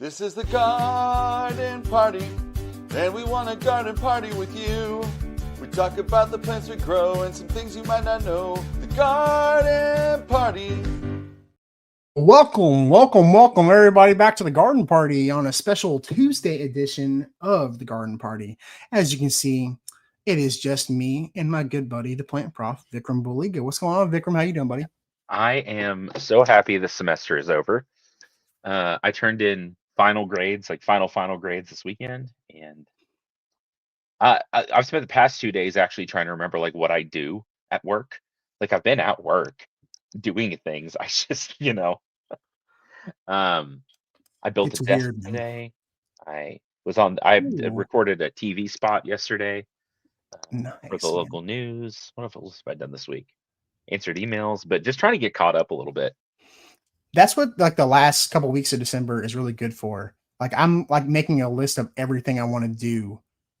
This is the garden party, and we want a garden party with you. We talk about the plants we grow and some things you might not know. The garden party. Welcome, everybody, back to the Garden Party on a special Tuesday edition of the Garden Party. As you can see, it is just me and my good buddy, the plant prof, Vikram Baliga. What's going on, Vikram? How you doing, buddy? I am so happy this semester is over. I turned in final grades, like final grades this weekend, and I've spent the past 2 days actually trying to remember like what I do at work. Like I've been at work doing things. I just, I built It's a desk weird, man. today. I Ooh. recorded a TV spot yesterday for Nice, the man. local news. What else have I done this week? Answered emails, but just trying to get caught up a little bit. That's what like the last couple weeks of December is really good for. Like I'm like making a list of everything I want to do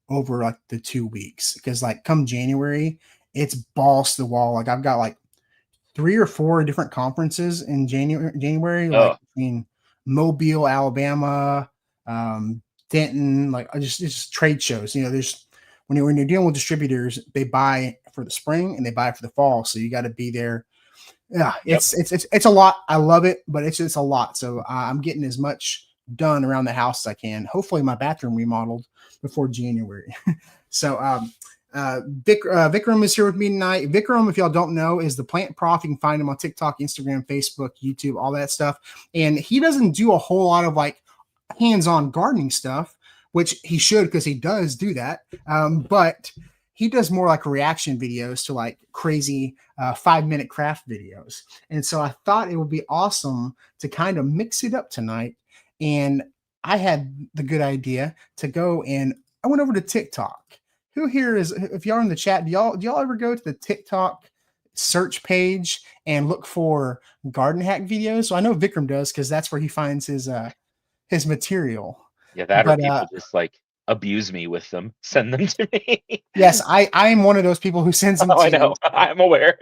over like the 2 weeks because like come January, it's balls to the wall. Like I've got like 3 or 4 different conferences in January, like Oh, in Mobile, Alabama, Denton, like just trade shows. There's when you're dealing with distributors, they buy for the spring and they buy for the fall, so you got to be there. Yeah, yep. it's a lot. I love it, but it's a lot. So I'm getting as much done around the house as I can. Hopefully, my bathroom remodeled before January. So Vikram is here with me tonight. Vikram, if y'all don't know, is the plant prof. You can find him on TikTok, Instagram, Facebook, YouTube, all that stuff. And he doesn't do a whole lot of like hands-on gardening stuff, which he should because he does do that. But he does more like reaction videos to like crazy 5-minute craft videos. And so I thought it would be awesome to kind of mix it up tonight. And I had the good idea to go and I went over to TikTok. Who here is, if y'all are in the chat, do y'all ever go to the TikTok search page and look for garden hack videos? So I know Vikram does because that's where he finds his material. Yeah, that or But people just like abuse me with them, send them to me. yes, I am one of those people who sends them Oh, to I you. know. I'm aware.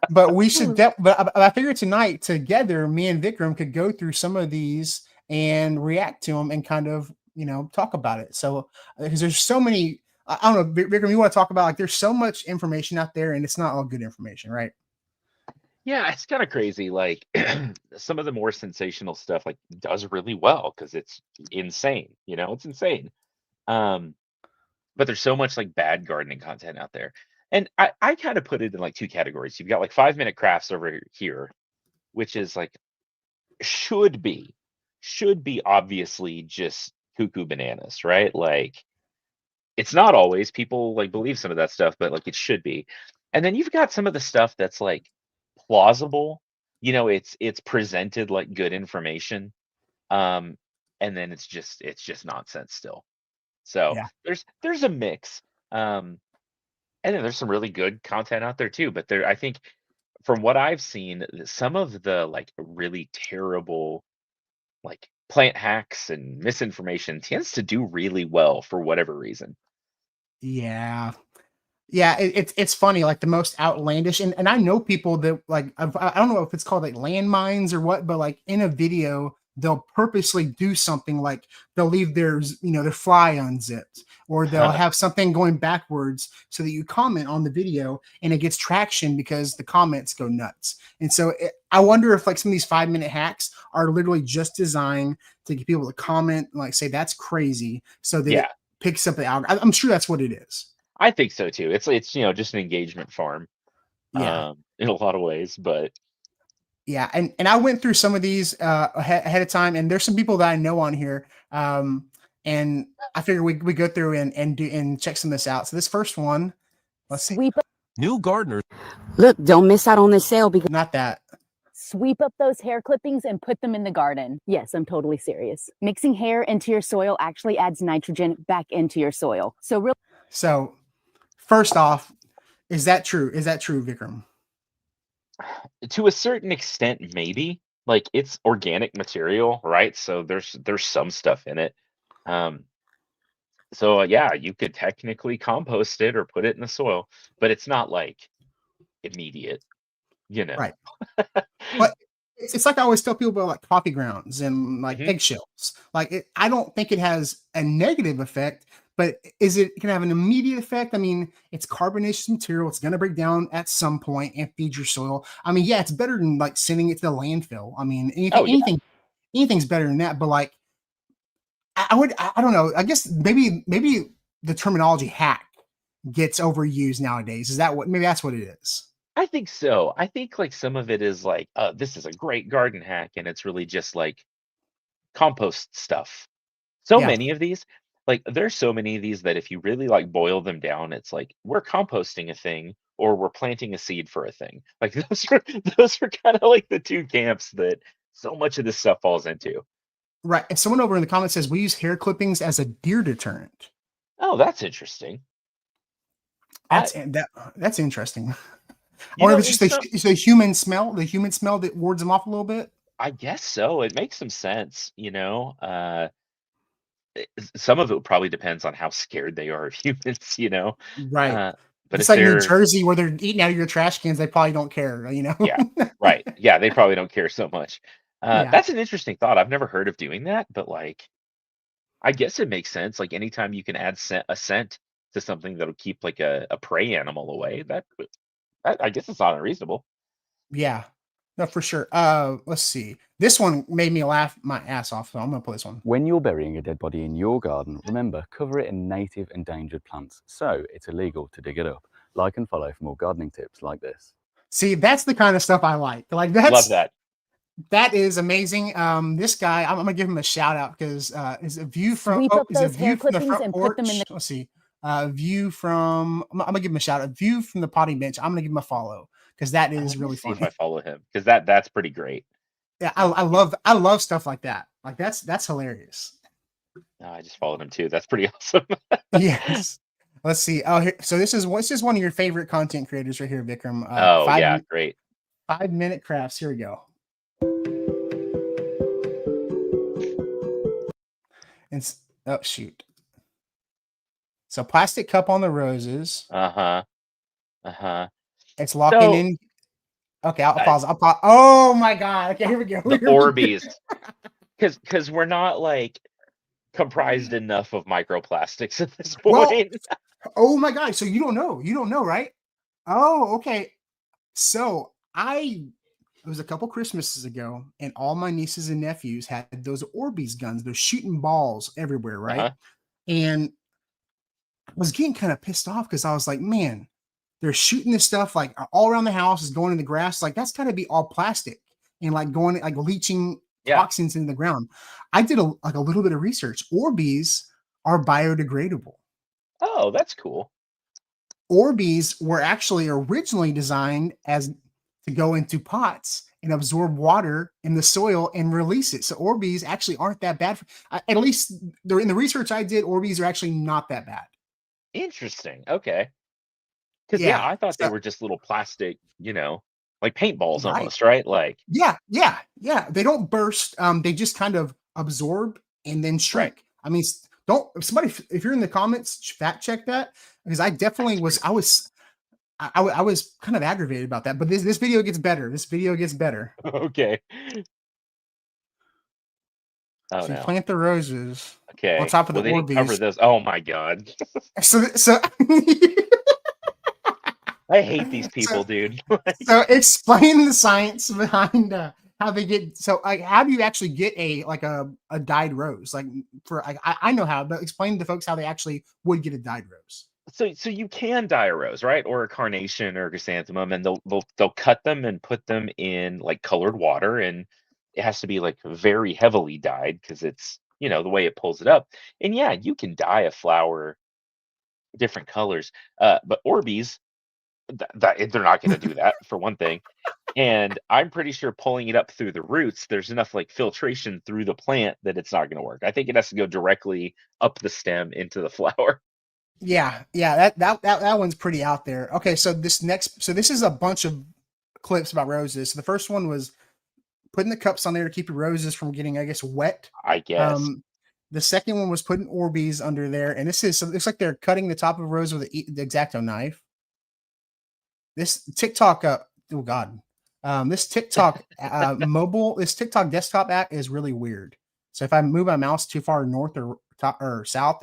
But we should but I figured tonight together, me and Vikram could go through some of these and react to them and kind of, talk about it. So because there's so many, I don't know, Vikram, you want to talk about like there's so much information out there and it's not all good information, right? Yeah, it's kind of crazy. Like some of the more sensational stuff like does really well because it's insane. It's insane. Um, but there's so much like bad gardening content out there. And I kind of put it in like two categories. You've got like 5-minute crafts over here, which is like should be obviously just cuckoo bananas, right? Like it's not always. People like believe some of that stuff, but like it should be. And then you've got some of the stuff that's like plausible. It's presented like good information. Um, and then it's just nonsense still. So Yeah. there's a mix. And then there's some really good content out there too. But I think from what I've seen, some of the like really terrible like plant hacks and misinformation tends to do really well for whatever reason. Yeah. Yeah, it's funny, like the most outlandish, and I know people that like I don't know if it's called like landmines or what, but like in a video they'll purposely do something like they'll leave their fly unzipped, or they'll have something going backwards so that you comment on the video and it gets traction because the comments go nuts. And so I wonder if like some of these 5-minute hacks are literally just designed to get people to comment, like say that's crazy, so that Yeah, it picks up the algorithm. I'm sure that's what it is. I think so too. It's just an engagement farm, Yeah. in a lot of ways, but Yeah, and I went through some of these ahead of time, and there's some people that I know on here, and I figured we go through and check some of this out. So this first one, let's see. Sweep up, New gardeners. look, don't miss out on this sale because Not that. sweep up those hair clippings and put them in the garden. Yes, I'm totally serious. Mixing hair into your soil actually adds nitrogen back into your soil. So first off, is that true? Is that true, Vikram? to a certain extent, maybe. Like it's organic material, right? So there's some stuff in it. Um, so yeah, you could technically compost it or put it in the soil, but it's not like immediate, you know. Right. But it's like I always tell people about like coffee grounds and like Mhm. eggshells. Like I don't think it has a negative effect, but is it can have an immediate effect? I mean, it's carbonaceous material. It's going to break down at some point and feed your soil. I mean, yeah, it's better than like sending it to the landfill. I mean, Oh yeah. anything's better than that. But like, I don't know. I guess maybe the terminology hack gets overused nowadays. Is that what? Maybe that's what it is. I think so. I think like some of it is like, this is a great garden hack, and it's really just like compost stuff. So Yeah. many of these, like there's so many of these that if you really like boil them down, it's like we're composting a thing or we're planting a seed for a thing. Like those are kind of like the two camps that so much of this stuff falls into. Right. And someone over in the comments says we use hair clippings as a deer deterrent. Oh, that's interesting. I, That's interesting. you Or if know, it's in just some, the human smell that wards them off a little bit. I guess so. It makes some sense, you know. Some of it probably depends on how scared they are of humans, you know. Right. Uh, If but it's if like New they're, Jersey where they're eating out of your trash cans, they probably don't care, you know? yeah, right, yeah, they probably don't care so much. Yeah. That's an interesting thought. I've never heard of doing that, but like, I guess it makes sense. Like anytime you can add a scent to something that'll keep like a prey animal away, that I guess it's not unreasonable. Yeah. No, for sure. Let's see. This one made me laugh my ass off, so I'm gonna play this one. When you're burying a dead body in your garden, remember, cover it in native endangered plants, so it's illegal to dig it up. Like and follow for more gardening tips like this. See, that's the kind of stuff I like. Like Love that. that is amazing. This guy, I'm gonna give him a shout out because is a view from Sweep up is a those hair view from the clippings front and porch. put them in the Let's see. View from I'm gonna give him a shout out. View from the potting bench. I'm gonna give him a follow because that is Let me really see if funny. I follow him because that's pretty great. Yeah, Uh, I love stuff like that. Like that's hilarious. I just followed him too. That's pretty awesome. Yes. Let's see. Oh, here, so this is one of your favorite content creators right here, Vikram. Oh yeah, great. 5 minute crafts. Here we go. Oh shoot. So plastic cup on the roses. Uh-huh. Uh-huh. It's locking So in. Okay, I'll uh, pause. I'll pause. Oh my god. Okay, here we go. the Here we go. Orbeez, because we're not like comprised enough of microplastics at this Well, point. oh my god. So you don't know. You don't know, right? Oh, okay. So it was a couple Christmases ago, and all my nieces and nephews had those Orbeez guns. They're shooting balls everywhere, right? Uh-huh. And I was getting kind of pissed off because I was like, man, they're shooting this stuff like all around the house, is going in the grass. Like that's got to be all plastic and like going like leaching Yeah. toxins into the ground. I did a little bit of research. Orbeez are biodegradable. Oh, that's cool. Orbeez were actually originally designed as to go into pots and absorb water in the soil and release it. So Orbeez actually aren't that bad. At least they're in the research I did. Orbeez are actually not that bad. Interesting. Okay. Because yeah, Yeah. I thought they So, were just little plastic, you know, like paintballs right. almost, right? Like, Yeah. They don't burst. They just kind of absorb and then right. shrink. I mean, don't if somebody if you're in the comments, fact check that because I definitely That's was. pretty cool. I was kind of aggravated about that. But this video gets better. This video gets better. Okay. Oh So you no. plant the roses on Okay. top of the Well, they didn't cover Orbeez. this. Oh my God. So I hate these so people, dude. so explain the science behind how they get so like how do you actually get a dyed rose like for I know how but explain to folks how they actually would get a dyed rose. So you can dye a rose, right? Or a carnation or a chrysanthemum, and they'll cut them and put them in like colored water, and it has to be like very heavily dyed because it's, you know, the way it pulls it up. And yeah, you can dye a flower different colors. But Orbeez, they're not going to do that for one thing. And I'm pretty sure pulling it up through the roots, there's enough like filtration through the plant that it's not going to work. I think it has to go directly up the stem into the flower. Yeah, that one's pretty out there. Okay, so this is a bunch of clips about roses. So the first one was putting the cups on there to keep your roses from getting, I guess, wet. I guess. The second one was putting Orbeez under there, and this is so it looks like they're cutting the top of a rose with the X-Acto knife. This TikTok, oh god, This TikTok this TikTok desktop app is really weird. So if I move my mouse too far north or top or south,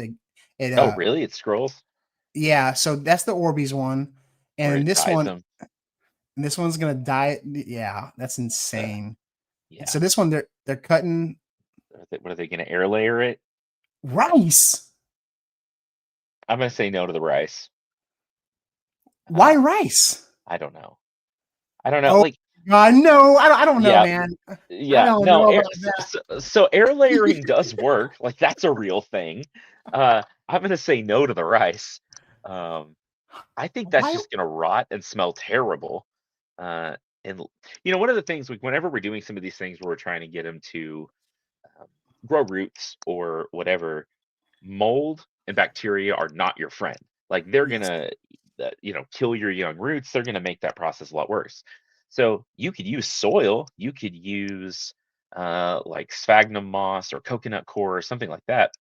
Oh, really? It scrolls yeah. So that's the Orbeez one, or and it dies them? this one's gonna die. Yeah, that's Uh, insane. yeah. So this one they're cutting What are they going to air layer it? rice. I'm going to say no to the rice. Why Uh, rice? I don't know. I don't know. Oh Like, God, no! I don't know, yeah, man. I yeah, don't no. know about that. So air layering does work. Like that's a real thing. I'm going to say no to the rice. Um, I think that's Why? just going to rot and smell terrible. Uh, and one of the things, like whenever we're doing some of these things where we're trying to get them to um, grow roots or whatever, mold and bacteria are not your friend. Like they're Yes. gonna, kill your young roots. They're gonna make that process a lot worse. So you could use soil. You could use like sphagnum moss or coconut coir or something like that,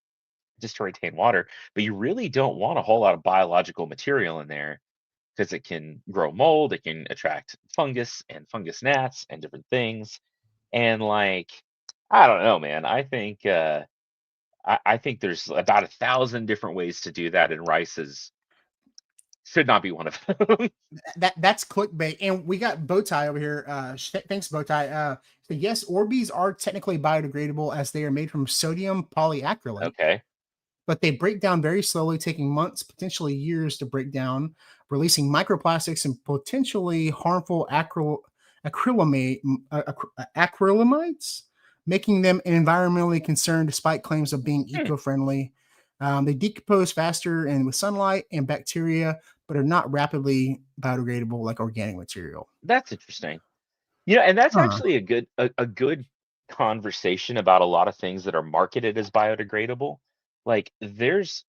just to retain water. But you really don't want a whole lot of biological material in there because it can grow mold. It can attract fungus and fungus gnats and different things. And like, I don't know, man. I think there's about 1,000 different ways to do that, and rice should not be one of them. That's clickbait. And we got Bowtie over here. Thanks, Bowtie. So yes, Orbeez are technically biodegradable as they are made from sodium polyacrylate, Okay. but they break down very slowly, taking months, potentially years to break down, releasing microplastics and potentially harmful acrylamides, making them environmentally concerned despite claims of being Hmm, eco-friendly. They decompose faster and with sunlight and bacteria, but are not rapidly biodegradable like organic material. that's interesting. And that's Huh. actually a good conversation about a lot of things that are marketed as biodegradable. Like there's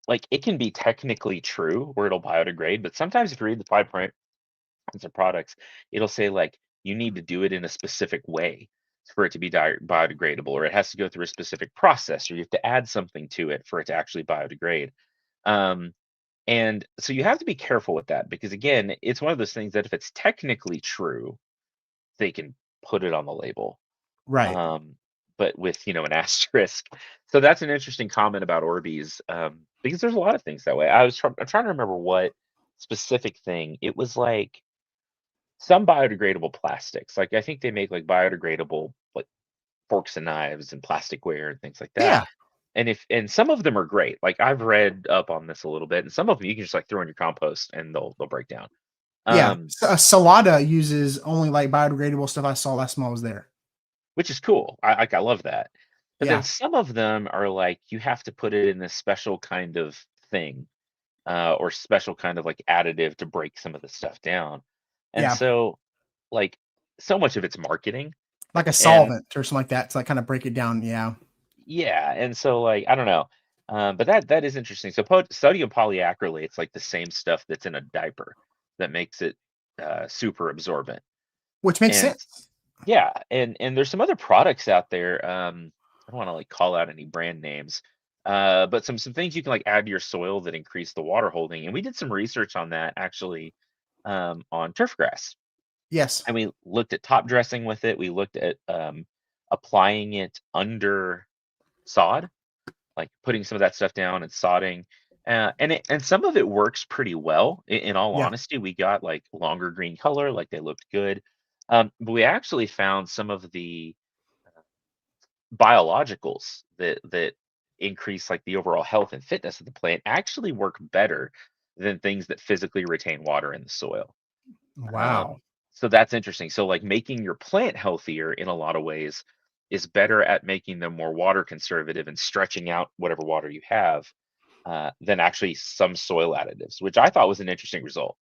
like it can be technically true where it'll biodegrade, but sometimes if you read the fine print on some products, it'll say like you need to do it in a specific way for it to be biodegradable, or it has to go through a specific process, or you have to add something to it for it to actually biodegrade. Um, And so you have to be careful with that because again, it's one of those things that if it's technically true, they can put it on the label. Right. Um, but with, an asterisk. So that's an interesting comment about Orbeez, because there's a lot of things that way. I'm trying to remember what specific thing. It was like some biodegradable plastics. Like I think they make like biodegradable like forks and knives and plasticware and things like that. Yeah. And some of them are great. Like I've read up on this a little bit, and some of them you can just like throw in your compost and they'll break down. Yeah. Um, Salada uses only like biodegradable stuff. I saw last time I was there. which is cool. I love that. But then Yeah. some of them are like you have to put it in this special kind of thing, or special kind of like additive to break some of the stuff down. And Yeah. so like so much of it's marketing. Like a And solvent or something like that to like kind of break it down. Yeah. yeah, and so like I don't know. But that is interesting. So sodium polyacrylate's like the same stuff that's in a diaper that makes it super absorbent. Which makes And sense. yeah, and there's some other products out there. I don't want to like call out any brand names, but some things you can like add to your soil that increase the water holding. And we did some research on that actually, on turf grass, Yes. and we looked at top dressing with it. We looked at applying it under sod, like putting some of that stuff down and sodding. And some of it works pretty well. In all Yeah. honesty, we got like longer green color, like they looked good. But we actually found some of the biologicals that increase like the overall health and fitness of the plant actually work better than things that physically retain water in the soil. Wow. Um, so that's interesting. So like making your plant healthier in a lot of ways is better at making them more water conservative and stretching out whatever water you have, than actually some soil additives, which I thought was an interesting result.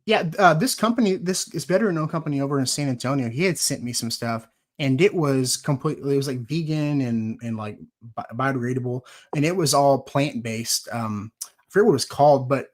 Yeah, this company, this is better known company over in San Antonio. He had sent me some stuff, and it was completely. It was like vegan and like biodegradable, and it was all plant based. I forget what it was called, but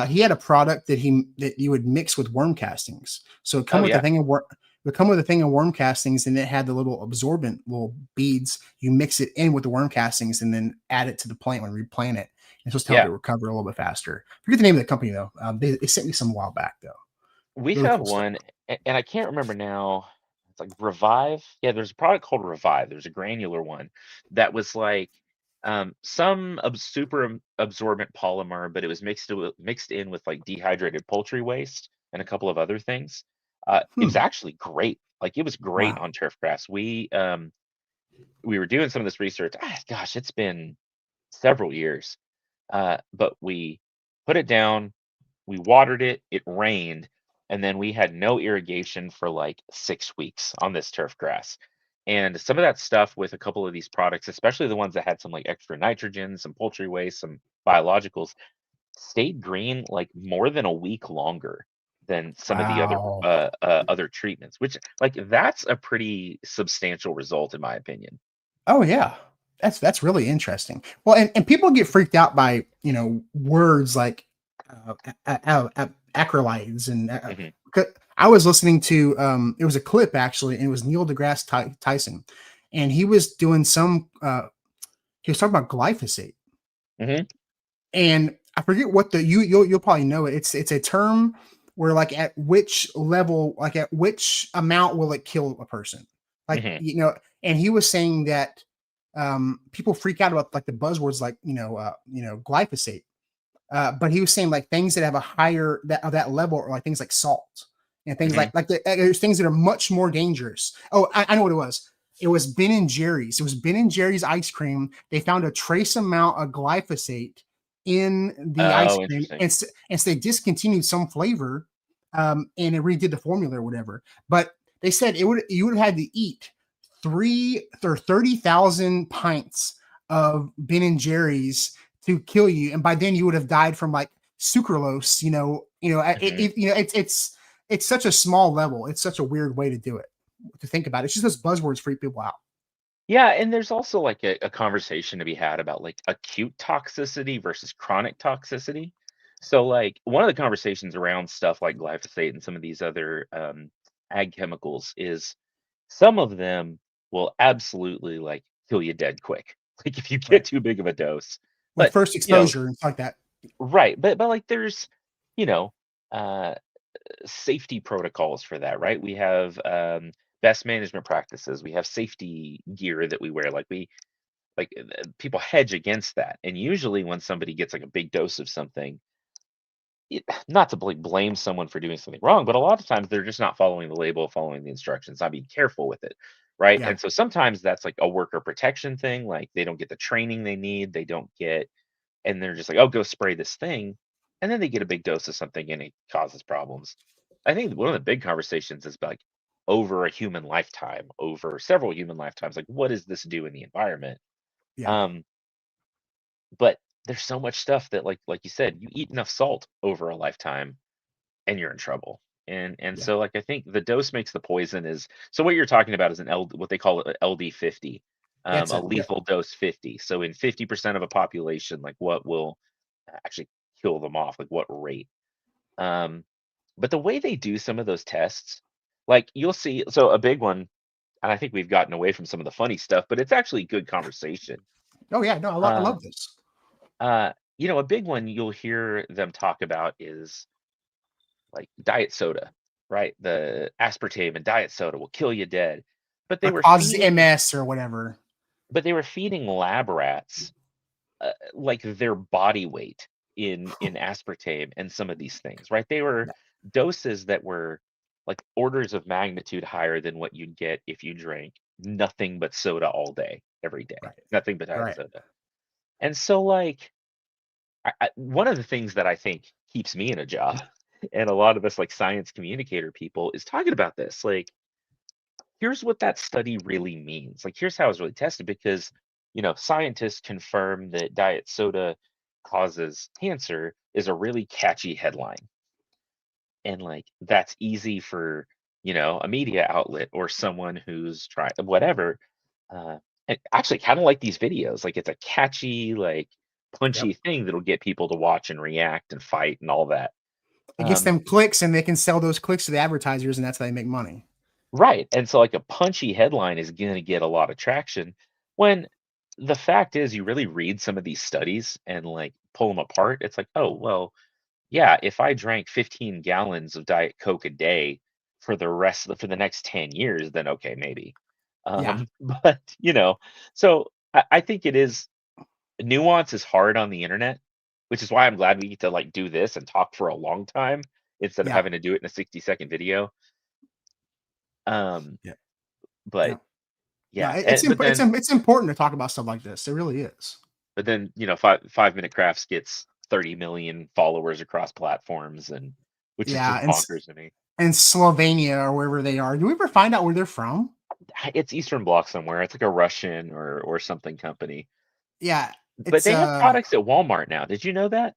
he had a product that you would mix with worm castings. So it come Oh with a yeah, thing of worm. It come with a thing of worm castings, and it had the little absorbent little beads. You mix it in with the worm castings, and then add it to the plant when you replant it. It's supposed to help yeah. it recover a little bit faster. I forget the name of the company though. They sent me some a while back though. We Really found cool stuff. one, and I can't remember now. It's like Revive. Yeah, there's a product called Revive. There's a granular one that was like some super absorbent polymer, but it was mixed in with like dehydrated poultry waste and a couple of other things. It was Hmm. actually great. Like it was great Wow. on turf grass. We were doing some of this research. Gosh, it's been several years. But we put it down, we watered it, it rained, and then we had no irrigation for like 6 weeks on this turf grass. And some of that stuff with a couple of these products, especially the ones that had some like extra nitrogen, some poultry waste, some biologicals, stayed green like more than a week longer than some of the Wow. other treatments, which like that's a pretty substantial result in my opinion. Oh yeah. That's really interesting. Well, and people get freaked out by, words like acrylides and Hmm. 'cause I was listening to it was a clip actually, and it was Neil deGrasse Tyson, and he was doing some he was talking about glyphosate, Hmm. and I forget what you'll probably know it. It's a term where like at which level, like at which amount will it kill a person? Like, Hmm. and he was saying that people freak out about like the buzzwords like glyphosate. But he was saying like things that have a higher that of that level are like things like salt and things Hmm. there's things that are much more dangerous. Oh, I know what it was. It was Ben and Jerry's. It was Ben and Jerry's ice cream. They found a trace amount of glyphosate in the ice Oh, cream, interesting. and so they discontinued some flavor, and it redid the formula or whatever. But they said you would have had to eat 30,000 pints of Ben and Jerry's to kill you, and by then you would have died from like sucralose. Mhm. It's such a small level. It's such a weird way to do it. To think about it, it's just those buzzwords freak people out. Yeah, and there's also like a conversation to be had about like acute toxicity versus chronic toxicity. So like one of the conversations around stuff like glyphosate and some of these other ag chemicals is some of them will absolutely like kill you dead quick. Like if you Right. get too big of a dose. With But first you know, exposure and stuff like that. right. But like there's, you know, uh safety protocols for that, right? We have best management practices. We have safety gear that we wear. People hedge against that. And usually, when somebody gets like a big dose of something, not to blame someone for doing something wrong, but a lot of times they're just not following the label, following the instructions, not being careful with it, right? Yeah. And so sometimes that's like a worker protection thing. Like they don't get the training they need. They don't get, and they're just like, oh, go spray this thing. And then they get a big dose of something and it causes problems. I think one of the big conversations is like over a human lifetime, over several human lifetimes, like what does this do in the environment? Yeah. Um, but there's so much stuff that like you said, you eat enough salt over a lifetime and you're in trouble. And Yeah. so like I think the dose makes the poison is so what you're talking about is what they call an LD 50, That's a it. Yeah. lethal dose 50. So in 50% of a population, like what will actually kill them off, like what rate? Um, but the way they do some of those tests, like you'll see, so a big one, and I think we've gotten away from some of the funny stuff, but it's actually good conversation. Oh yeah. No, I Uh, love this. a big one you'll hear them talk about is like diet soda, right? The aspartame and diet soda will kill you dead. But they Or were causes feeding, MS or whatever. but they were feeding lab rats like their body weight in aspartame and some of these things, right? They were Yeah. doses that were like orders of magnitude higher than what you'd get if you drank nothing but soda all day, every day, Right. nothing but diet Right. soda. And so, like, one of the things that I think keeps me in a job, and a lot of us like science communicator people, is talking about this. Like, here's what that study really means. Like, here's how it's really tested because, scientists confirm that diet soda causes cancer is a really catchy headline. And like, that's easy for, a media outlet or someone who's trying whatever. Uh, and actually kind of like these videos, like it's a catchy, like Yep. punchy thing that'll get people to watch and react and fight and all that. It gets Um, them clicks, and they can sell those clicks to the advertisers, and that's how they make money. Right. And so like a punchy headline is going to get a lot of traction when the fact is you really read some of these studies and like pull them apart. It's like, oh, well, yeah, if I drank 15 gallons of Diet Coke a day for the next 10 years, then okay, maybe. Yeah. But so I think it is nuance is hard on the internet, which is why I'm glad we get to like do this and talk for a long time instead of Yeah. having to do it in a 60-second video. Um, Yeah. but Yeah. Yeah. yeah, It's important to talk about stuff like this. It really is. but then 5 Minute Crafts gets 30 million followers across platforms, and which is Yeah. just bonkers to me. And Slovenia or wherever they are. Do we ever find out where they're from? It's Eastern Bloc somewhere. It's like a Russian or something company. Yeah. But It's they have products at Walmart now. Did you know that?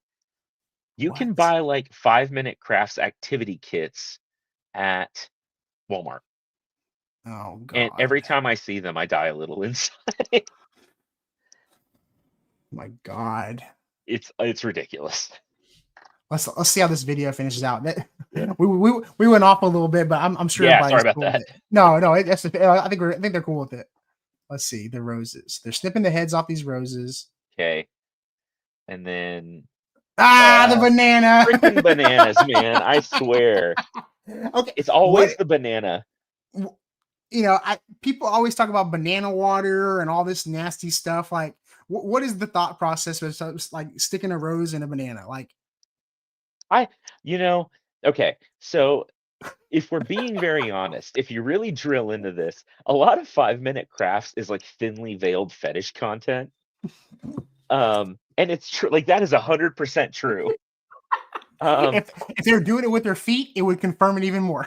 You can what? buy like 5 Minute Crafts activity kits at Walmart. Oh And God. every time I see them, I die a little inside. My God. It's ridiculous. Let's see how this video finishes out. We went off a little bit, but I'm sure Yeah, sorry everybody's about cool with that. it. No, I think they're cool with it. Let's see the roses. They're snipping the heads off these roses. Okay. And then The banana. freaking bananas, man. I swear. Okay. It's always the banana. People always talk about banana water and all this nasty stuff. Like, what is the thought process of like sticking a rose in a banana? Like, Okay. So if we're being very honest, if you really drill into this, a lot of 5 Minute Crafts is like thinly veiled fetish content. And it's true, like that is 100% true. if they're doing it with their feet, it would confirm it even more.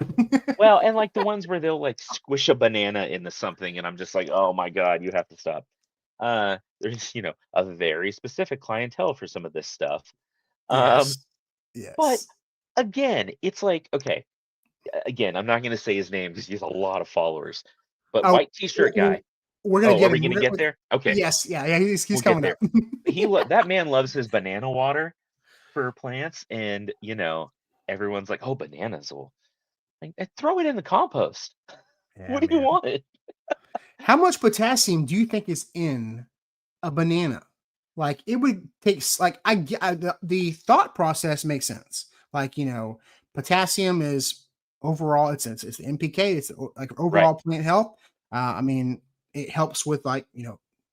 Well, and like the ones where they'll like squish a banana into something, and I'm just like, oh my God, you have to stop. There's a very specific clientele for some of this stuff. Yes. But Yes. again, it's like, okay, again, I'm not gonna say his name because he has a lot of followers. But Oh, white t-shirt guy. We're gonna Oh, get are we him. gonna get there? Okay, Yes. Yeah. He's we'll get coming there. up. That man loves his banana water for plants, and everyone's like, oh, bananas will throw it in the compost. Yeah, What do you man. want? How much potassium do you think is in a banana? Like, it would take, like, the thought process makes sense. Like, potassium is overall, it's the NPK, it's like Right. overall plant health. I mean, it helps with like,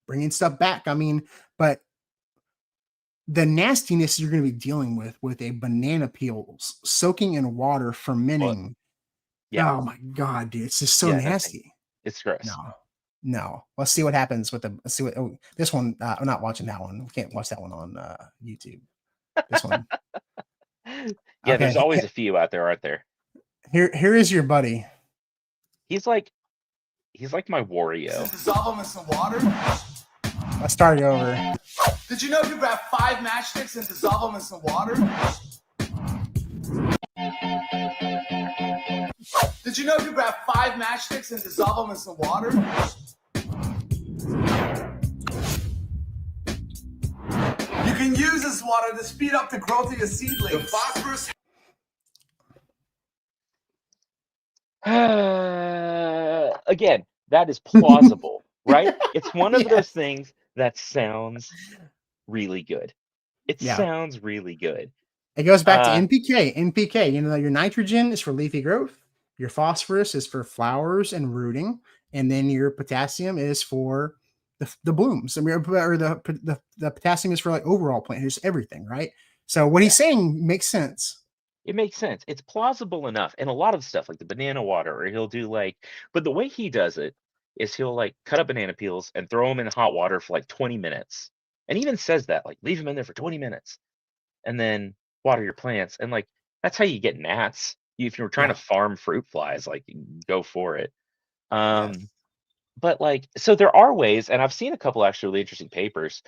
bringing stuff back. I mean, but the nastiness you're going to be dealing with a banana peel soaking in water, Well, fermenting. yeah, Oh my God, dude. It's just so yeah, nasty. it's gross. No. Let's see what happens with the. Let's see what. Oh, this one. I'm not watching that one. We can't watch that one on YouTube. This one. Yeah, there's Okay. always a few out there, aren't there? Here is your buddy. He's like my Wario. Dissolve them in some water. Let's start it over. Did you know you grab 5 matchsticks and dissolve them in some water? Did you know you grab 5 matchsticks and dissolve them in some water? You can use this water to speed up the growth of your seedlings. The phosphorus. Again, that is plausible, right? It's one of Yes. those things that sounds really good. It Yeah. sounds really good. It goes back to NPK. NPK. Your nitrogen is for leafy growth. Your phosphorus is for flowers and rooting, and then your potassium is for the blooms. I mean, or the potassium is for like overall plant, just everything, right? So what he's saying makes sense. It makes sense. It's plausible enough. And a lot of stuff like the banana water, or he'll do but the way he does it is he'll like cut up banana peels and throw them in hot water for like 20 minutes. And even says that, like, leave them in there for 20 minutes and then water your plants. And like, that's how you get gnats. If you're trying to farm fruit flies, like, go for it. But like, so there are ways, and I've seen a couple actually really interesting papers,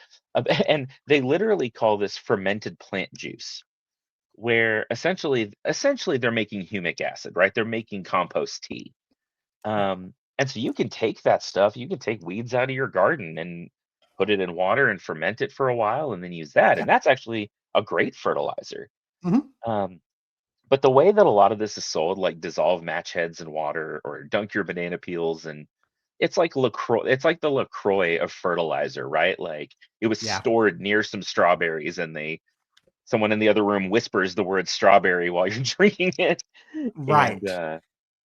and they literally call this fermented plant juice, where essentially they're making humic acid, right? They're making compost tea. And so you can take that stuff, you can take weeds out of your garden and put it in water and ferment it for a while and then use that. And that's actually a great fertilizer. But the way that a lot of this is sold, like dissolve match heads in water or dunk your banana peels, and it's like LaCroix, it's like the LaCroix of fertilizer, right? Like it was stored near some strawberries and they someone in the other room whispers the word strawberry while you're drinking it. Right. And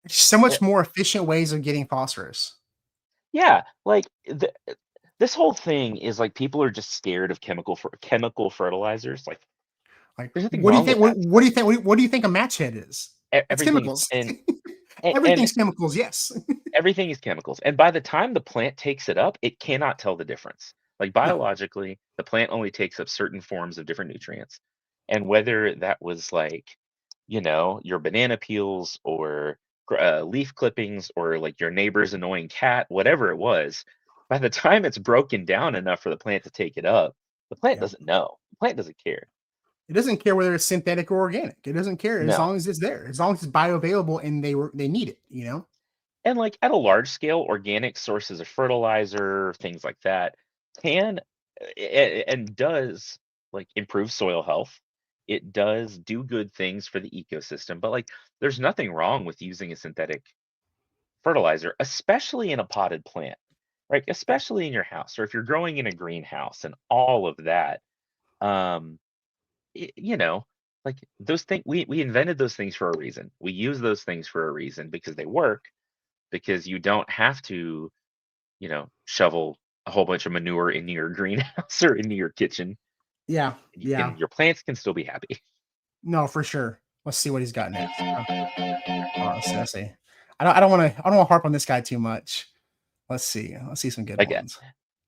So much more efficient ways of getting phosphorus. yeah, like this whole thing is like people are just scared of chemical fertilizers. Like Like, there's nothing what do you wrong think? with that What do you stuff. think? What do you think a match head is? It's Everything chemicals. and Everything's chemicals. Yes. everything is chemicals. And by the time the plant takes it up, it cannot tell the difference. Like No. biologically, the plant only takes up certain forms of different nutrients. And whether that was like, your banana peels or leaf clippings or like your neighbor's annoying cat, whatever it was, by the time it's broken down enough for the plant to take it up, the plant Yeah. doesn't know. The plant doesn't care. It doesn't care whether it's synthetic or organic. It doesn't care as No. long as it's there, as long as it's bioavailable and they need it. And like at a large scale, organic sources of fertilizer, things like that, can and does like improve soil health. It does do good things for the ecosystem, but like there's nothing wrong with using a synthetic fertilizer, especially in a potted plant, right? Especially in your house, or if you're growing in a greenhouse and all of that. Um, you know, like those things, we invented those things for a reason. We use those things for a reason because they work, because you don't have to, shovel a whole bunch of manure into your greenhouse or into your kitchen. Yeah. Yeah. Your plants can still be happy. No, for sure. Let's see what he's got next. Let's see. I don't want to harp on this guy too much. Let's see. Let's see some good Like ones.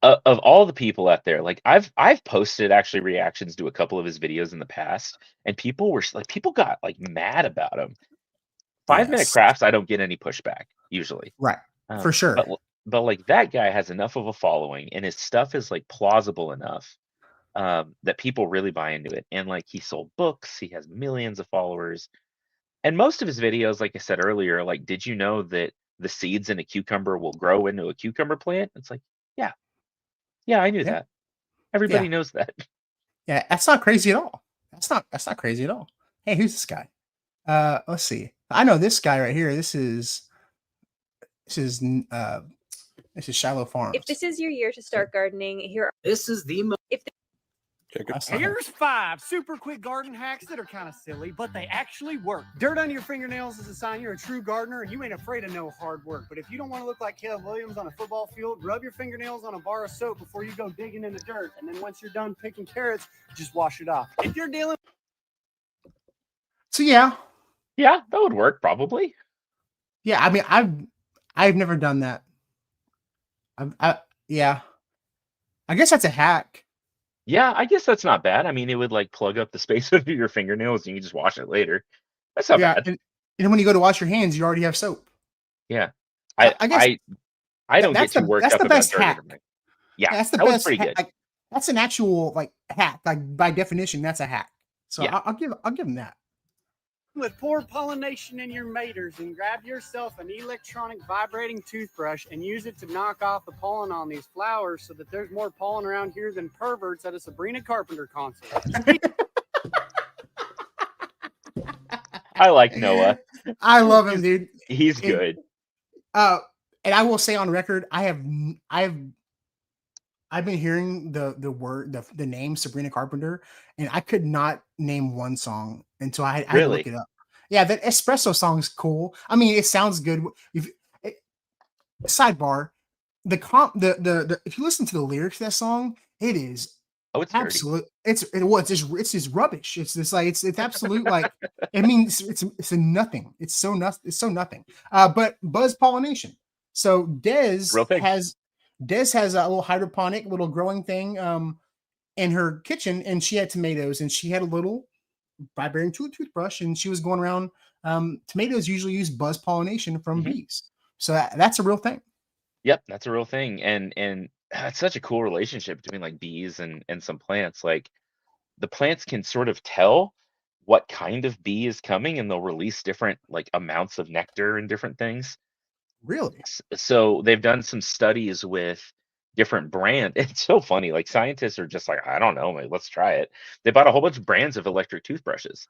of all the people out there, like I've posted actually reactions to a couple of his videos in the past, and people got like mad about him. 5-minute Yes. crafts, I don't get any pushback usually. Right. For sure. But like that guy has enough of a following, and his stuff is like plausible enough that people really buy into it. And like he sold books, he has millions of followers, and most of his videos, like I said earlier, like, did you know that the seeds in a cucumber will grow into a cucumber plant? It's like, yeah, I knew Yeah. that. Everybody Yeah. knows that. Yeah, that's not crazy at all. That's not crazy at all. Hey, who's this guy? Let's see. I know this guy right here. This is Shallow Farms. If this is your year to start gardening, This is the That's not him. Here's 5 super quick garden hacks that are kind of silly, but they actually work. Dirt on your fingernails is a sign you're a true gardener and you ain't afraid of no hard work. But if you don't want to look like Caleb Williams on a football field, rub your fingernails on a bar of soap before you go digging in the dirt. And then once you're done picking carrots, just wash it off. If you're dealing So yeah. Yeah, that would work probably. Yeah, I mean, I've never done that. Yeah. I guess that's a hack. Yeah, I guess that's not bad. I mean, it would like plug up the space under your fingernails and you can just wash it later. That's not Yeah, bad. and when you go to wash your hands, you already have soap. Yeah. I guess I don't get that's too the worked up about best dirt hack. under my- Yeah, That's the that was best. pretty good. Like, that's an actual like hack. Like by definition, that's a hack. So Yeah. I'll give him that. with poor pollination in your maters, and grab yourself an electronic vibrating toothbrush and use it to knock off the pollen on these flowers so that there's more pollen around here than perverts at a Sabrina Carpenter concert. I like Noah. I love him, dude. He's And- good. And I will say on record, I've been hearing the name Sabrina Carpenter, and I could not name one song until I had to Really? look it up. Yeah, that espresso song's cool. I mean, it sounds good. Sidebar, if you listen to the lyrics of that song, it is Oh, it's dirty. absolute. It's just rubbish. It's just like it's absolute like. I mean, it's a nothing. It's so nothing. But buzz pollination. So Real thing. Des has a little hydroponic little growing thing in her kitchen, and she had tomatoes, and she had a little vibrating toothbrush, and she was going around. Tomatoes usually use buzz pollination from Mhm. bees, so that's a real thing. Yep, that's a real thing. And it's such a cool relationship between like bees and some plants. Like the plants can sort of tell what kind of bee is coming, and they'll release different like amounts of nectar and different things. Really, So they've done some studies with different brands. It's so funny. Like scientists are just like, I don't know, like, let's try it. They bought a whole bunch of brands of electric toothbrushes,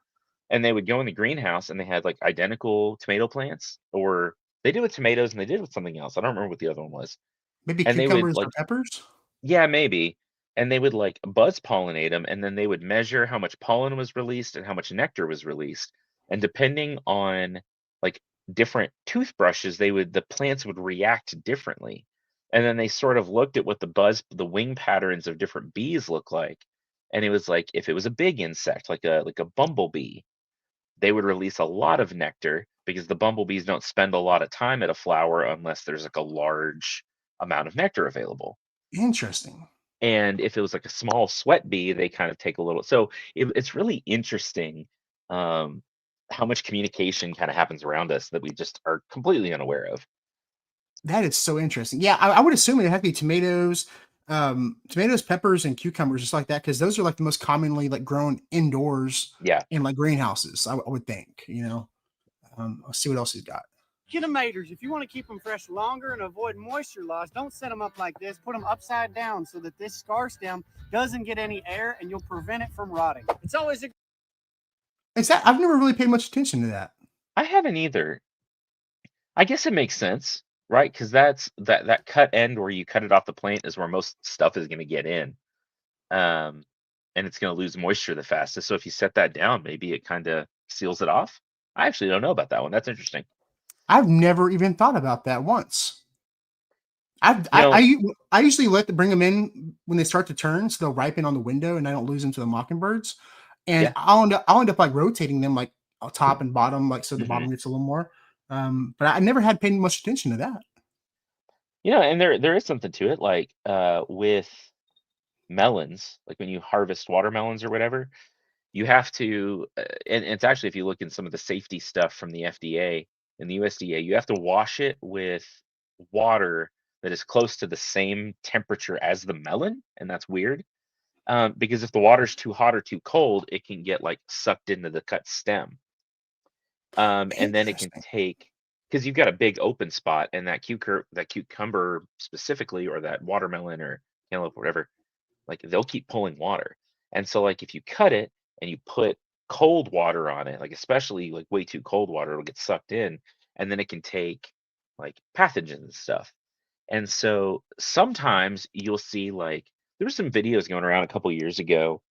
and they would go in the greenhouse and they had like identical tomato plants, or they did with tomatoes and they did with something else. I don't remember what the other one was. maybe And they would cucumbers or like, peppers. yeah, maybe. and they would like buzz pollinate them, and then they would measure how much pollen was released and how much nectar was released. And depending on like different toothbrushes, the plants would react differently. And then they sort of looked at what the wing patterns of different bees look like. And it was like if it was a big insect, like a bumblebee, they would release a lot of nectar because the bumblebees don't spend a lot of time at a flower unless there's like a large amount of nectar available. Interesting. And if it was like a small sweat bee, they kind of take a little. So it's really interesting how much communication kind of happens around us that we just are completely unaware of. That is so interesting. Yeah, I would assume it would have to be tomatoes, peppers, and cucumbers, just like that, because those are like the most commonly like grown indoors Yeah. in like greenhouses. I would think. Let's see what else he's got. Kinomators, if you want to keep them fresh longer and avoid moisture loss, don't set them up like this. Put them upside down so that this scar stem doesn't get any air and you'll prevent it from rotting. It's always a I've never really paid much attention to that. I haven't either. I guess it makes sense, right? Because that's that cut end where you cut it off the plant is where most stuff is going to get in, and it's going to lose moisture the fastest. So if you set that down, maybe it kind of seals it off. I actually don't know about that one. That's interesting. I've never even thought about that once. I usually bring them in when they start to turn, so they'll ripen on the window, and I don't lose them to the mockingbirds. And Yeah. I'll end up like rotating them like top and bottom, like so the Mhm. bottom gets a little more. But I never had paid much attention to that. And there is something to it, like with melons, like when you harvest watermelons or whatever, you have to, and it's actually if you look in some of the safety stuff from the FDA and the USDA, you have to wash it with water that is close to the same temperature as the melon, and that's weird. Because if the water's too hot or too cold, it can get like sucked into the cut stem. And then it can Interesting. take because you've got a big open spot, and that cucumber specifically, or that watermelon or cantaloupe, whatever, like they'll keep pulling water. And so, like if you cut it and you put cold water on it, like especially like way too cold water, it'll get sucked in, and then it can take like pathogens and stuff. And so sometimes you'll see like there were some videos going around a couple years ago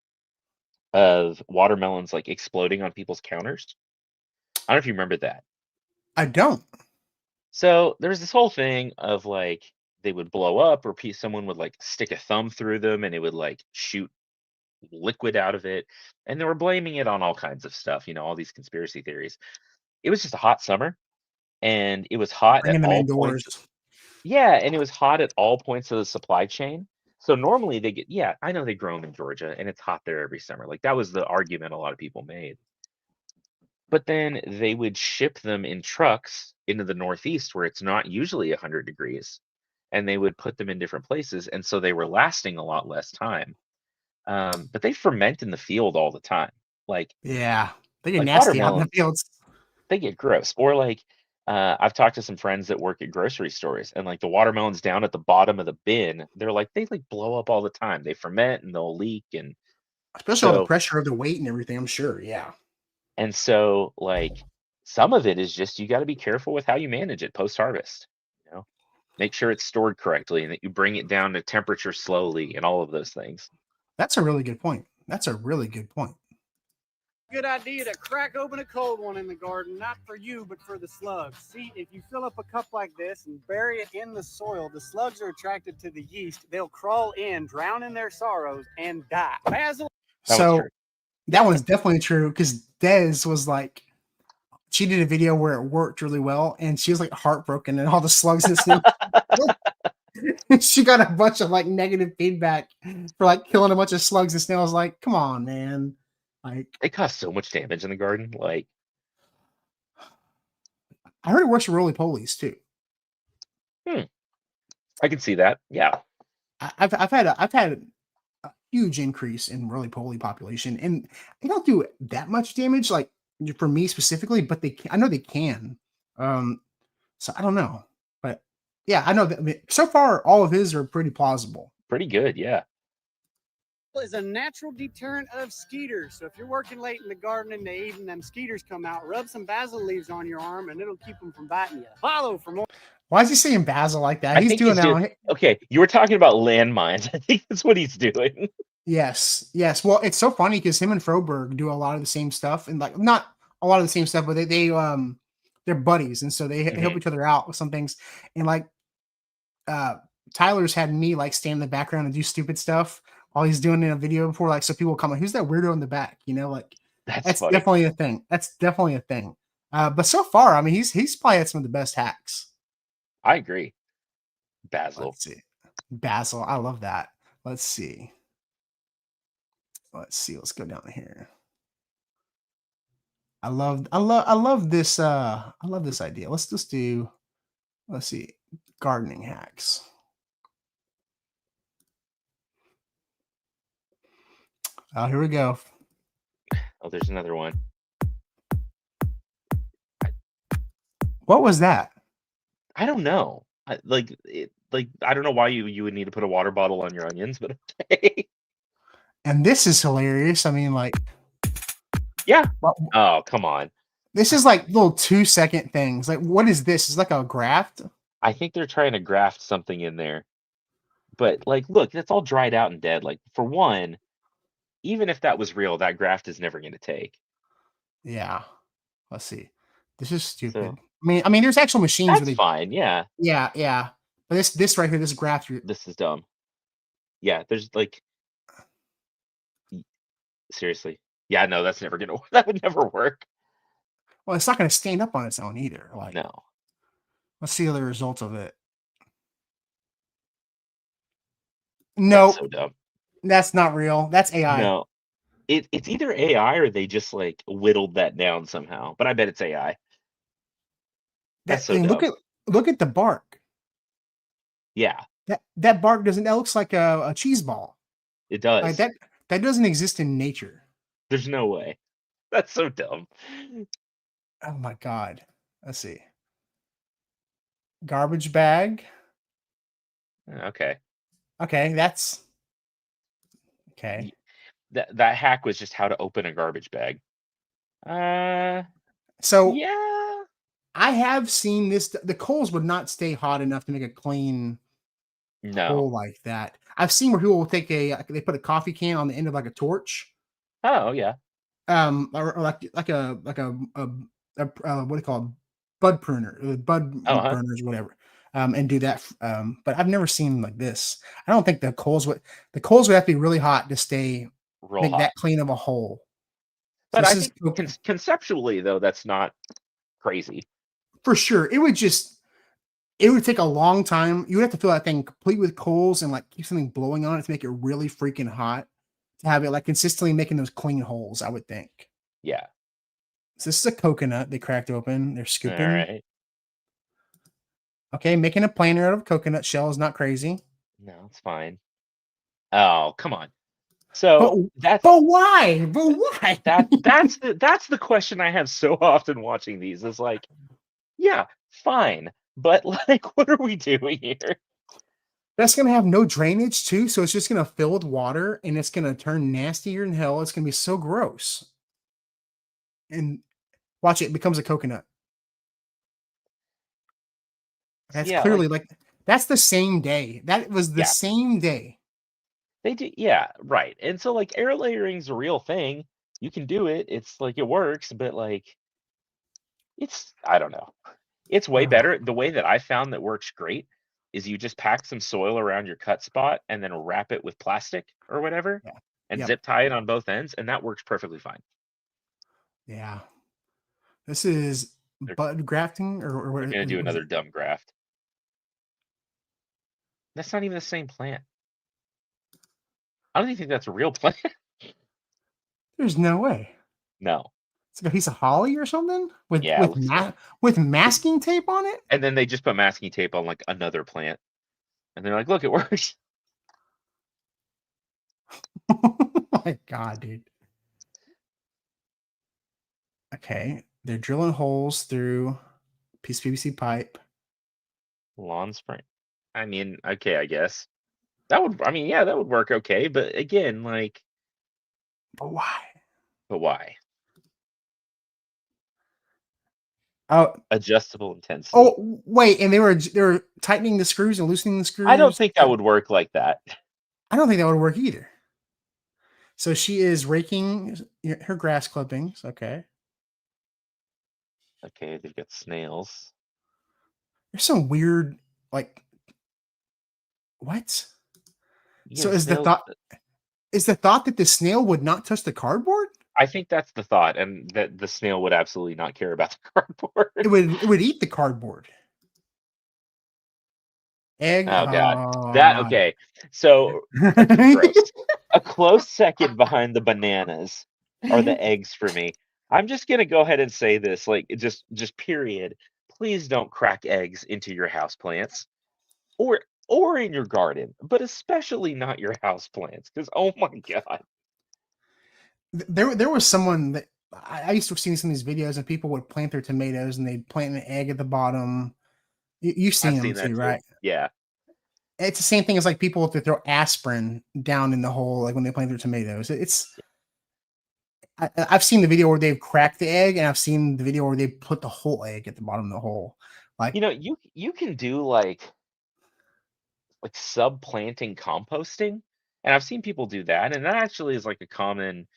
of watermelons like exploding on people's counters. I don't know if you remember that. I don't. So there's this whole thing of like they would blow up, or someone would like stick a thumb through them and it would like shoot liquid out of it. And they were blaming it on all kinds of stuff, all these conspiracy theories. It was just a hot summer, and it was hot at Bringing them all indoors. points. Yeah, and it was hot at all points of the supply chain. So normally I know they grow them in Georgia and it's hot there every summer. Like that was the argument a lot of people made. But then they would ship them in trucks into the Northeast where it's not usually 100 degrees, and they would put them in different places. And so they were lasting a lot less time. But they ferment in the field all the time. Like Yeah, they get like nasty out in the watermelons, fields. they get gross. Or like I've talked to some friends that work at grocery stores, and like the watermelons down at the bottom of the bin, they're like they like blow up all the time. They ferment and they'll leak, and Especially all the so pressure of the weight and everything. I'm sure. Yeah. like some of it is just you got to be careful with how you manage it post harvest. You know, make sure it's stored correctly and that you bring it down to temperature slowly and all of those things. That's a really good point. That's a really good point. good idea to crack open a cold one in the garden, not for you, but for the slugs. See, if you fill up a cup like this and bury it in the soil, the slugs are attracted to the yeast. They'll crawl in, drown in their sorrows, and die. Basil. That one's definitely true because Des was like, she did a video where it worked really well, and she was like heartbroken, and all the slugs and stuff. She got a bunch of like negative feedback for like killing a bunch of slugs and snails. Like, come on, man! Like, it caused so much damage in the garden. Like, I heard it works for roly polies too. I can see that. Yeah, I've had a huge increase in roly poly population, and they don't do that much damage, like for me specifically, but I know they can. So I don't know, but yeah, I know that. I mean, so far, all of his are pretty plausible. pretty good. Yeah. Is a natural deterrent of skeeters. So if you're working late in the garden in the evening, them skeeters come out, rub some basil leaves on your arm, and it'll keep them from biting you. Follow for more. Why is he saying Basil like that? I He's think doing he's doing. that. Okay, you were talking about landmines. I think that's what he's doing. Yes, yes. Well, it's so funny because him and Froberg do a lot of the same stuff, and like not a lot of the same stuff, but they're buddies, and so they help Mhm. each other out with some things. And like Tyler's had me like stand in the background and do stupid stuff while he's doing in a video before, like so people come like, who's that weirdo in the back? You know, like That's that's funny. definitely a thing. That's definitely a thing. But so far, I mean, he's probably had some of the best hacks. I agree. Basil. Let's see, Basil. I love that. Let's see. Let's go down here. I love this idea. Let's just do, let's see, gardening hacks. Oh, here we go. Oh, there's another one. What was that? I don't know. I don't know why you would need to put a water bottle on your onions, but okay. And this is hilarious. I mean, like, Yeah. well, Oh, come on. this is like little 2-second things. Like, what is this? It's like a graft. I think they're trying to graft something in there. But like, look, that's all dried out and dead. Like, for one, even if that was real, that graft is never going to take. Yeah. Let's see. This is stupid. So I mean, there's actual machines where that's they. fine. Yeah. Yeah. But this right here, this graft. This is dumb. Yeah. There's like, seriously. Yeah. No, that's never gonna. That would never work. Well, it's not going to stand up on its own either. Like, No. let's see the results of it. That's No, so dumb. that's not real. That's AI. No. It's either AI or they just like whittled that down somehow. But I bet it's AI. That's so And dumb. look at the bark. Yeah, That bark doesn't. That looks like a cheese ball. it does. Like that doesn't exist in nature. There's no way. That's so dumb. Oh my god. Let's see. Garbage bag. Okay. Okay, that's okay. That hack was just how to open a garbage bag. So Yeah. I have seen this. The coals would not stay hot enough to make a clean No. hole like that. I've seen where people will take they put a coffee can on the end of like a torch. Oh yeah. Or like a what do you call it? Bud pruner, bud Uh-huh. burners, whatever. And do that. But I've never seen like this. I don't think the coals would have to be really hot to stay Real make hot. that clean of a hole. So But I this is think conceptually though, that's not crazy. for sure. It would take a long time. You would have to fill that thing complete with coals and like keep something blowing on it to make it really freaking hot to have it like consistently making those clean holes, I would think. Yeah. So this is a coconut they cracked open. They're scooping. All right. Okay, making a planter out of coconut shell is not crazy. No, it's fine. Oh, come on. So But why? But why? that's the question I have so often watching these. Is like, yeah, fine, but like, what are we doing here? That's gonna have no drainage too, so it's just gonna fill with water and it's gonna turn nastier than hell. It's gonna be so gross. And watch it becomes a coconut. That's Yeah, clearly like, that's the same day. That was the Yeah. same day. they do. Yeah, right. And so like air layering's a real thing. You can do it. It's like it works, but like I don't know. It's way better. The way that I found that works great is you just pack some soil around your cut spot and then wrap it with plastic or whatever Yeah. and Yep. zip tie it on both ends, and that works perfectly fine. Yeah. This is bud grafting or We're what? gonna do another dumb graft. That's not even the same plant. I don't even think that's a real plant. There's no way. No. It's like a piece of holly or something with Yeah, it looks like- with masking tape on it. And then they just put masking tape on like another plant. And they're like, look, it works. Oh my god, dude. Okay, they're drilling holes through a piece of PVC pipe. Lawn spring. I mean, okay, I guess. That would work okay. But again, like, But why? but why? Oh, adjustable intensity. oh, wait, and they were tightening the screws and loosening the screws. I don't think that would work like that. I don't think that would work either. So she is raking her grass clippings. Okay. Okay, they've got snails. There's some weird, like, what? Yeah, So is the thought that the snail would not touch the cardboard? I think that's the thought, and that the snail would absolutely not care about the cardboard. It would eat the cardboard. Egg. Oh god. That okay. So gross. A close second behind the bananas are the eggs for me. I'm just gonna go ahead and say this, like just period. Please don't crack eggs into your houseplants or in your garden, but especially not your houseplants, because oh my god. There was someone that I used to see some of these videos, and people would plant their tomatoes and they'd plant an egg at the bottom. You've seen them that too, too. right? Yeah. It's the same thing as like people if they throw aspirin down in the hole, like when they plant their tomatoes. I've seen the video where they've cracked the egg, and I've seen the video where they put the whole egg at the bottom of the hole. Like, You know, you can do like subplanting composting, and I've seen people do that, and that actually is like a common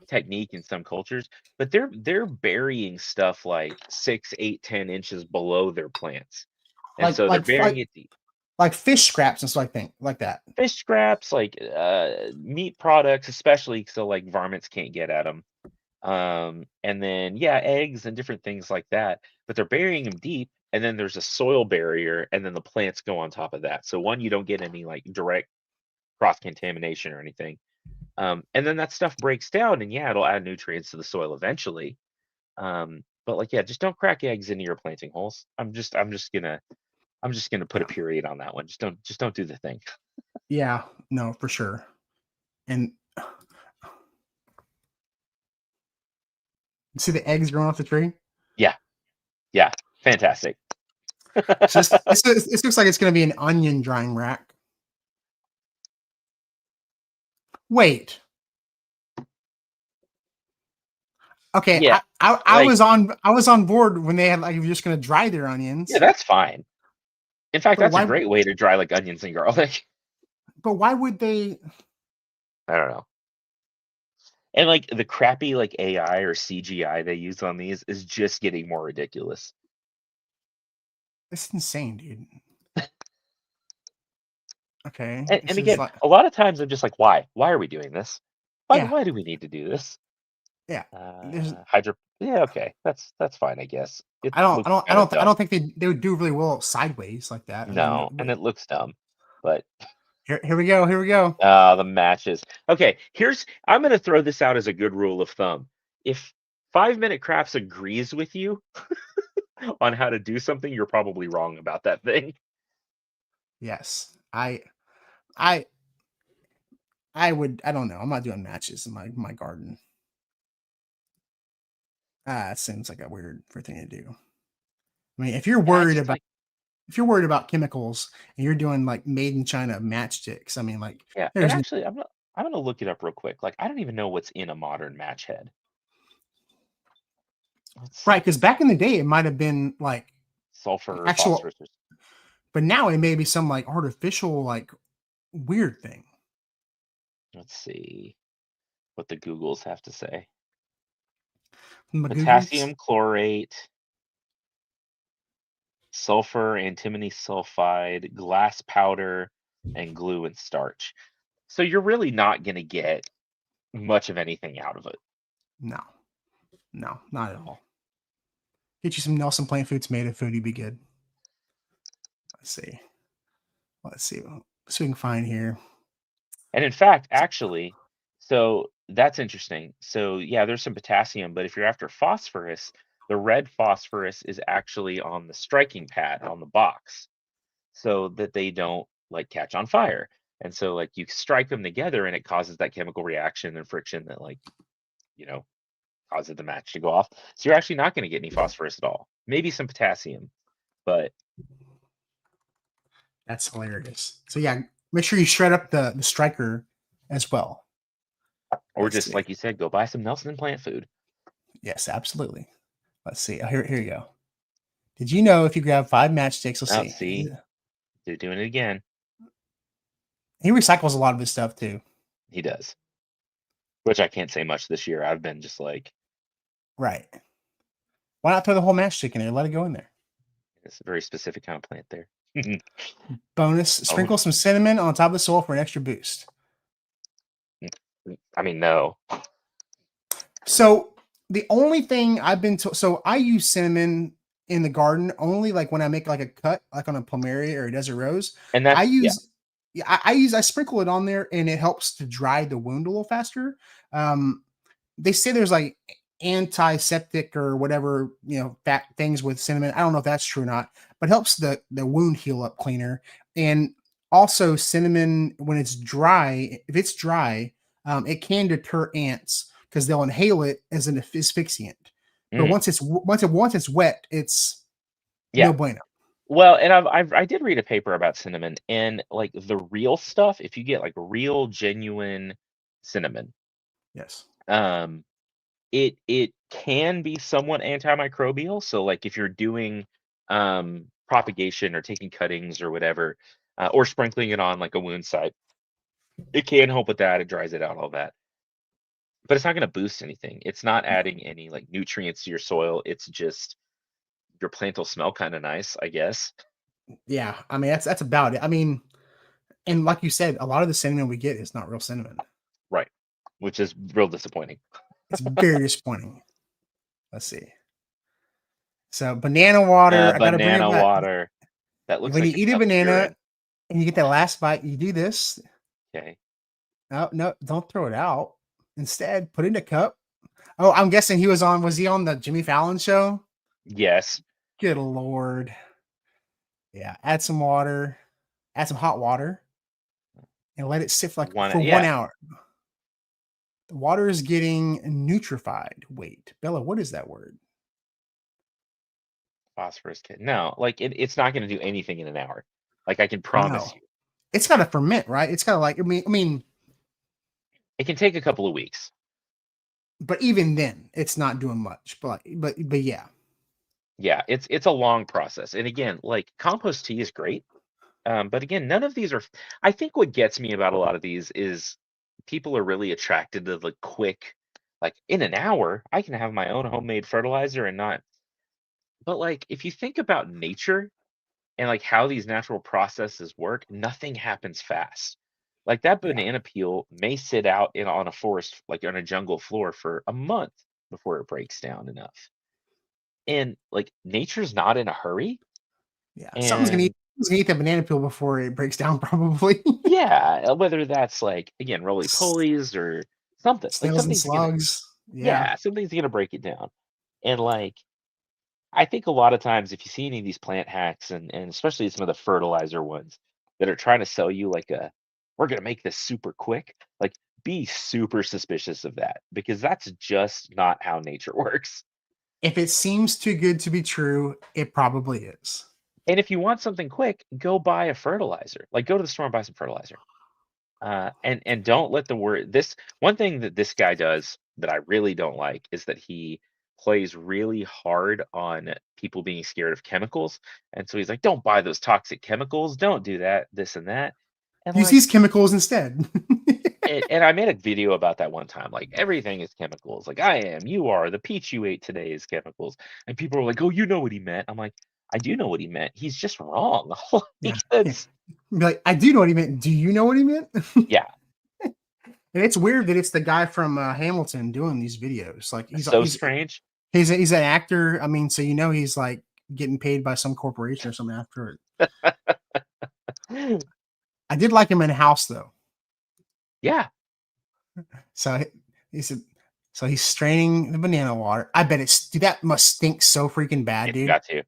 technique in some cultures, but they're burying stuff like 6, 8, 10 inches below their plants, and like so they're like burying like, it deep. like fish scraps and stuff like that. Fish scraps, like meat products, especially so like varmints can't get at them. And then yeah, eggs and different things like that, but they're burying them deep, and then there's a soil barrier, and then the plants go on top of that. So one, you don't get any like direct cross contamination or anything. And then that stuff breaks down, and yeah, it'll add nutrients to the soil eventually. But like yeah, just don't crack eggs into your planting holes. I'm just gonna put a period on that one. Just don't do the thing. Yeah, no, for sure. And see the eggs growing off the tree. Yeah, fantastic. So this looks like it's going to be an onion drying rack. Wait. Okay, Yeah, I was on board when they had like, you're just going to dry their onions. Yeah, that's fine. In fact, But that's why- a great way to dry like onions and garlic. But why would they? I don't know. And like the crappy like AI or CGI they use on these is just getting more ridiculous. It's insane, dude. Okay. And, this and is again, like- a lot of times I'm just like, why? Why are we doing this? Yeah. Why do we need to do this? Yeah. Yeah, okay. That's fine, I guess. I don't think they would do really well sideways like that. No, and it looks dumb. But here we go. the matches. Okay, I'm gonna throw this out as a good rule of thumb. If 5-Minute Crafts agrees with you on how to do something, you're probably wrong about that thing. Yes. I don't know. I'm not doing matches in my garden. It seems like a weird thing to do. I mean, if you're worried about chemicals and you're doing like made in China matchsticks, I mean, like, Yeah, and actually, I'm gonna look it up real quick. Like, I don't even know what's in a modern match head. Right, because back in the day, it might have been like sulfur, actual, phosphorus. but now it may be some like artificial, like weird thing. Let's see what the Googles have to say. Magoogies? Potassium chlorate, sulfur, antimony sulfide, glass powder, and glue and starch. So you're really not going to get much of anything out of it. No, not at all. Get you some Nelson Plant Foods tomato food, you'd be good. Let's see what we can find here. And in fact, actually, so that's interesting. So yeah, there's some potassium, but if you're after phosphorus, the red phosphorus is actually on the striking pad on the box, so that they don't like catch on fire. And so like you strike them together, and it causes that chemical reaction and friction that causes the match to go off. So you're actually not going to get any phosphorus at all. Maybe some potassium, but that's hilarious. So yeah, make sure you shred up the striker as well. Or just like you said, go buy some Nelson Plant Food. Yes, absolutely. Let's see. Oh, here you go. Did you know if you grab 5 matchsticks, let's Oh, see. see, they're doing it again. He recycles a lot of his stuff too. He does, which I can't say much this year. I've been just like, Right. Why not throw the whole matchstick in there? Let it go in there. it's a very specific kind of plant there. Bonus, sprinkle some cinnamon on top of the soil for an extra boost. I mean, no. So the only thing I've been told, so I use cinnamon in the garden only like when I make like a cut, like on a plumeria or a desert rose. And that's I sprinkle it on there and it helps to dry the wound a little faster. They say there's like antiseptic or whatever, fat things with cinnamon. I don't know if that's true or not, but helps the wound heal up cleaner. And also cinnamon, when it's dry, if it's dry, it can deter ants because they'll inhale it as an asphyxiant. But once it's wet, it's no bueno. Well, and I did read a paper about cinnamon, and like the real stuff, if you get like real genuine cinnamon, Yes. it can be somewhat antimicrobial. So like if you're doing propagation or taking cuttings or whatever, or sprinkling it on like a wound site, it can help with that. It dries it out, all that. But it's not going to boost anything. It's not adding any like nutrients to your soil. It's just your plant will smell kind of nice, I guess. Yeah, I mean that's about it. I mean, and like you said, a lot of the cinnamon we get is not real cinnamon. Right. Which is real disappointing. It's very disappointing. Let's see. So banana water. I gotta bring it Banana back. water. That looks when like you eat a banana and you get that last bite, you do this. Okay. No, don't throw it out. Instead, put it in a cup. Oh, I'm guessing was he on the Jimmy Fallon show? Yes. Good Lord. Yeah. Add some water, add some hot water, and let it sit for 1 hour. The water is getting nutrified. Wait, Bella, what is that word? Phosphorus. No, like it's not going to do anything in an hour. Like I can promise you. It's got to ferment, right? It's got to like, I mean, it can take a couple of weeks. But even then, it's not doing much. But yeah. Yeah, it's a long process. And again, like compost tea is great. But again, none of these are. I think what gets me about a lot of these is people are really attracted to the quick, like in an hour, I can have my own homemade fertilizer and not. But like if you think about nature and like how these natural processes work, nothing happens fast. Like that banana peel may sit out on a forest, like on a jungle floor for a month before it breaks down enough. And like nature's not in a hurry. Yeah, and someone's gonna eat the banana peel before it breaks down, probably. Yeah, whether that's like again roly polies or something. Snails Like and something's gonna, slugs. Yeah. something's gonna break it down. And like I think a lot of times if you see any of these plant hacks and especially some of the fertilizer ones that are trying to sell you like we're gonna make this super quick, like be super suspicious of that because that's just not how nature works. If it seems too good to be true, it probably is. And if you want something quick, go buy a fertilizer. Like go to the store and buy some fertilizer. And don't let the word this one thing that this guy does that I really don't like is that he plays really hard on people being scared of chemicals. And so he's like, don't buy those toxic chemicals, don't do that, this and that. And Use these chemicals instead. and I made a video about that one time. Like everything is chemicals. Like I am, you are, the peach you ate today is chemicals. And people are like, oh, you know what he meant. I'm like, I do know what he meant. He's just wrong. Because like, I do know what he meant. Do you know what he meant? Yeah. And it's weird that it's the guy from Hamilton doing these videos. Like he's strange. He's an actor. I mean, so he's like getting paid by some corporation or something after it. I did like him in House though. Yeah. So he's straining the banana water. I bet that must stink so freaking bad, dude. Got to.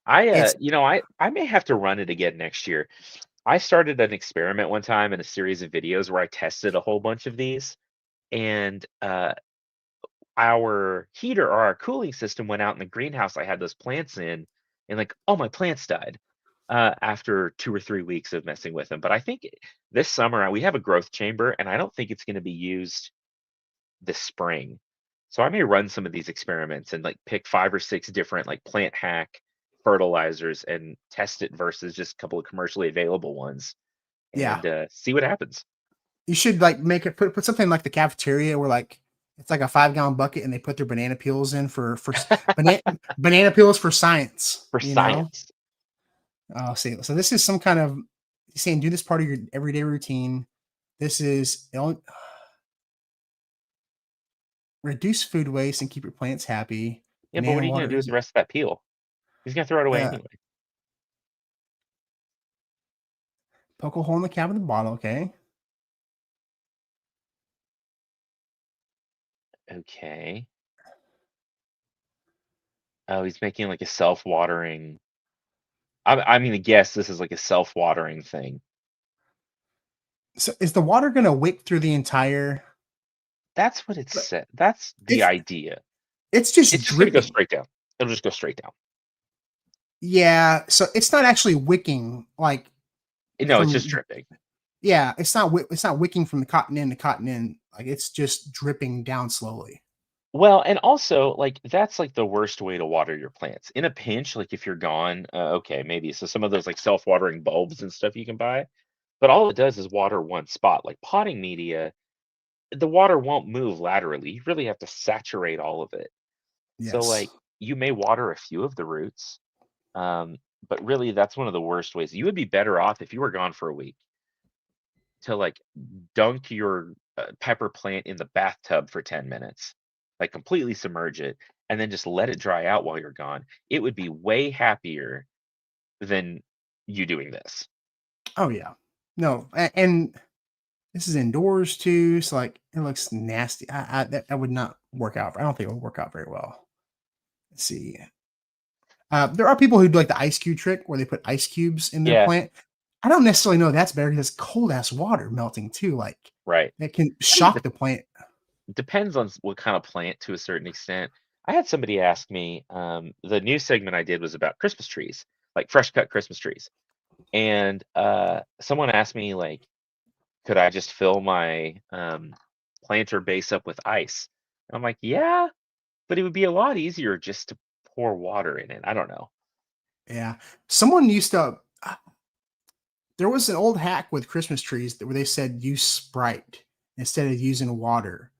I may have to run it again next year. I started an experiment one time in a series of videos where I tested a whole bunch of these, and our heater or our cooling system went out in the greenhouse I had those plants in, and like all my plants died after 2 or 3 weeks of messing with them. But I think this summer we have a growth chamber, and I don't think it's going to be used this spring. So I may run some of these experiments and like pick 5 or 6 different like plant hack fertilizers and test it versus just a couple of commercially available ones Yeah. and see what happens. You should like make it put something like the cafeteria where like it's like a 5-gallon bucket and they put their banana peels in for banana peels for science. For You know? science. Oh, see. So this is some kind of saying do this part of your everyday routine. This is reduce food waste and keep your plants happy. Yeah, but what are you going to do with the rest of that peel? He's going to throw it away anyway. Poke a hole in the cap of the bottle, okay? Okay. Oh, he's making like a self-watering. I'm going to guess this is like a self-watering thing. So is the water going to wick through the entire? That's what it said. That's the idea. It's just going to dripping. go straight down. It'll just go straight down. Yeah. So it's not actually wicking like. No, it's just dripping. Yeah, it's not wicking from the cotton end to cotton end. Like it's just dripping down slowly. Well, and also like that's like the worst way to water your plants. In a pinch, like if you're gone, okay, maybe. So some of those like self-watering bulbs and stuff you can buy, but all it does is water one spot. Like potting media, the water won't move laterally. You really have to saturate all of it. Yes. So like you may water a few of the roots, but really that's one of the worst ways. You would be better off if you were gone for a week to like dunk your pepper plant in the bathtub for 10 minutes, like completely submerge it, and then just let it dry out while you're gone. It would be way happier than you doing this. Oh yeah, no, and this is indoors too, so like it looks nasty. That would not work out. I don't think it would work out very well. Let's see. There are people who do like the ice cube trick where they put ice cubes in their plant. I don't necessarily know that's better because it's cold ass water melting too. Like it can shock the plant. Depends on what kind of plant to a certain extent. I had somebody ask me, the new segment I did was about Christmas trees, like fresh cut Christmas trees. And someone asked me like, could I just fill my planter base up with ice? And I'm like, yeah, but it would be a lot easier just to pour water in it. I don't know. Yeah. Someone used to, there was an old hack with Christmas trees where they said use Sprite instead of using water.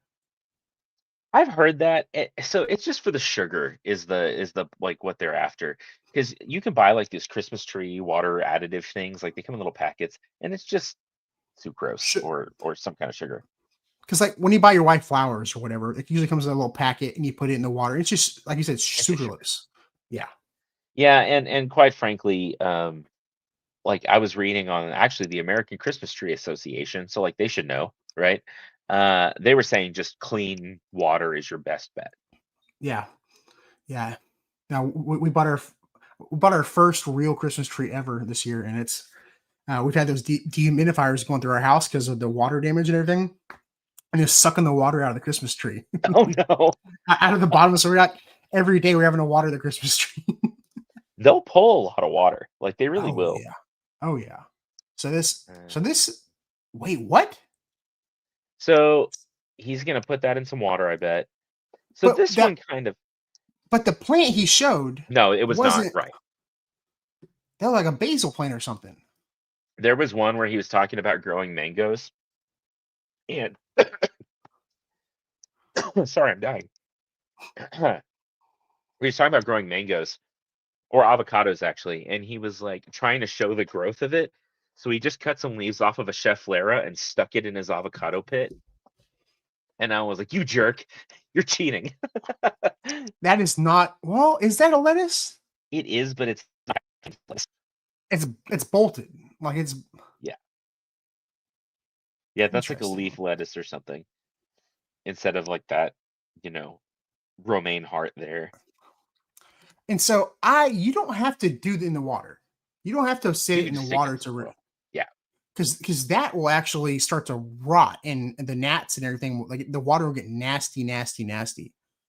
I've heard that. So it's just for the sugar is the like what they're after. Because you can buy like these Christmas tree water additive things, like they come in little packets, and it's just sucrose or some kind of sugar. Because like when you buy your wife flowers or whatever, it usually comes in a little packet and you put it in the water. It's just like you said, sugarless. Yeah. Yeah, and quite frankly, like I was reading on actually the American Christmas Tree Association, so like they should know, right? They were saying just clean water is your best bet. Yeah. Yeah. Now we bought our first real Christmas tree ever this year, and it's we've had those dehumidifiers going through our house because of the water damage and everything, and it's sucking the water out of the Christmas tree. Oh no! Out of the bottom. So we're like every day we're having to water the Christmas tree. They'll pull a lot of water, like they really will. Yeah. Oh yeah. So this. Wait, what? So he's gonna put that in some water, I bet. So but this one kind of. But the plant he showed. No, it was not right. That was like a basil plant or something. There was one where he was talking about growing mangoes, and sorry, I'm dying. He was talking about growing mangoes or avocados actually, and he was like trying to show the growth of it. So he just cut some leaves off of a chef Lara and stuck it in his avocado pit. And I was like, "You jerk! You're cheating." That is not. Well, is that a lettuce? It is, but it's not. It's bolted. Like it's. Yeah, that's like a leaf lettuce or something. Instead of like that, romaine heart there. And so you don't have to do it in the water. You don't have to sit it in the water to root. Yeah. Because that will actually start to rot and the gnats and everything. Like the water will get nasty.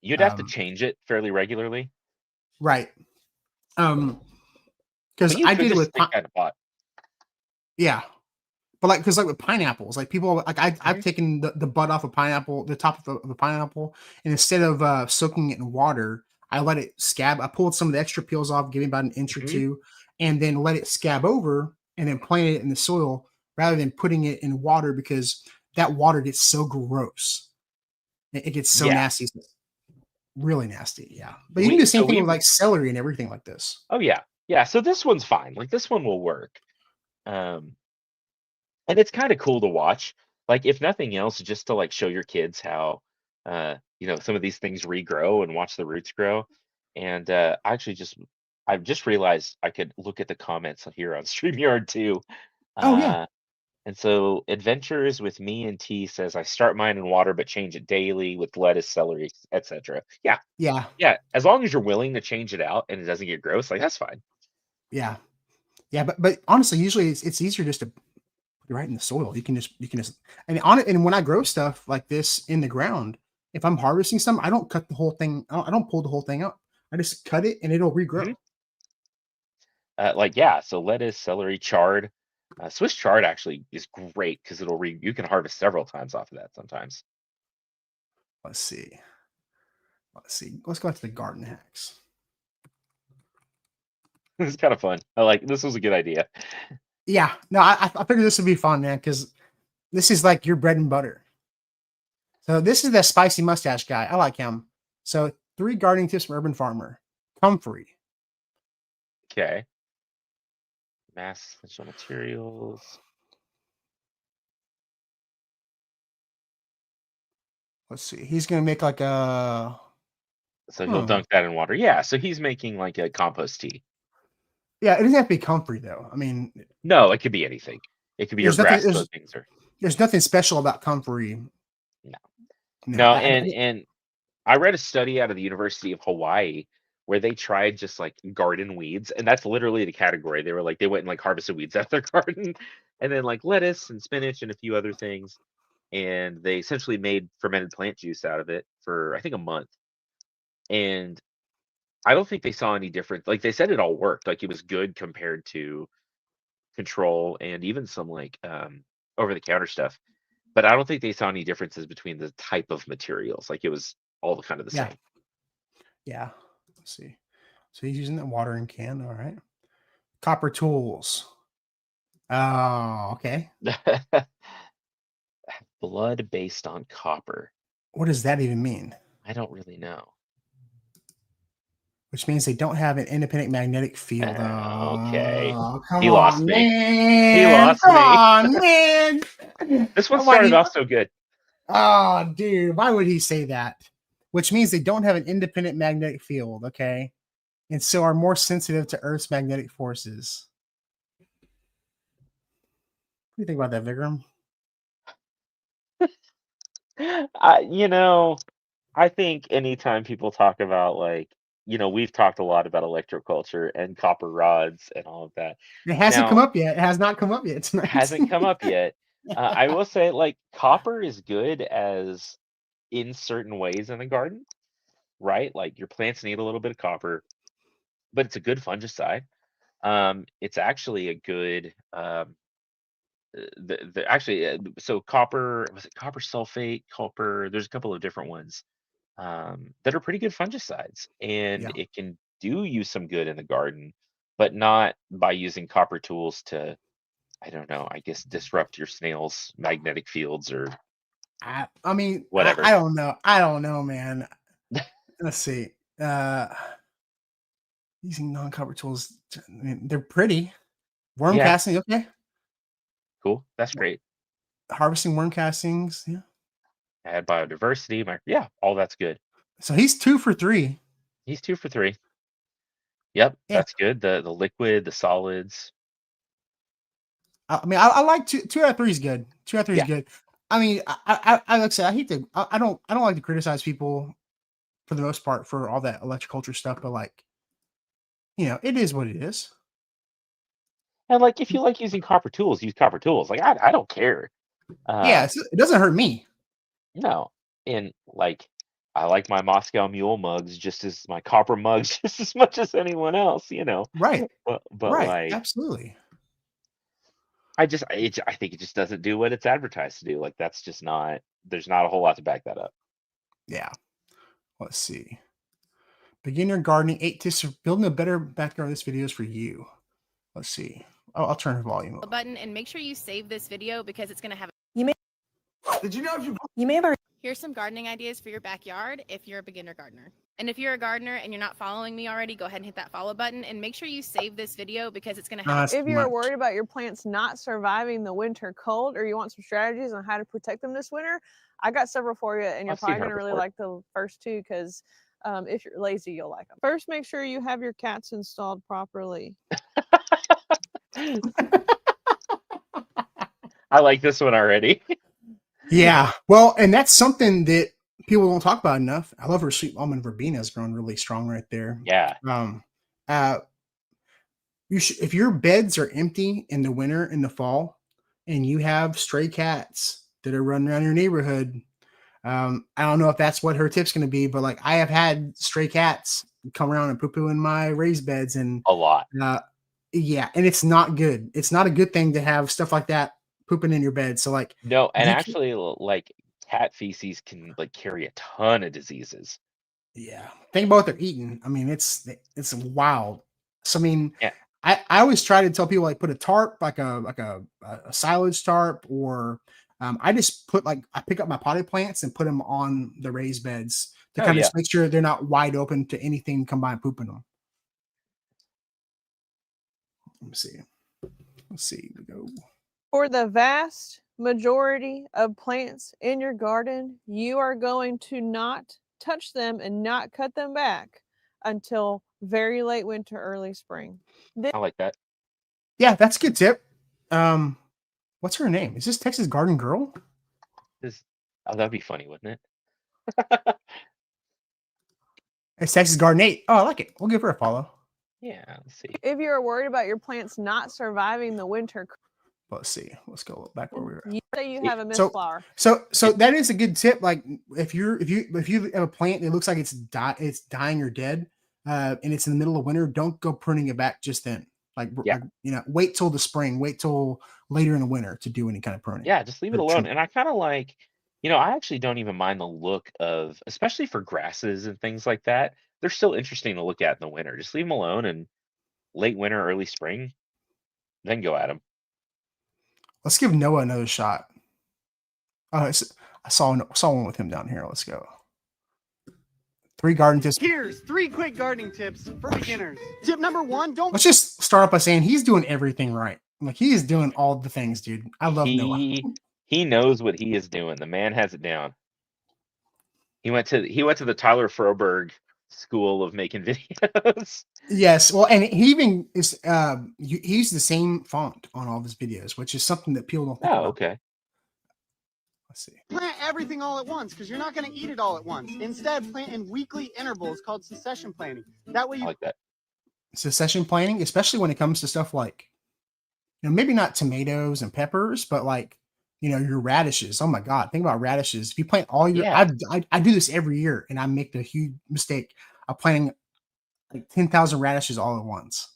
You'd have to change it fairly regularly. Right. Because I did it with kind of pot. Yeah. But like, because like with pineapples, like people like I've Mhm. taken the bud off a pineapple, the top of a pineapple, and instead of soaking it in water, I let it scab. I pulled some of the extra peels off, give it about an inch or Mhm. two, and then let it scab over, and then plant it in the soil rather than putting it in water because that water gets so gross. It gets so Yeah. nasty, really nasty. Yeah, but you can do We the same so thing with we like celery and everything like this. Oh yeah. Yeah, so this one's fine. Like this one will work. Um and it's kind of cool to watch. Like if nothing else, just to like show your kids how some of these things regrow and watch the roots grow. And I've just realized I could look at the comments here on StreamYard too. Oh yeah, Uh and so Adventures with Me and T says I start mine in water but change it daily with lettuce, celery, etc. Yeah, yeah, yeah. As long as you're willing to change it out and it doesn't get gross, like that's fine. yeah, yeah. But honestly, usually it's easier just to right in the soil. You can just and on it. And when I grow stuff like this in the ground, if I'm harvesting some, I don't cut the whole thing. I don't pull the whole thing up. I just cut it and it'll regrow. Mhm. Like yeah, so lettuce, celery, chard. Swiss chard actually is great because you can harvest several times off of that sometimes. Let's see. Let's see. Let's go back to the garden hacks. It's kind of fun. This was a good idea. Yeah, no, I figured this would be fun, man, because this is like your bread and butter. So this is the spicy mustache guy. I like him. So 3 gardening tips from Urban Farmer. Comfrey. Okay. Mass essential materials. Let's see. He's gonna make like a. So he'll Hmm. dunk that in water. Yeah, so he's making like a compost tea. Yeah, it doesn't have to be comfrey though. I mean, No, it could be anything. It could be your there's nothing. grass There's clippings or there's nothing special about comfrey. no. No, No, and I read a study out of the University of Hawaii where they tried just like garden weeds, and that's literally the category. They were like they went and like harvested weeds out of their garden, and then like lettuce and spinach and a few other things, and they essentially made fermented plant juice out of it for I think a month. And I don't think they saw any difference. Like they said it all worked. Like it was good compared to control and even some like over the counter stuff. But I don't think they saw any differences between the type of materials. Like it was all kind of the yeah, same. yeah. Let's see. So he's using that watering can. All right. Copper tools. Oh, okay. Blood based on copper. What does that even mean? I don't really know. Which means they don't have an independent magnetic field. Okay. Oh, come He lost on, me. He man. lost Come me. on, man. This one Why do started you, off so good. oh, dude, why would he say that? Which means they don't have an independent magnetic field, okay? And so are more sensitive to Earth's magnetic forces. What do you think about that, Vikram? You know, I think anytime people talk about we've talked a lot about electroculture and copper rods and all of that. It hasn't come Now, up yet. It has not come up yet tonight. hasn't come up yet. I will say, like, copper is good as in certain ways in the garden, right? Like your plants need a little bit of copper, but it's a good fungicide. It's actually a good so copper was it copper sulfate, copper. There's a couple of different ones that are pretty good fungicides, and Yeah. it can do you some good in the garden, but not by using copper tools to, I don't know, I guess disrupt your snail's magnetic fields or I mean, I whatever. don't know. I don't know, man. Let's see. Using non-copper tools, I mean, they're pretty. Worm Yeah, casting, okay. cool. That's great. Harvesting worm castings, yeah. Add biodiversity. Yeah, all that's good. So he's 2 for 3. He's 2 for 3. Yep, Yeah. that's good. The liquid, the solids. I mean, I like 2 out of 3 is good. 2 out of 3 is Yeah. good. I mean, I like I said, I hate to. I don't like to criticize people for the most part for all that electroculture stuff, but like, it is what it is. And like if you like using copper tools, use copper tools. Like I don't care. Yeah, Um, it doesn't hurt me. no. And like I like my Moscow Mule mugs just as my copper mugs just as much as anyone else. Right, But right, like absolutely. I think it just doesn't do what it's advertised to do. Like that's just not. There's not a whole lot to back that up. Yeah. Let's see. Beginner gardening 8 tips for building a better backyard. This video is for you. Let's see. Oh, I'll turn the volume up. Button and make sure you save this video because it's going to have. Did you know You may have already. Here's some gardening ideas for your backyard if you're a beginner gardener. And if you're a gardener and you're not following me already, go ahead and hit that follow button and make sure you save this video because it's going to have. If you're worried about your plants not surviving the winter cold or you want some strategies on how to protect them this winter, I got several for you, and you're I've seen probably her going to really before. like the first two because if you're lazy, you'll like them. First, make sure you have your cats installed properly. I like this one already. Yeah. Well, and that's something that people don't talk about enough. I love her sweet almond verbena is growing really strong right there. Yeah. If your beds are empty in the winter and the fall, and you have stray cats that are running around your neighborhood, I don't know if that's what her tip's going to be, but like I have had stray cats come around and poo-poo in my raised beds, and A lot. yeah, and it's not good. It's not a good thing to have stuff like that pooping in your bed. So like, No, and you can- actually, like cat feces can like carry a ton of diseases. yeah, think about what they're eating. I mean, it's wild. So I mean, Yeah. I always try to tell people like put a tarp, like a silage tarp, or I just put I pick up my potted plants and put them on the raised beds to Oh, kind of yeah. just make sure they're not wide open to anything come by and pooping them. Let me see. Let's see. We go. For the vast majority of plants in your garden, you are going to not touch them and not cut them back until very late winter, early spring. I like that. Yeah, that's a good tip. What's her name? Is this Texas Garden Girl? Oh, that'd be funny, wouldn't it? It's Texas Garden 8. Oh, I like it. We'll give her a follow. Yeah, let's see. If you're worried about your plants not surviving the winter, Let's see. Let's go back where we were. you say you have a So- misflower. So that is a good tip. Like if you have a plant that looks like it's dying or dead, and it's in the middle of winter, don't go pruning it back just then. Yeah. Wait till the spring. Wait till later in the winter to do any kind of pruning. Yeah, just leave it Or alone. trim. And I kind of like, I actually don't even mind the look of, especially for grasses and things like that. They're still interesting to look at in the winter. Just leave them alone, and late winter, early spring, then go at them. Let's give Noah another shot. I saw one with him down here. Let's go. 3 garden tips. Here's 3 quick gardening tips for beginners. Tip number 1, don't Let's just start off by saying he's doing everything right. Like he is doing all the things, dude. I love Noah. He knows what he is doing. The man has it down. He went to the Tyler Froberg school of making videos. Yes, well, and he even is he used the same font on all of his videos, which is something that people don't think Oh, about. okay. Let's see. plant everything all at once because you're not going to eat it all at once. Instead, plant in weekly intervals called succession planting. That way I you like that. Succession planting, especially when it comes to stuff like, maybe not tomatoes and peppers, but like, your radishes. Oh my God, think about radishes. If you plant all your, Yeah. I do this every year, and I make the huge mistake of planting like 10,000 radishes all at once.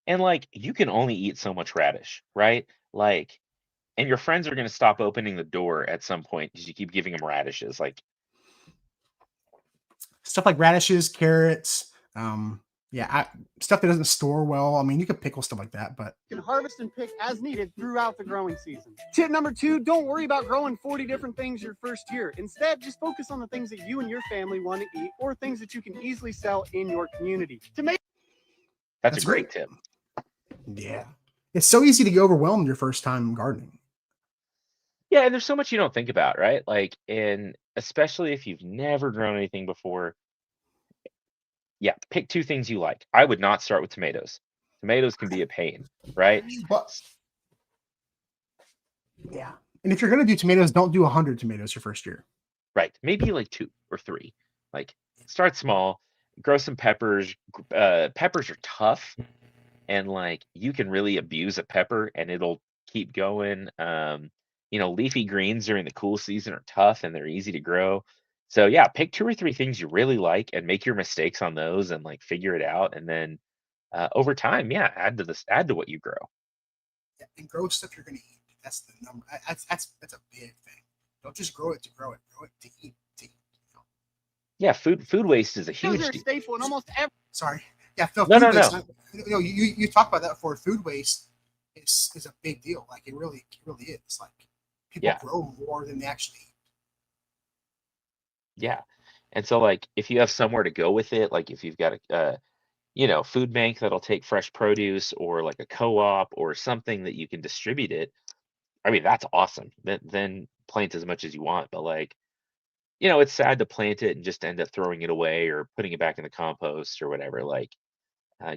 And like you can only eat so much radish, right? Like, and your friends are going to stop opening the door at some point because you keep giving them radishes. Like, Stuff like radishes, carrots, stuff that doesn't store well. I mean, you could pickle stuff like that, but can harvest and pick as needed throughout the growing season. Tip number 2, don't worry about growing 40 different things your first year. Instead, just focus on the things that you and your family want to eat or things that you can easily sell in your community. that's That's a great tip. yeah, it's so easy to get overwhelmed your first time gardening. Yeah, and there's so much you don't think about, right? Like, and especially if you've never grown anything before. Yeah, pick 2 things you like. I would not start with tomatoes. Tomatoes can be a pain, right? But yeah, and if you're gonna do tomatoes, don't do 100 tomatoes your first year. Right. Maybe like 2 or 3. Like, start small, grow some peppers. Peppers are tough, and like you can really abuse a pepper and it'll keep going. Leafy greens during the cool season are tough and they're easy to grow. So yeah, pick 2 or 3 things you really like and make your mistakes on those and like figure it out. And then over time, yeah, add to what you grow. and grow stuff you're going to eat. That's the number. That's a big thing. Don't just grow it to grow it. Grow it to eat. Yeah, food waste is a Those huge are a deal. staple in almost every. Sorry. Yeah, Phil, No, food no, waste. no. You know, you talk about that before. Food waste is a big deal. Like it really is. Like people Yeah. grow more than they actually eat. Yeah. And so like if you have somewhere to go with it, like if you've got a food bank that'll take fresh produce or like a co-op or something that you can distribute it, I mean that's awesome. Then plant as much as you want, but like it's sad to plant it and just end up throwing it away or putting it back in the compost or whatever. Like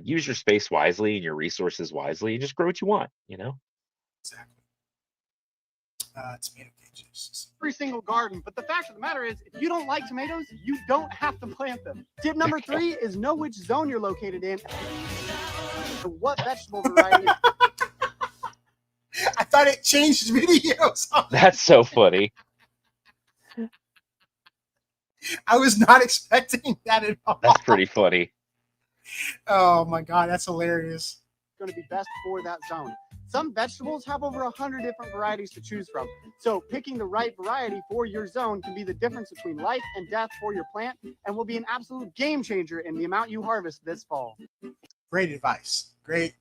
use your space wisely and your resources wisely and just grow what you want, Exactly. Tomato cages. Every single garden, but the fact of the matter is, if you don't like tomatoes, you don't have to plant them. Tip number 3 is know which zone you're located in. What vegetable variety? I thought it changed videos. That's so funny. I was not expecting that at all. That's pretty funny. Oh my god, that's hilarious. Going to be best for that zone. Some vegetables have over 100 different varieties to choose from. So picking the right variety for your zone can be the difference between life and death for your plant and will be an absolute game changer in the amount you harvest this fall. Great advice. Great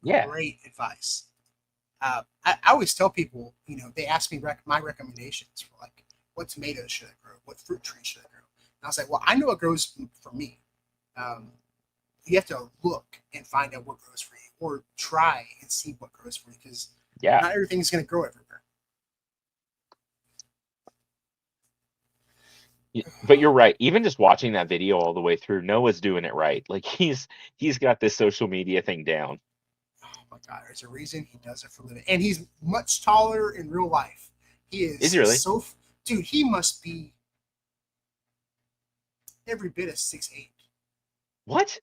advice. I always tell people, they ask me my recommendations for like, what tomatoes should I grow? What fruit trees should I grow? And I was like, well, I know what grows for me. You have to look and find out what grows for you, or try and see what grows for you, because not everything's going to grow everywhere. But you're right. Even just watching that video all the way through, Noah's doing it right. Like he's got this social media thing down. Oh my god, there's a reason he does it for a living, and he's much taller in real life. He is. Is he really? Dude, he must be every bit of 6'8". What?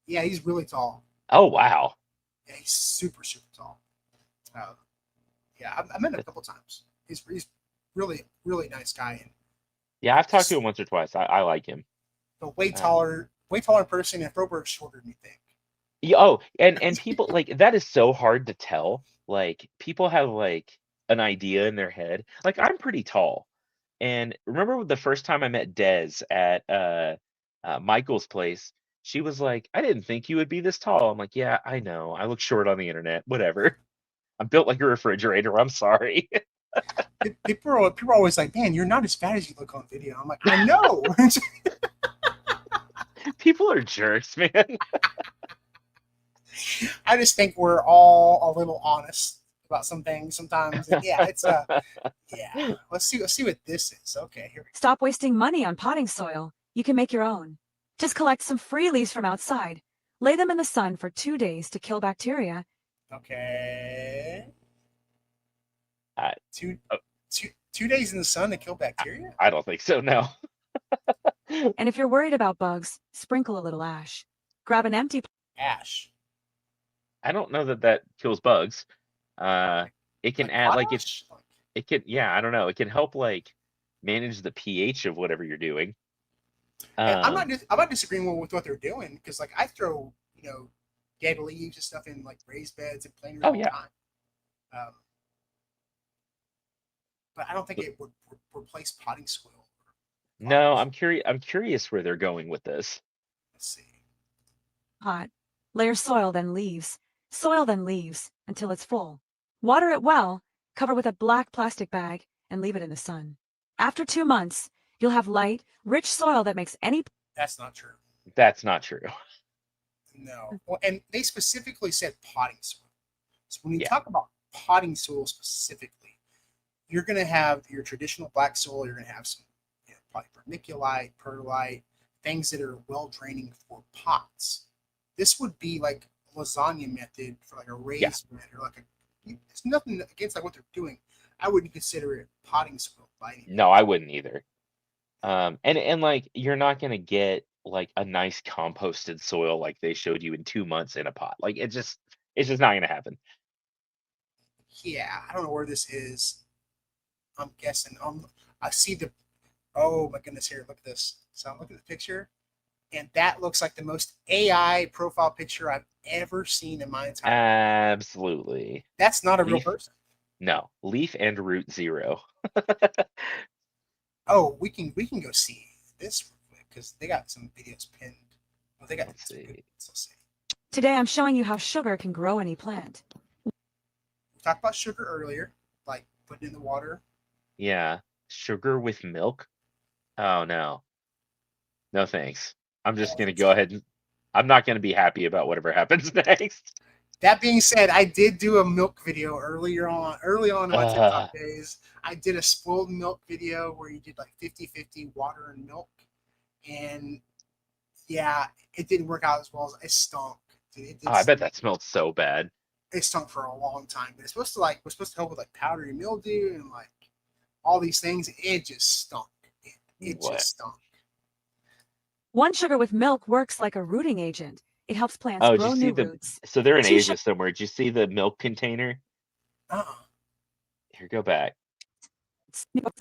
Yeah, he's really tall. Oh wow. Yeah, he's super tall. Yeah, I met him a couple times. He's really nice guy, and Yeah, I've talked to him once or twice. I like him. but way taller in person, and Froberg's shorter than you think. Yeah, oh, and people like that is so hard to tell. Like people have like an idea in their head. Like I'm pretty tall. And remember the first time I met Des at Michael's place, she was like, I didn't think you would be this tall. I'm like, yeah, I know. I look short on the internet. Whatever. I'm built like a refrigerator. I'm sorry. People are always like, man, you're not as fat as you look on video. I'm like, I know. People are jerks, man. I just think we're all a little honest about some things sometimes. And yeah, it's yeah. Let's see what this is. Okay, here we go. Stop wasting money on potting soil. You can make your own. Just collect some free leaves from outside. Lay them in the sun for 2 days to kill bacteria. Okay. Uh, 2 days in the sun to kill bacteria? I don't think so, no. And if you're worried about bugs, sprinkle a little ash. Grab an empty Ash. I don't know that kills bugs. It can add like potash? it can, yeah, I don't know. It can help like manage the pH of whatever you're doing. And I'm not disagreeing with what they're doing, because like I throw dead leaves and stuff in like raised beds and planters all the time. But I don't think it would replace potting soil. No, I'm curious where they're going with this. Let's see. pot. Layer soil, then leaves. Soil, then leaves until it's full. Water it well, cover with a black plastic bag, and leave it in the sun. After 2 months, you'll have light, rich soil that makes any. That's not true. That's not true. No. Well, and they specifically said potting soil. So when you talk about potting soil specifically, you're going to have your traditional black soil. You're going to have some probably vermiculite, perlite, things that are well draining for pots. This would be like a lasagna method for like a raised bed, or like there's nothing against like what they're doing. I wouldn't consider it potting soil by any means. No, I wouldn't either. And like you're not gonna get like a nice composted soil like they showed you in 2 months in a pot. Like it's just not gonna happen. Yeah, I don't know where this is. I'm guessing. I see the. Oh my goodness! Here, look at this. So I'm looking at the picture, and that looks like the most AI profile picture I've ever seen in my entire life. Absolutely. That's not a real person. No, leaf and root 0. Oh, we can go see this real quick because they got some videos pinned. Well, they got Let's some good see. ones. Let's see. Today I'm showing you how sugar can grow any plant. We talked about sugar earlier, like putting in the water. Yeah, sugar with milk. Oh no, no thanks. I'm just gonna go ahead and I'm not gonna be happy about whatever happens next. That being said, I did do a milk video early on in my Uh, TikTok days. I did a spoiled milk video where you did like 50-50 water and milk. And yeah, it didn't work out as well as it stunk. Dude, I bet that smelled so bad. it stunk for a long time. But it's supposed to like was supposed to help with like powdery mildew and like all these things. It just stunk. It What? just stunk. One sugar with milk works like a rooting agent. It helps plants Oh, did grow you see new the? roots. So they're in Two Asia somewhere. Did you see the milk container? Here, go back. It Watch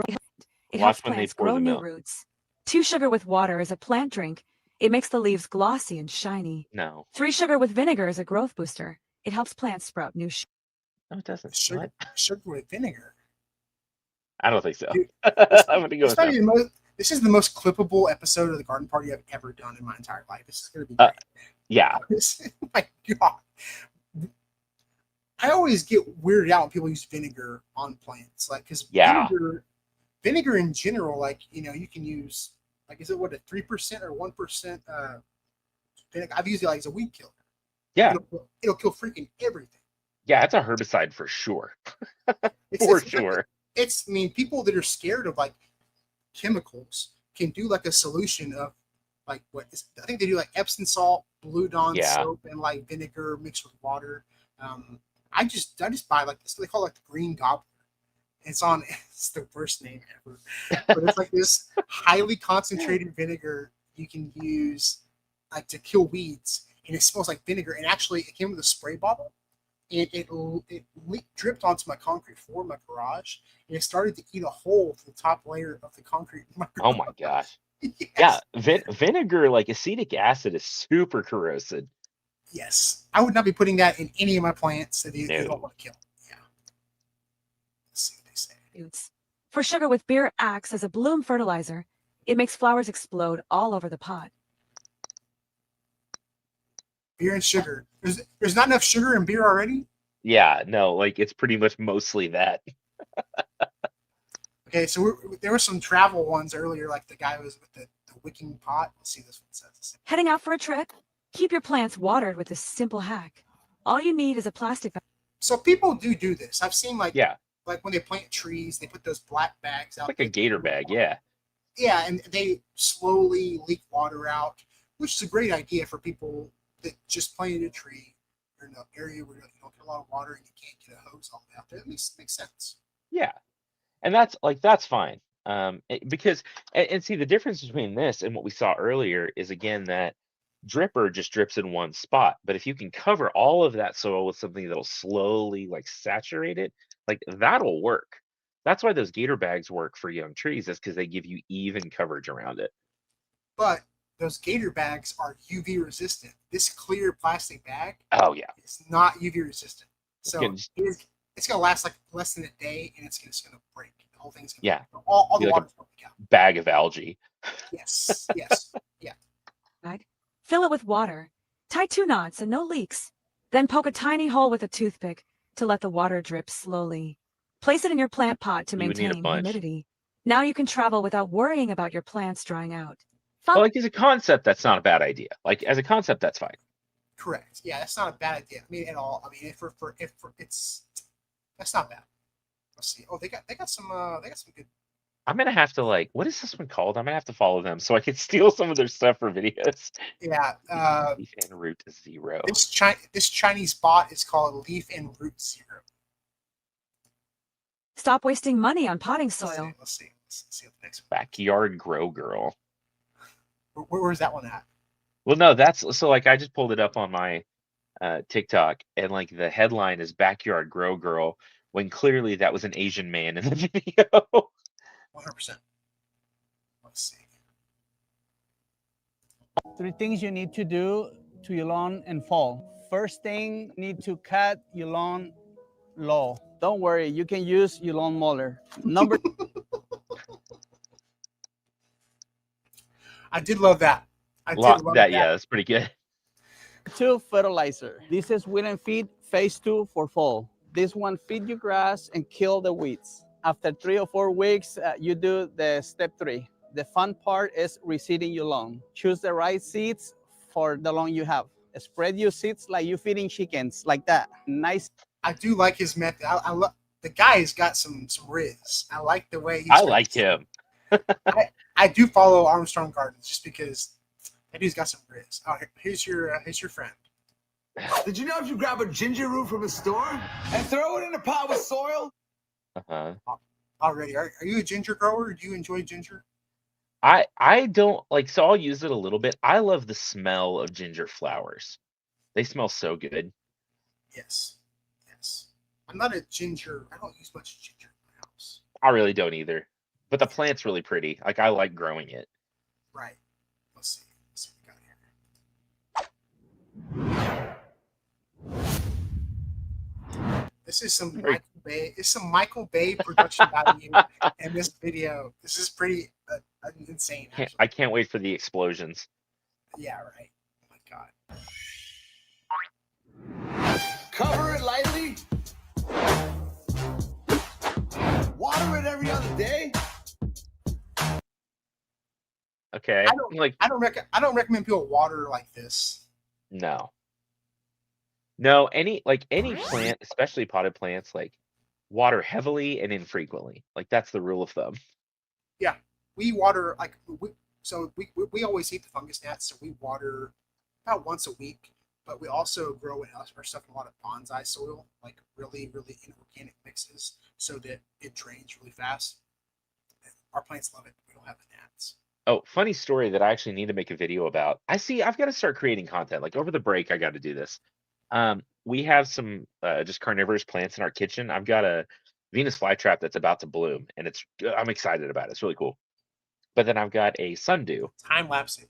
helps when they plants pour grow the new milk. roots. 2 sugar with water is a plant drink. It makes the leaves glossy and shiny. No, 3 sugar with vinegar is a growth booster. It helps plants sprout new no, it doesn't. Sugar, What? sugar with vinegar. I don't think so. Dude, I'm gonna go This with might be no. this is the most clippable episode of the garden party I've ever done in my entire life. This is going to be great. Yeah, My God. I always get weirded out when people use vinegar on plants. Like, because Yeah. vinegar in general, like, you can use, like, is it what, a 3% or 1% vinegar? I've used it like as a weed killer. yeah, It'll kill freaking everything. yeah. It's a herbicide for sure. It's Sure. I mean, people that are scared of like chemicals can do like a solution of like I think they do like Epsom salt, Blue Dawn Yeah. soap, and like vinegar mixed with water. I just buy like this. They call it like the Green Gobbler. It's the worst name ever, but it's like this highly concentrated vinegar you can use like to kill weeds, and it smells like vinegar. And actually, it came with a spray bottle. It dripped onto my concrete floor in my garage, and it started to eat a hole through the top layer of the concrete in my garage. Oh my gosh. Yes. Yeah, vinegar, like acetic acid, is super corrosive. Yes. I would not be putting that in any of my plants that you don't want to kill. Yeah. Let's see what they say. roots. For sugar with beer acts as a bloom fertilizer. It makes flowers explode all over the pot. Beer and sugar. There's not enough sugar in beer already? Yeah, no, like it's pretty much mostly that. Okay, so there were some travel ones earlier, like the guy was with the wicking pot. Let's see this one says. Heading out for a trip? Keep your plants watered with this simple hack. All you need is a plastic bag. So people do this. I've seen like Yeah, when they plant trees, they put those black bags out. it's like a gator bag. Yeah, Yeah, and they slowly leak water out, which is a great idea for people that just planted a tree or in an area where you don't get a lot of water and you can't get a hose all the way out there. It makes sense. yeah, and that's fine. Because and see the difference between this and what we saw earlier is again that dripper just drips in one spot. But if you can cover all of that soil with something that'll slowly like saturate it, like that'll work. That's why those gator bags work for young trees, is because they give you even coverage around it. But those gator bags are UV resistant. This clear plastic bag Oh yeah, is not UV resistant. So can just- it's going to last like less than a day and it's just going to break. The whole thing's going to Yeah. break. All Be the like a- water's going to leak out. bag of algae. Yes. Yeah. Fill it with water. Tie 2 knots and no leaks. Then poke a tiny hole with a toothpick to let the water drip slowly. Place it in your plant pot to You would need a maintain bunch. humidity. Now you can travel without worrying about your plants drying out. But like as a concept, that's not a bad idea. Like as a concept, that's fine. Correct. Yeah, that's not a bad idea. I mean, at all. I mean, that's not bad. Let's see. Oh, they got some good. I'm gonna have to like, what is this one called? I'm gonna have to follow them so I can steal some of their stuff for videos. Yeah. Leaf and root 0. This Chinese bot is called Leaf and Root 0. Stop wasting money on potting Let's soil. see what the next one. Backyard Grow Girl. Where's that one at? Well, no, that's so like I just pulled it up on my TikTok and like the headline is Backyard Grow Girl when clearly that was an Asian man in the video. 100%. Let's see. 3 things you need to do to your lawn in fall. First thing, need to cut your lawn low. Don't worry, you can use your lawnmower. Number I did love that. I did love that. Yeah, that's pretty good. 2, fertilizer. This is weed and feed phase 2 for fall. This one feed you grass and kill the weeds. After 3 or 4 weeks, you do the step 3. The fun part is reseeding your lawn. Choose the right seeds for the lawn you have. Spread your seeds like you're feeding chickens, like that. Nice. I do like his method. I love the guy's got some riz. I like the way he's. I liked him. I do follow Armstrong Gardens just because that dude's got some riz. Oh, here's your friend. Did you know if you grab a ginger root from a store and throw it in a pot with soil? Already, are you a ginger grower? Do you enjoy ginger? I don't like, so I'll use it a little bit. I love the smell of ginger flowers. They smell so good. Yes. I'm not a ginger. I don't use much ginger in my house. I really don't either. But the plant's really pretty. Like, I like growing it. Right. Let's see what we got here. This is some Michael Bay. It's some Michael Bay production value in this video. This is pretty insane. I can't wait for the explosions. Yeah, right. Oh my God. Cover it lightly. Water it every other day. Okay. I don't recommend people water like this. No, any plant, especially potted plants, like water heavily and infrequently. Like, that's the rule of thumb. Yeah, we water we always eat the fungus gnats, so we water about once a week. But we also grow our stuff in a lot of bonsai soil, like really, really inorganic mixes, so that it drains really fast. And our plants love it. We don't have the gnats. Oh, funny story that I actually need to make a video about. I've got to start creating content. Like, over the break, I got to do this. We have some just carnivorous plants in our kitchen. I've got a Venus flytrap that's about to bloom, and I'm excited about it. It's really cool. But then I've got a sundew. Time lapse it.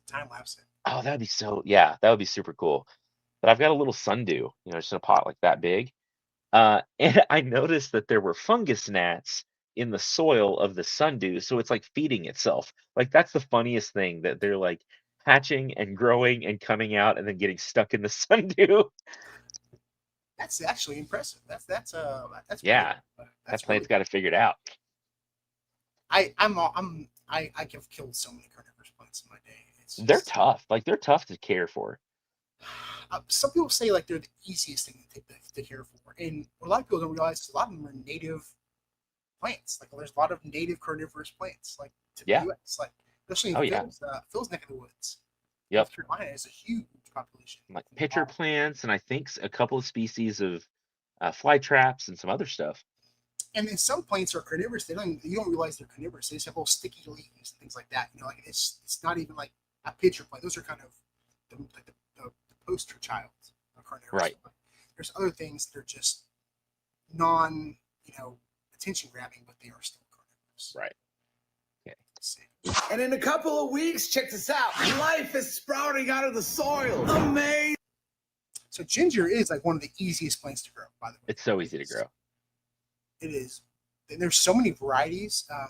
Oh, that would be super cool. But I've got a little sundew, just in a pot like that big. And I noticed that there were fungus gnats in the soil of the sundew, so it's like feeding itself. Like, that's the funniest thing, that they're like hatching and growing and coming out and then getting stuck in the sundew. That's actually impressive. That's yeah. That plant's got it figured out. I've killed so many carnivorous plants in my day. They're tough. Like, they're tough to care for. Some people say like they're the easiest thing to care for, and what a lot of people don't realize is a lot of them are native plants. Like, there's a lot of native carnivorous plants, like to the U.S. Like, especially in Phil's neck of the woods. Yep. North Carolina has a huge population. Like pitcher plants, and I think a couple of species of fly traps and some other stuff. And then some plants are carnivorous. You don't realize they're carnivorous. They just have little sticky leaves and things like that. Like, it's not even like a pitcher plant. Those are kind of the poster child of carnivorous. Right. But there's other things that are just non, attention grabbing, but they are still carnivorous. Right. Okay. Let's see. And in a couple of weeks, check this out. Life is sprouting out of the soil. Amazing. So ginger is like one of the easiest plants to grow, by the way. It's so easy to grow. It is. And there's so many varieties. I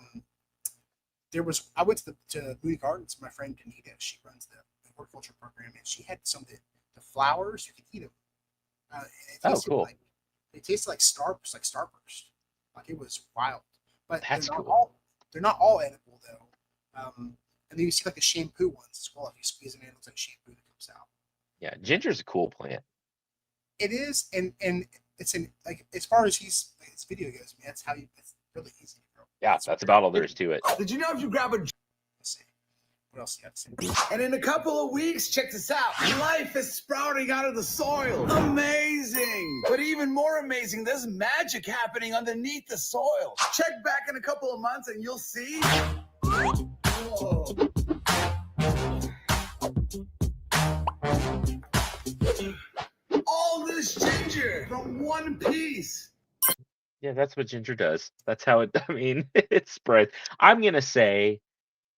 went to Moody Gardens. My friend Danita, she runs the horticulture program, and she had some that the flowers, you can eat them. Cool. They tasted like Starburst. Like, it was wild. But That's they're not all edible though. And then you see like the shampoo ones as well. If you squeeze them in, it's like shampoo that comes out. Yeah, ginger's a cool plant. It is, and it's as far as his video goes, I mean, it's really easy to grow. Yeah, that's about all there is to it. Did you know if you grab a... Let's see. What else you got to say? And in a couple of weeks, check this out. Life is sprouting out of the soil. Amazing. But even more amazing, there's magic happening underneath the soil. Check back in a couple of months and you'll see. Whoa. All this ginger from one piece. Yeah, that's what ginger does. That's how it spreads. I'm going to say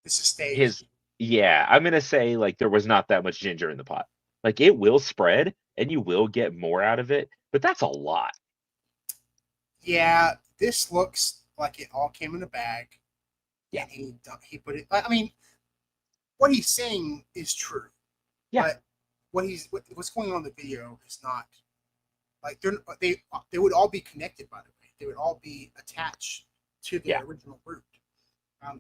this is staged. I'm going to say, like, there was not that much ginger in the pot. Like, it will spread and you will get more out of it, but that's a lot. Yeah, this looks like it all came in a bag. Yeah. And he put it. I mean, what he's saying is true. Yeah. But what's going on in the video is not like they would all be connected. By the way, they would all be attached to the original root.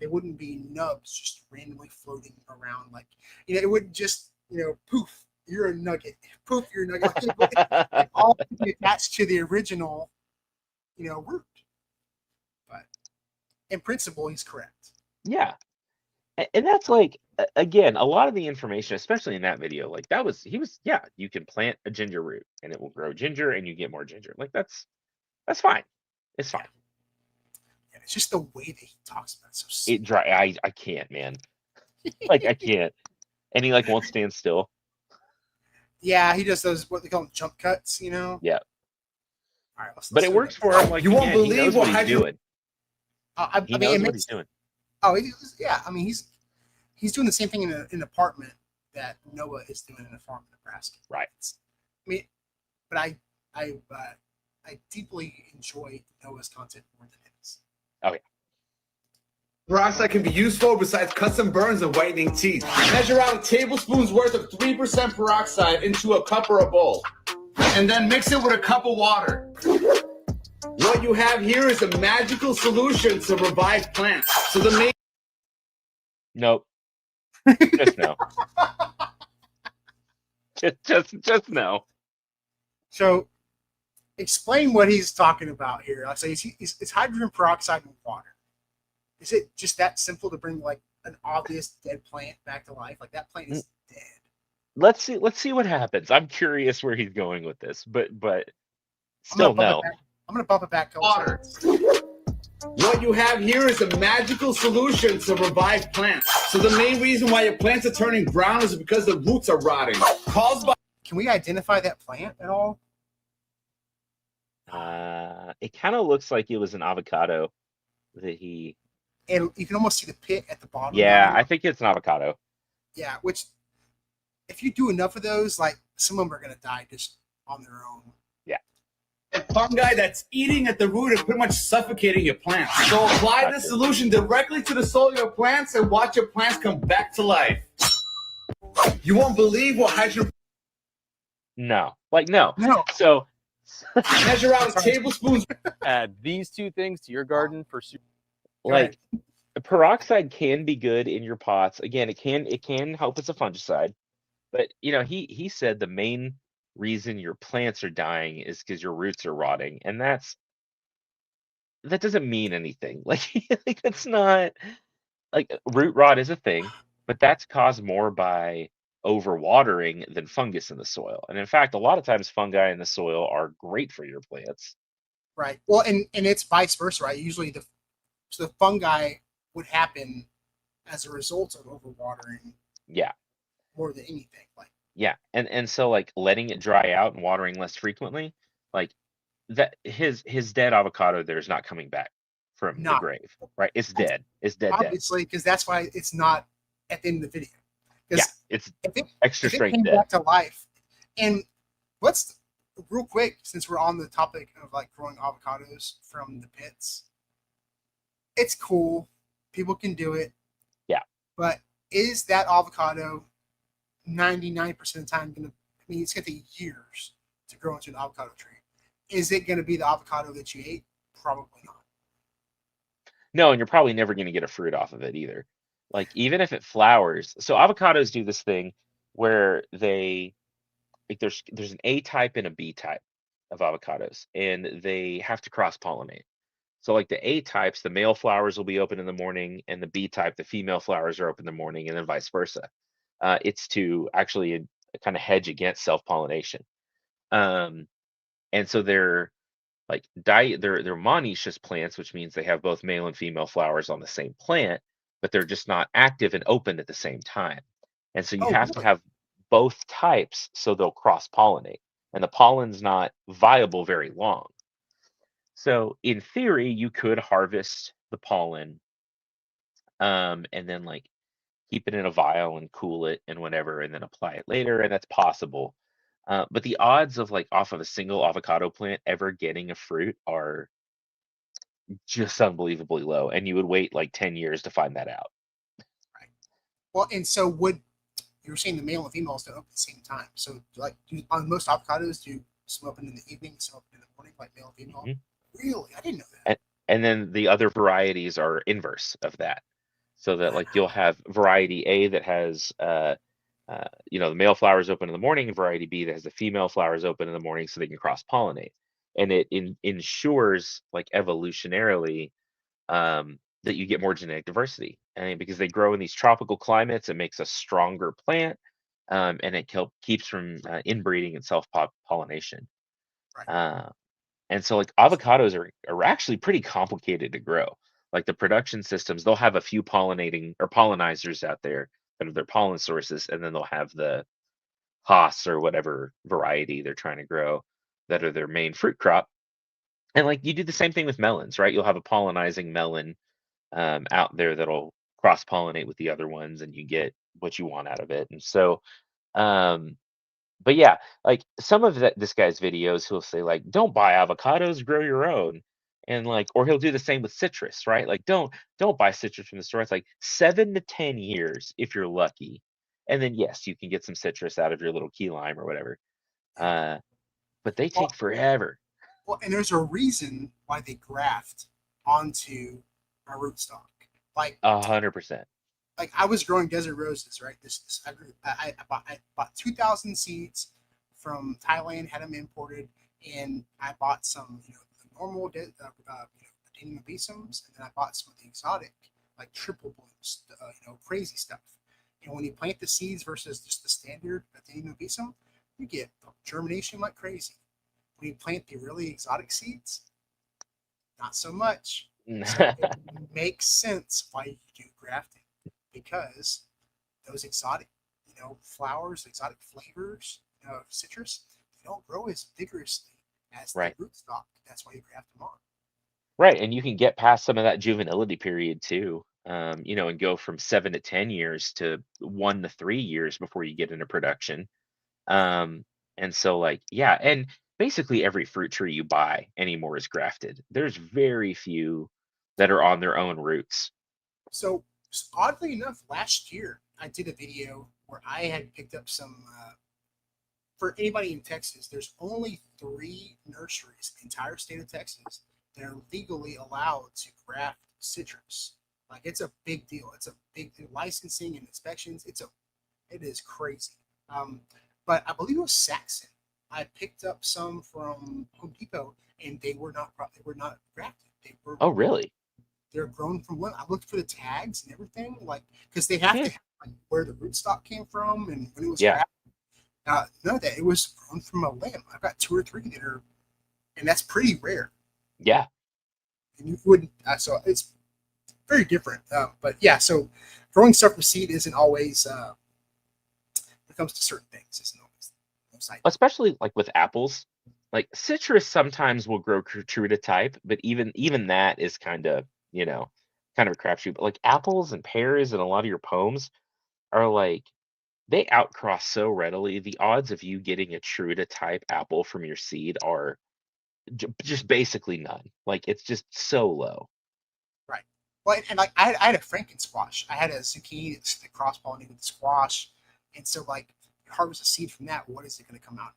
They wouldn't be nubs just randomly floating around. Like, it wouldn't just poof, you're a nugget. Poof, you're a nugget. It all would be attached to the original root. But in principle, he's correct. Yeah. And that's like, again, a lot of the information, especially in that video, like you can plant a ginger root and it will grow ginger and you get more ginger. Like that's fine. It's fine. Yeah, it's just the way that he talks about it. So It dry. I can't, man. Like I can't. And he like won't stand still. Yeah, he does those what they call them jump cuts. Yeah. All right, but it works for him. Like you won't believe he knows what he's doing. He knows what he's doing. Oh, yeah. I mean, he's doing the same thing in an apartment that Noah is doing in a farm in Nebraska. Right. I mean, but I deeply enjoy Noah's content more than his. Oh yeah. Peroxide can be useful besides custom burns and whitening teeth. Measure out a tablespoon's worth of 3% peroxide into a cup or a bowl. And then mix it with a cup of water. What you have here is a magical solution to revive plants. So the main... Nope. Just no. just no. So explain what he's talking about here. I say it's hydrogen peroxide and water. Is it just that simple to bring like an obvious dead plant back to life? Like that plant is dead. Let's see what happens. I'm curious where he's going with this, but still no. I'm gonna bump it back. Water. What you have here is a magical solution to revive plants. So the main reason why your plants are turning brown is because the roots are rotting. Can we identify that plant at all? It kind of looks like it was an avocado that he. And you can almost see the pit at the bottom. Yeah, I think it's an avocado. Yeah, which if you do enough of those, like some of them are gonna die just on their own. Yeah. A fungi that's eating at the root and pretty much suffocating your plants. So apply this solution directly to the soil of your plants and watch your plants come back to life. You won't believe what hydrogen. No. No. So measure out a tablespoon. Add these two things to your garden for like peroxide can be good in your pots. Again, it can help as a fungicide, but he said the main reason your plants are dying is because your roots are rotting, and that doesn't mean anything. Like that's not like root rot is a thing, but that's caused more by overwatering than fungus in the soil. And in fact, a lot of times fungi in the soil are great for your plants. Right. Well, and it's vice versa, right? Usually the fungi would happen as a result of overwatering. Yeah. More than anything. Like. Yeah. And so like letting it dry out and watering less frequently, like that his dead avocado there's not coming back from the grave, right? It's dead. It's dead. Obviously, because that's why it's not at the end of the video. Yeah, it's extra strength came dead. back to life. And let's real quick, since we're on the topic of like growing avocados from the pits. It's cool. People can do it. Yeah. But is that avocado 99% of the time going to, it's going to take years to grow into an avocado tree. Is it going to be the avocado that you ate? Probably not. No, and you're probably never going to get a fruit off of it either. Like even if it flowers. So avocados do this thing where they, like there's an A type and a B type of avocados, and they have to cross-pollinate. So like the A types, the male flowers will be open in the morning, and the B type, the female flowers are open in the morning, and then vice versa. It's to actually kind of hedge against self-pollination. And so they're like they're monoecious plants, which means they have both male and female flowers on the same plant, but they're just not active and open at the same time. And so you have to have both types so they'll cross-pollinate, and the pollen's not viable very long. So in theory, you could harvest the pollen, and then like keep it in a vial and cool it and whatever, and then apply it later, and that's possible. But the odds of like off of a single avocado plant ever getting a fruit are just unbelievably low, and you would wait like 10 years to find that out. Right. Well, and so would you were saying the male and females don't open at the same time? So like on most avocados, do some open in the evening, some open in the morning, like male and female? Really, I didn't know that. And then the other varieties are inverse of that, so that like you'll have variety A that has the male flowers open in the morning, and variety B that has the female flowers open in the morning, so they can cross pollinate, and it ensures like evolutionarily that you get more genetic diversity. I mean, because they grow in these tropical climates, it makes a stronger plant, and it keeps from inbreeding and self pollination. Right. And so like avocados are actually pretty complicated to grow. Like the production systems, they'll have a few pollinating or pollinizers out there that are their pollen sources, and then they'll have the Haas or whatever variety they're trying to grow that are their main fruit crop. And like you do the same thing with melons, right? You'll have a pollinizing melon out there that'll cross pollinate with the other ones, and you get what you want out of it. And so, um, but yeah, like some of this guy's videos, he'll say like, "Don't buy avocados, grow your own," and like, or he'll do the same with citrus, right? Like, don't buy citrus from the store. It's like 7 to 10 years if you're lucky, and then yes, you can get some citrus out of your little key lime or whatever. But they Well, take forever. Well, and there's a reason why they graft onto a rootstock. Like 100%. like I was growing desert roses, right? This I bought 2,000 seeds from Thailand, had them imported, and I bought some, the normal, Daniel Besoms, and then I bought some of the exotic, like triple blooms, crazy stuff. And when you plant the seeds versus just the standard Daniel Besom, you get germination like crazy. When you plant the really exotic seeds, not so much. So it makes sense why you do grafting, because those exotic, flowers, exotic flavors, citrus, they don't grow as vigorously as the Right. rootstock. That's why you graft them on. Right, and you can get past some of that juvenility period too, and go from 7 to 10 years to 1 to 3 years before you get into production. And so like, yeah, and basically every fruit tree you buy anymore is grafted. There's very few that are on their own roots. So oddly enough, last year I did a video where I had picked up some. For anybody in Texas, there's only 3 nurseries in the entire state of Texas that are legally allowed to graft citrus. Like it's a big deal. It's a big licensing and inspections. It is crazy. But I believe it was Saxon. I picked up some from Home Depot, and they were not grafted. They were. Oh, really? They're grown from limb. I looked for the tags and everything, like because they have to have like where the rootstock came from and when it was grafted. No, that it was grown from a limb. I've got 2 or 3 that are, and that's pretty rare. Yeah. And you wouldn't. So it's very different. But yeah, so growing stuff from seed isn't always. When it comes to certain things, isn't always. Especially like with apples, like citrus sometimes will grow true to type, but even that is kind of a crapshoot. But like apples and pears and a lot of your pomes are like they outcross so readily. The odds of you getting a true to type apple from your seed are just basically none. Like it's just so low. Right. Well, and like I had a Franken squash. I had a zucchini that cross pollinated with squash, and so like you harvest a seed from that. What is it going to come out?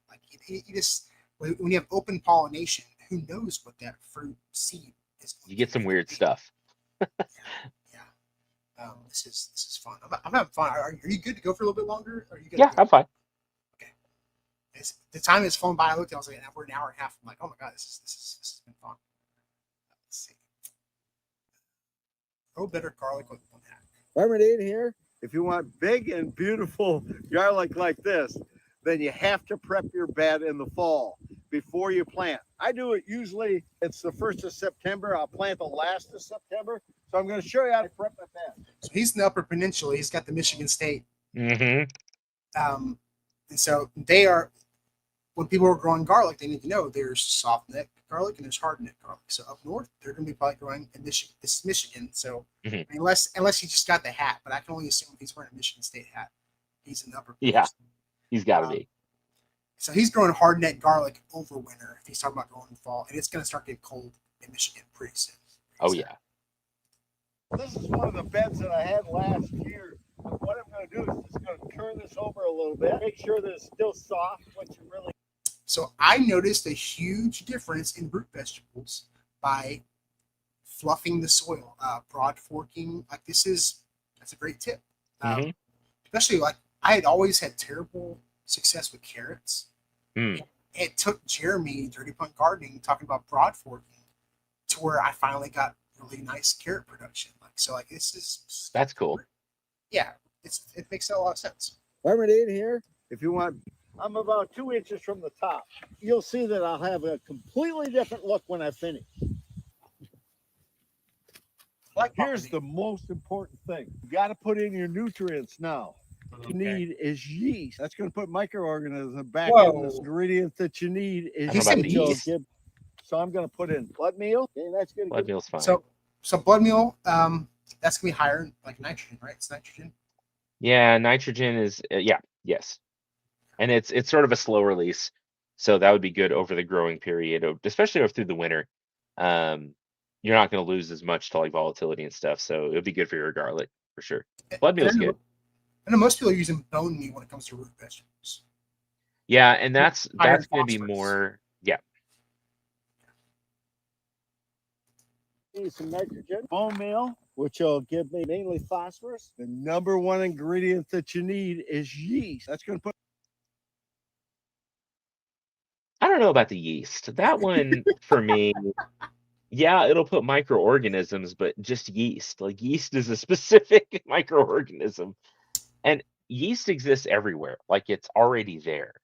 Like you just when you have open pollination, who knows what that fruit seed is? You get some weird stuff. Yeah. This is fun. I'm having fun. Are you good to go for a little bit longer? Are you good? Yeah, I'm fine. Okay. The time has flown by. I looked. I was like, we're an hour and a half. I'm like, oh my god, this has been fun. Let's see. Grow better garlic with one hack. Farmer Dean here. If you want big and beautiful garlic like this, then you have to prep your bed in the fall before you plant. I do it usually, it's the 1st of September. I'll plant the last of September. So I'm going to show you how to prep my bed. So he's in the Upper Peninsula. He's got the Michigan State. Mm-hmm. And so they are, when people are growing garlic, they need to know there's soft neck garlic and there's hard neck garlic. So up north, they're going to be probably growing in Michigan. This is Michigan. So unless he just got the hat, but I can only assume if he's wearing a Michigan State hat, he's in the Upper Peninsula. Yeah, he's got to be. So he's growing hard neck garlic over winter. If he's talking about growing in fall, and it's going to start getting cold in Michigan pretty soon. Oh yeah. This is one of the beds that I had last year. What I'm going to do is just going to turn this over a little bit, make sure that it's still soft, which you really. So I noticed a huge difference in root vegetables by fluffing the soil, broad forking. Like that's a great tip. Especially like I had always had terrible success with carrots. It took Jeremy, Dirty Punk Gardening, talking about broad forking to where I finally got really nice carrot production. Like this is that's cool. Yeah, it makes a lot of sense. Armadine here. If you want, I'm about 2 inches from the top. You'll see that I'll have a completely different look when I finish. Here's the most important thing. You got to put in your nutrients now. You need is yeast. That's going to put microorganisms back in. This ingredient that you need is yeast. So I'm going to put in blood meal. Okay, that's going to blood meal's fine. So blood meal, that's gonna be higher, like nitrogen, right? It's nitrogen. Yeah, nitrogen is yes, and it's sort of a slow release, so that would be good over the growing period, especially through the winter. You're not going to lose as much to like volatility and stuff, so it'll be good for your garlic for sure. Blood meal is good. I know most people are using bone meal when it comes to root vegetables. Yeah, and that's going to be more. Yeah. Need some nitrogen, bone meal, which will give me mainly phosphorus. The number one ingredient that you need is yeast. That's going to put. I don't know about the yeast. That one for me, yeah, it'll put microorganisms, but just yeast. Like yeast is a specific microorganism, and yeast exists everywhere. Like it's already there.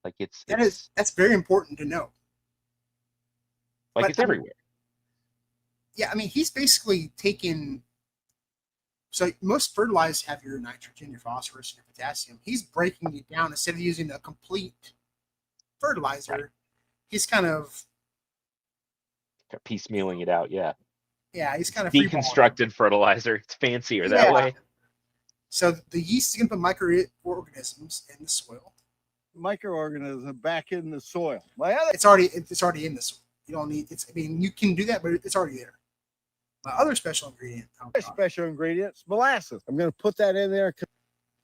Like that's very important to know. Like it's everywhere. Yeah, I mean, he's basically taken. So most fertilizers have your nitrogen, your phosphorus, and your potassium. He's breaking it down instead of using a complete fertilizer. Right. He's kind of piecemealing it out. Yeah. Yeah, he's kind of deconstructed fertilizer. It's fancier that way. So the yeast is going to put microorganisms in the soil. Microorganism back in the soil. It's already in the soil. You don't need it's. I mean, you can do that, but it's already there. My other special ingredient. Special ingredients, molasses. I'm going to put that in there.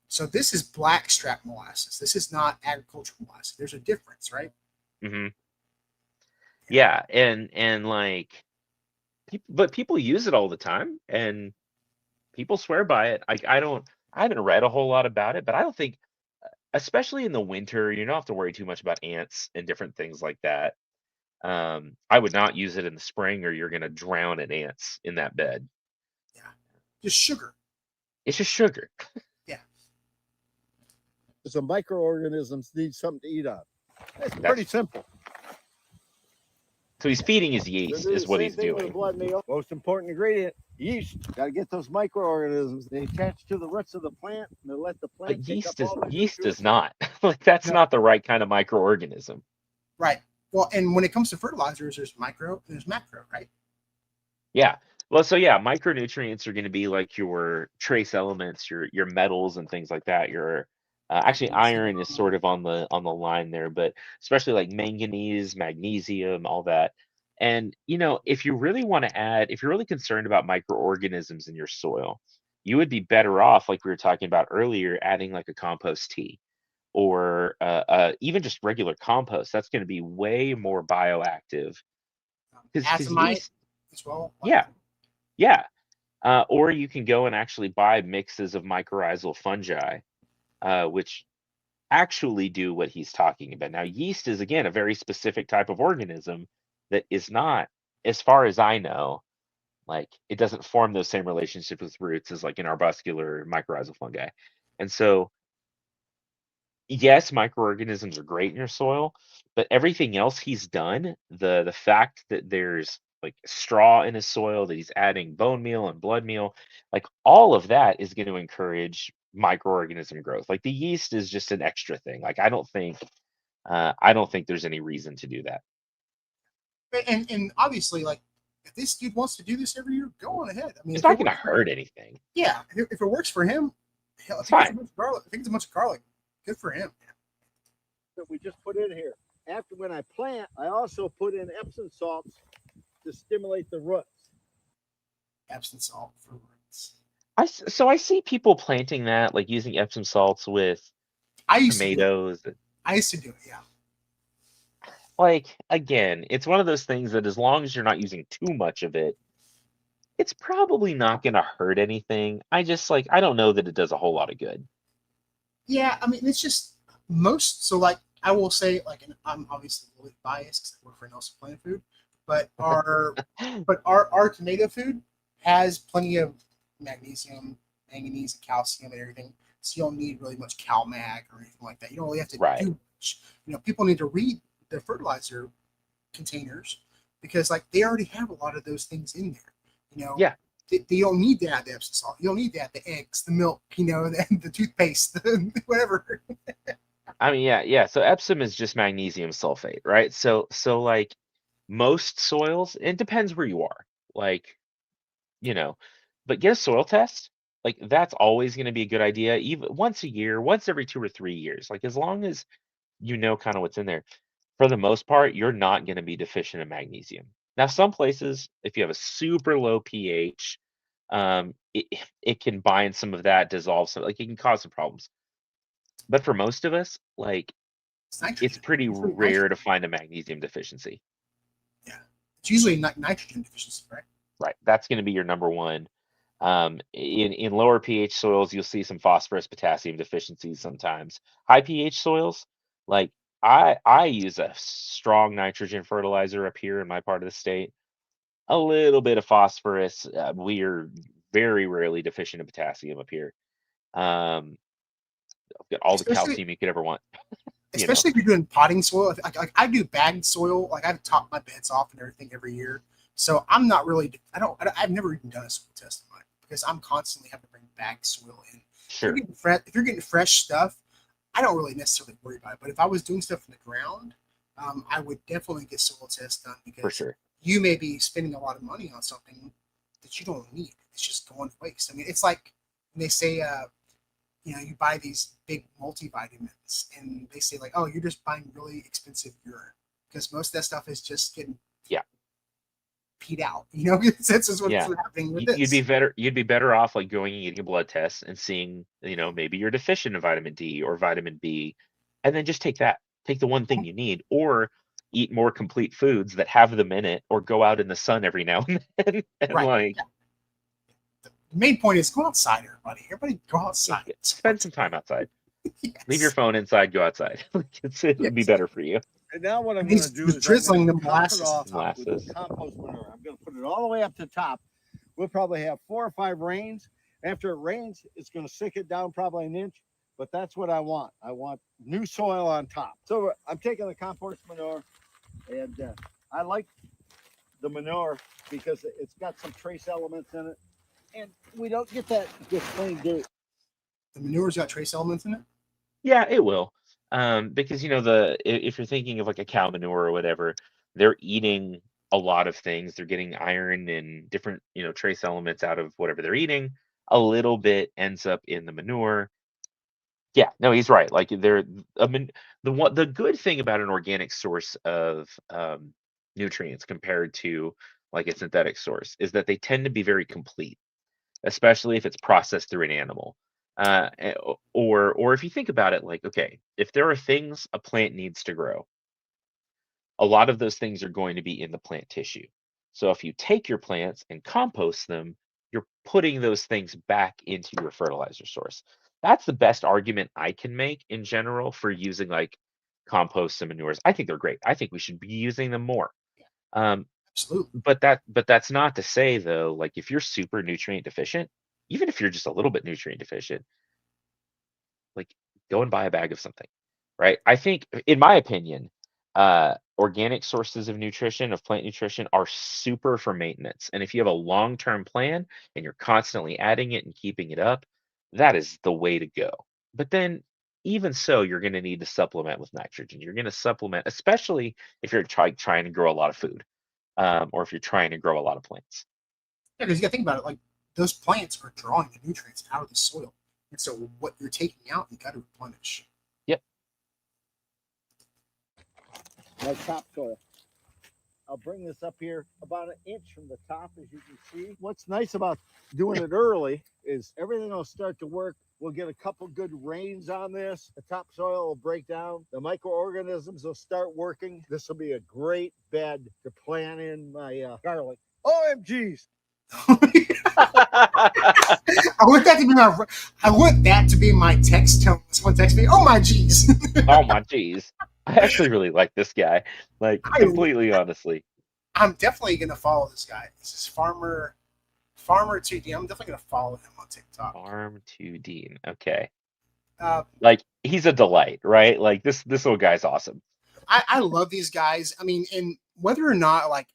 So this is blackstrap molasses. This is not agricultural molasses. There's a difference, right? Mm-hmm. Yeah, and like, but people use it all the time, and people swear by it. I haven't read a whole lot about it, but I don't think, especially in the winter, you don't have to worry too much about ants and different things like that. I would not use it in the spring, or you're going to drown in ants in that bed. Yeah, just sugar. It's just sugar. Yeah. So microorganisms need something to eat on. It's pretty simple. So he's feeding his yeast, is what he's doing. Blood meal. Most important ingredient, yeast. Got to get those microorganisms. They attach to the roots of the plant, and they let the plant. But yeast is not like that's not the right kind of microorganism. Right. Well, and when it comes to fertilizers, there's micro and there's macro, right? Yeah. Well, so yeah, micronutrients are going to be like your trace elements, your metals and things like that. Your actually iron is sort of on the line there, but especially like manganese, magnesium, all that. And if you really want to add, if you're really concerned about microorganisms in your soil, you would be better off, like we were talking about earlier, adding like a compost tea. Or even just regular compost. That's going to be way more bioactive. Azomite as well. Yeah. Or you can go and actually buy mixes of mycorrhizal fungi, which actually do what he's talking about. Now, yeast is, again, a very specific type of organism that is not, as far as I know, like it doesn't form those same relationships with roots as like an arbuscular mycorrhizal fungi. And so yes, microorganisms are great in your soil, but everything else he's done, the fact that there's like straw in his soil, that he's adding bone meal and blood meal, like all of that is going to encourage microorganism growth. Like the yeast is just an extra thing. Like I don't think there's any reason to do that. And obviously, like if this dude wants to do this every year, go on ahead. I mean, it's not going to hurt anything. Yeah, if it works for him, hell, it's fine. I think it's a bunch of garlic. Good for him. That we just put in here. After when I plant, I also put in Epsom salts to stimulate the roots. Epsom salt for roots. So I see people planting that, like using Epsom salts with I used to do it. tomatoes. I used to do it. Yeah. Like, again, it's one of those things that as long as you're not using too much of it, it's probably not going to hurt anything. I don't know that it does a whole lot of good. Yeah, I mean, it's just most. So, like, I will say, like, and I'm obviously a little biased because I work for Nelson Plant Food, but our tomato food has plenty of magnesium, manganese, and calcium, and everything. So you don't need really much CalMag or anything like that. You don't really have to Right. do much. You know, people need to read the fertilizer containers because, like, they already have a lot of those things in there. You know, Yeah. they don't need to add the Epsom salt. You don't need to add the eggs, the milk, you know, the toothpaste, whatever. I mean, yeah. So Epsom is just magnesium sulfate, right? So like most soils, it depends where you are. Like, you know, but get a soil test. Like that's always going to be a good idea, even once a year, once every 2 or 3 years. Like as long as you know kind of what's in there. For the most part, you're not going to be deficient in magnesium. Now, some places, if you have a super low pH, it can bind some of that, dissolve some, like it can cause some problems. But for most of us, like it's pretty Usually rare to find a magnesium deficiency. Yeah, it's usually not nitrogen deficiency, right? Right. That's going to be your number one. In lower pH soils, you'll see some phosphorus, potassium deficiencies sometimes. High pH soils, like I use a strong nitrogen fertilizer up here in my part of the state. A little bit of phosphorus. We are very rarely deficient in potassium up here. I've got all the calcium you could ever want. Especially if you're doing potting soil. Like I do bagged soil. Like I've topped my beds off and everything every year. So I'm not really. I've never even done a soil test on mine because I'm constantly having to bring bagged soil in. Sure. If you're getting fresh stuff, I don't really necessarily worry about it. But if I was doing stuff in the ground, I would definitely get soil tests done because For sure. you may be spending a lot of money on something that you don't need. It's just going to waste. I mean, it's like when they say, you know, you buy these big multivitamins and they say like, oh, you're just buying really expensive urine because most of that stuff is just getting peed out. You know, that's just what's happening with this. You'd be better off like going and getting a blood test and seeing, you know, maybe you're deficient in vitamin D or vitamin B, and then just take the one thing you need, or eat more complete foods that have them in it, or go out in the sun every now and then. And Right. The main point is go outside, everybody. Everybody go outside. Spend some time outside. Leave your phone inside, go outside. It'll be better for you. And now what I'm going to do is drizzling the top it molasses. off with the compost manure. I'm going to put it all the way up to the top. We'll probably have 4 or 5 rains. After it rains, it's going to sink it down probably an inch. But that's what I want. I want new soil on top. So I'm taking the compost manure, and I like the manure because it's got some trace elements in it, and we don't get that just plain dirt. The manure's got trace elements in it? Yeah, it will. Because you know if you're thinking of like a cow manure or whatever, they're eating a lot of things. They're getting iron and different, you know, trace elements out of whatever they're eating. A little bit ends up in the manure. Yeah, no, he's right. Like the good thing about an organic source of nutrients compared to like a synthetic source is that they tend to be very complete, especially if it's processed through an animal. Or if you think about it, like, okay, if there are things a plant needs to grow, a lot of those things are going to be in the plant tissue. So if you take your plants and compost them, you're putting those things back into your fertilizer source. That's the best argument I can make in general for using like compost and manures. I think they're great. I think we should be using them more. Absolutely. But that's not to say though, like if you're super nutrient deficient, even if you're just a little bit nutrient deficient, like go and buy a bag of something, right? I think, in my opinion, organic sources of nutrition, of plant nutrition, are super for maintenance. And if you have a long-term plan and you're constantly adding it and keeping it up, that is the way to go. But then, even so, you're going to need to supplement with nitrogen. You're going to supplement, especially if you're trying to grow a lot of food, or if you're trying to grow a lot of plants. Yeah, because you got to think about it. Like those plants are drawing the nutrients out of the soil, and so what you're taking out, you got to replenish. Yep. Like topsoil. I'll bring this up here about an inch from the top, as you can see. What's nice about doing it early is everything will start to work. We'll get a couple good rains on this. The topsoil will break down. The microorganisms will start working. This will be a great bed to plant in my garlic. OMGs. I want that to be my text tone. Someone text me, "Oh my geez." Oh my geez. I actually really like this guy. Like completely honestly. I'm definitely gonna follow this guy. This is Farmer 2D. I'm definitely gonna follow him on TikTok. Farm 2D. Okay. Uh, Like he's a delight, right? Like this little guy's awesome. I love these guys. I mean, and whether or not like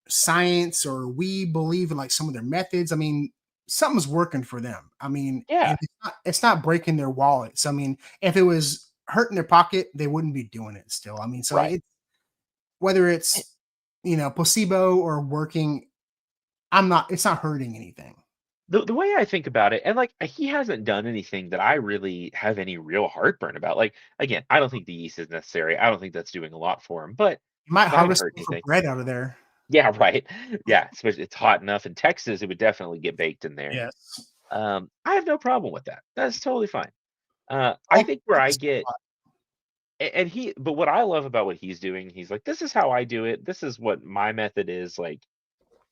science or we believe in like some of their methods, I mean, something's working for them. I mean, Yeah. and it's not breaking their wallets. I mean, if it was hurting their pocket, they wouldn't be doing it still. I mean, so Right. it's whether it's placebo or working, it's not hurting anything. The way I think about it, and like he hasn't done anything that I really have any real heartburn about. Like again, I don't think the yeast is necessary. I don't think that's doing a lot for him, but You might it's not gonna harvest hurt for anything. bread out of there. Yeah, right. Yeah, especially it's hot enough in Texas, it would definitely get baked in there. Yes. I have no problem with that. That's totally fine. I think where I get but what I love about what he's doing, he's like, this is how I do it. This is what my method is. Like,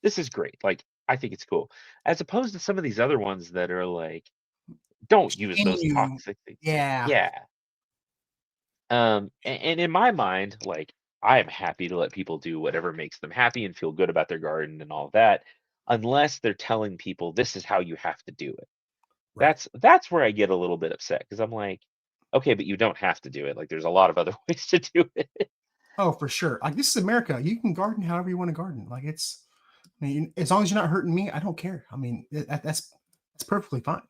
this is great. Like, I think it's cool. As opposed to some of these other ones that are like, don't use those toxic things. Yeah. Yeah. And in my mind, like, I am happy to let people do whatever makes them happy and feel good about their garden and all of that, unless they're telling people this is how you have to do it. Right. That's where I get a little bit upset because I'm like, okay, but you don't have to do it. Like, there's a lot of other ways to do it. Oh, for sure. Like this is America. You can garden however you want to garden. Like I mean, as long as you're not hurting me, I don't care. I mean, that's perfectly fine.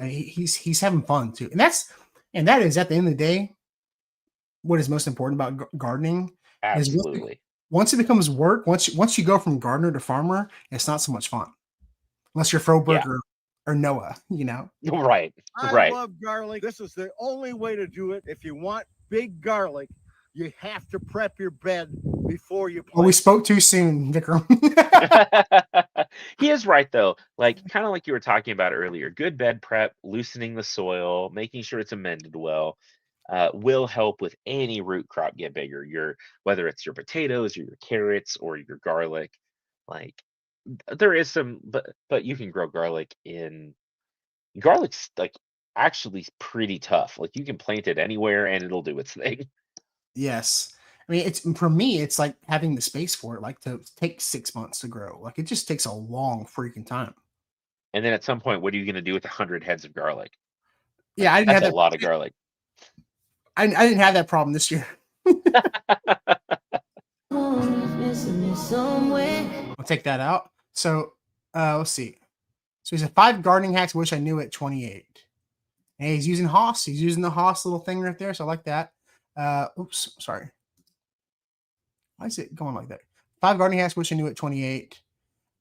He's having fun too, and that is at the end of the day, what is most important about gardening is Absolutely. once it becomes work. Once you go from gardener to farmer, it's not so much fun, unless you're Froberg or Noah. Right. I Right. love garlic. This is the only way to do it. If you want big garlic, you have to prep your bed before you plant. Well, we spoke too soon, Vikram. He is right though. Like kind of like you were talking about earlier. Good bed prep, loosening the soil, making sure it's amended well, will help with any root crop get bigger. Whether it's your potatoes or your carrots or your garlic. Like there is some, but you can grow garlic's like actually pretty tough. Like you can plant it anywhere and it'll do its thing. Yes. I mean, for me, it's like having the space for it, like to take 6 months to grow. Like it just takes a long freaking time. And then at some point, what are you going to do with 100 heads of garlic? Yeah, I didn't That's have a lot of garlic. I didn't have that problem this year. I'll take that out. So let's see. So he said 5 gardening hacks. Wish I knew at 28. And he's using Haas. He's using the Haas little thing right there. So I like that. Oops, sorry. Why is it going like that? 5 gardening hacks. Wish I knew at 28.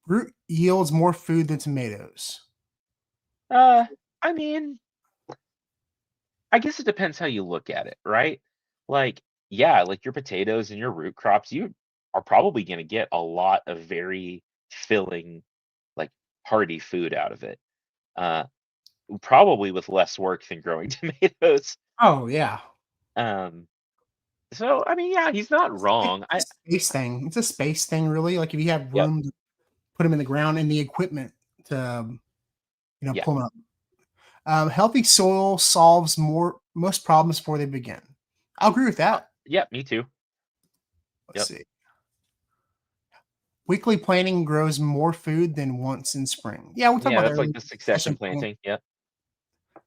Root yields more food than tomatoes. I mean, I guess it depends how you look at it, right? Like, yeah, like your potatoes and your root crops, you are probably going to get a lot of very filling, like hearty food out of it. Probably with less work than growing tomatoes. Oh yeah. So I mean, yeah, he's not wrong. It's a space thing. It's a space thing, really. Like if you have room to put them in the ground and the equipment to, pull them up. Healthy soil solves most problems before they begin. I'll agree with that. Yeah, me too. Let's see. Weekly planting grows more food than once in spring. Yeah, we'll talk about that's that. like the succession planting. Yep.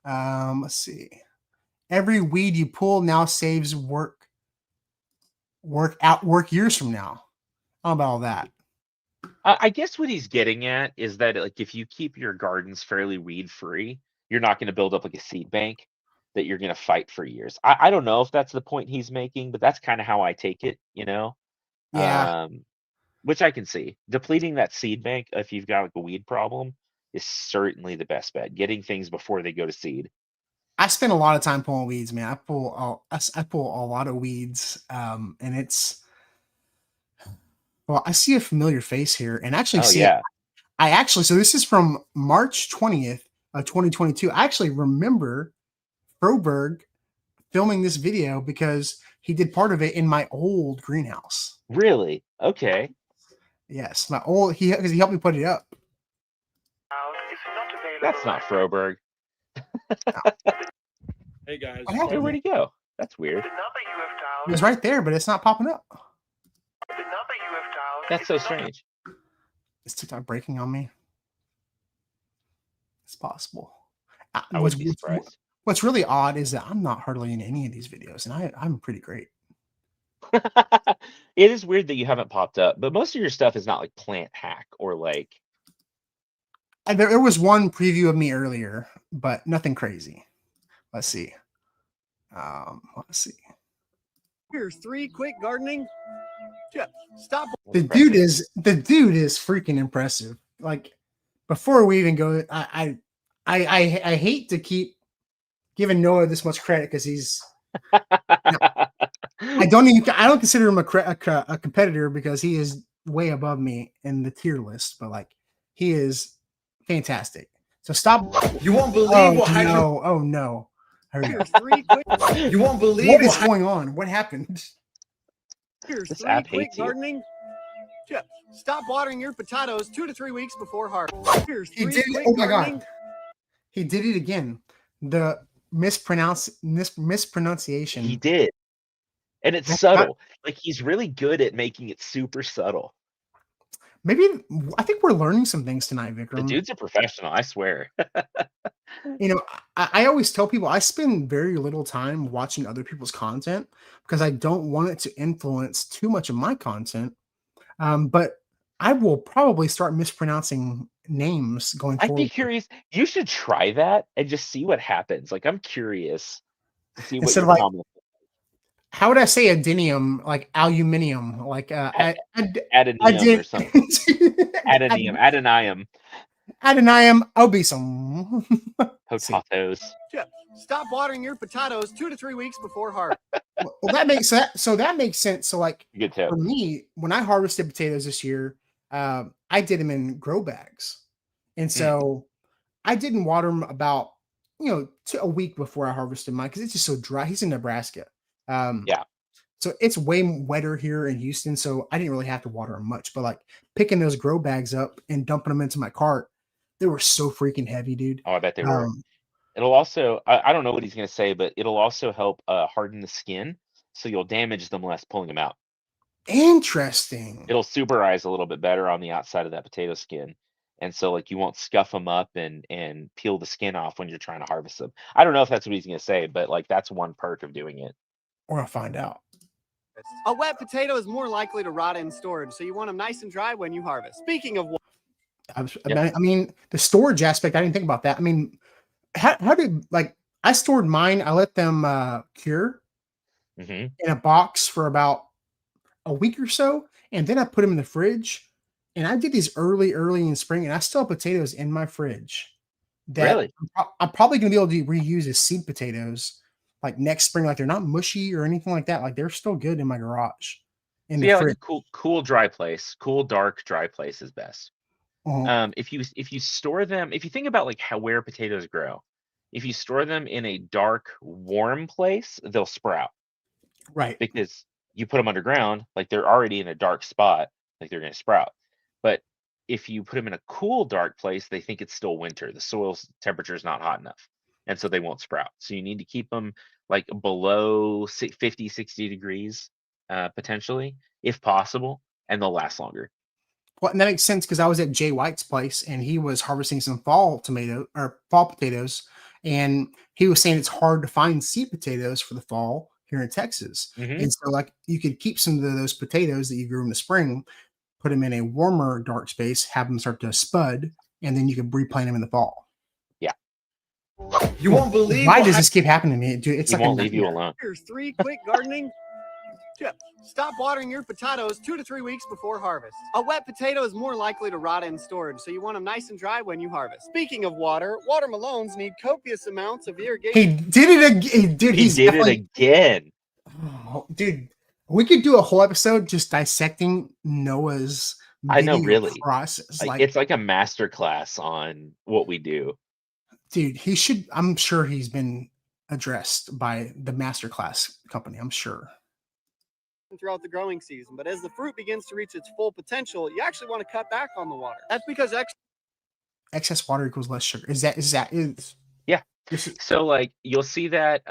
Let's see. Every weed you pull now saves work years from now. How about all that? I guess what he's getting at is that like if you keep your gardens fairly weed free, you're not going to build up like a seed bank that you're going to fight for years. I don't know if that's the point he's making, but that's kind of how I take it, Yeah. Which I can see. Depleting that seed bank if you've got like a weed problem is certainly the best bet. Getting things before they go to seed. I spend a lot of time pulling weeds, man. I pull a lot of weeds, and it's Well, I see a familiar face here, and actually Oh see yeah, so this is from March 20th of 2022. I actually remember Froberg filming this video because he did part of it in my old greenhouse. really? Okay. Yes, my old because he helped me put it up. That's not Froberg. Hey guys. What happened? Hey, where'd he go? That's weird. It was right there, but it's not popping up. That's so strange. Is TikTok breaking on me? It's possible. I wouldn't be surprised. What's really odd is that I'm not hardly in any of these videos, and I'm pretty great. It is weird that you haven't popped up, but most of your stuff is not like plant hack or like. And there was one preview of me earlier, but nothing crazy. Let's see. Let's see. Here's 3 quick gardening tips. Stop. The dude is freaking impressive. Like, before we even go, I hate to keep giving Noah this much credit because he's. I don't consider him a competitor because he is way above me in the tier list, but like he is fantastic. So stop. You won't believe what no. Oh no. Here's 3 quick. You won't believe What is going on? What happened? Here's This 3 app quick hates you. gardening tips. Stop watering your potatoes 2 to 3 weeks before harvest. Here's 3 He did quick it. Oh my gardening. god. He did it again. The mispronunciation. He did. And it's subtle. Like he's really good at making it super subtle. Maybe I think we're learning some things tonight, The Vikram. dude's a professional, I swear. You know, I always tell people I spend very little time watching other people's content because I don't want it to influence too much of my content. But I will probably start mispronouncing names going I'd be forward. curious. You should try that and just see what happens. Like I'm curious to see what Instead your of like, comments. how would I say adenium? Like aluminium, like Adenium or something. Adenium. Adenium obesum. Potatoes. Tip. Stop watering your potatoes 2 to 3 weeks before harvest. Well, that makes sense. So that makes sense. So like Good tip. for me, when I harvested potatoes this year, I did them in grow bags, and so I didn't water them about a week before I harvested mine because it's just so dry. He's in Nebraska. Yeah. So it's way wetter here in Houston, so I didn't really have to water them much. But like picking those grow bags up and dumping them into my cart, they were so freaking heavy, dude. Oh, I bet they were. It'll also, I don't know what he's going to say, but it'll also help harden the skin. So you'll damage them less pulling them out. Interesting. It'll superize a little bit better on the outside of that potato skin. And so like you won't scuff them up and peel the skin off when you're trying to harvest them. I don't know if that's what he's going to say, but like that's one perk of doing it. Or I'll find out. A wet potato is more likely to rot in storage, so you want them nice and dry when you harvest. Speaking of I mean, the storage aspect, I didn't think about that. I mean, how did I stored mine? I let them cure in a box for about a week or so, and then I put them in the fridge. And I did these early in spring, and I still have potatoes in my fridge that Really? I'm probably going to be able to reuse as seed potatoes like next spring. Like they're not mushy or anything like that. Like they're still good in my garage. In the fridge. Like a cool, dry place. Cool, dark, dry place is best. If you store them, if you think about like where potatoes grow, if you store them in a dark, warm place, they'll sprout. Right. Because you put them underground, like they're already in a dark spot, like they're going to sprout. But if you put them in a cool, dark place, they think it's still winter. The soil's temperature is not hot enough. And so they won't sprout. So you need to keep them like below 50, 60 degrees, potentially, if possible, and they'll last longer. Well, and that makes sense because I was at Jay White's place and he was harvesting some fall potatoes, and he was saying it's hard to find seed potatoes for the fall here in Texas. And so like you could keep some of those potatoes that you grew in the spring, put them in a warmer, dark space, have them start to spud, and then you can replant them in the fall. Yeah. You won't believe why does this keep happening to me, dude? It's he like won't leave you alone. Here's 3 quick gardening tips. Stop watering your potatoes 2 to 3 weeks before harvest. A wet potato is more likely to rot in storage, so you want them nice and dry when you harvest. Speaking of water, watermelons need copious amounts of irrigation. He did it again, dude. He did it again. Oh, dude, We could do a whole episode just dissecting Noah's I know, video really. process. Like, Like, it's like a master class on what we do. dude, he should. I'm sure he's been addressed by the masterclass company. I'm sure. Throughout the growing season, but as the fruit begins to reach its full potential, you actually want to cut back on the water. That's because Excess water equals less sugar. Is Yeah. this is So like you'll see that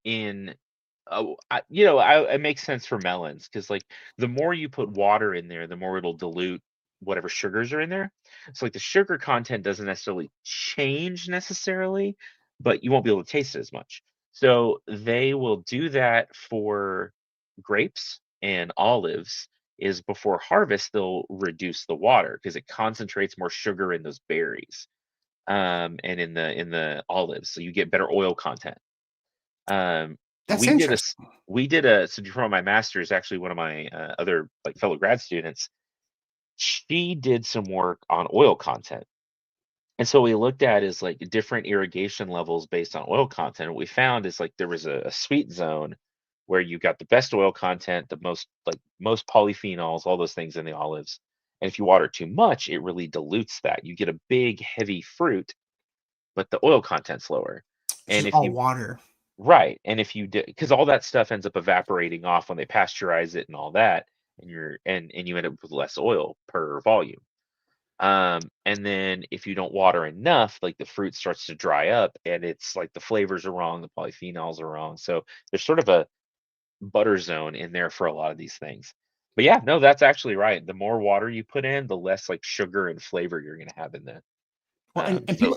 in it makes sense for melons because like the more you put water in there, the more it'll dilute whatever sugars are in there. So like the sugar content doesn't necessarily change necessarily, but you won't be able to taste it as much. So they will do that for grapes and olives is before harvest they'll reduce the water because it concentrates more sugar in those berries and in the olives, so you get better oil content. Um, that's we did a s- interesting. we did a so from my master's, actually one of my other like fellow grad students, she did some work on oil content. And so we looked at is like different irrigation levels based on oil content. What we found is like there was a sweet zone where you got the best oil content, the most polyphenols, all those things in the olives. And if you water too much, it really dilutes that. You get a big, heavy fruit, but the oil content's lower. It's And just if all you water. right, and if you did, because all that stuff ends up evaporating off when they pasteurize it and all that, and you end up with less oil per volume. And then if you don't water enough, like the fruit starts to dry up and it's like the flavors are wrong, the polyphenols are wrong. So there's sort of a butter zone in there for a lot of these things. But yeah, no, that's actually right. The more water you put in, the less like sugar and flavor you're gonna have in there. Well, and So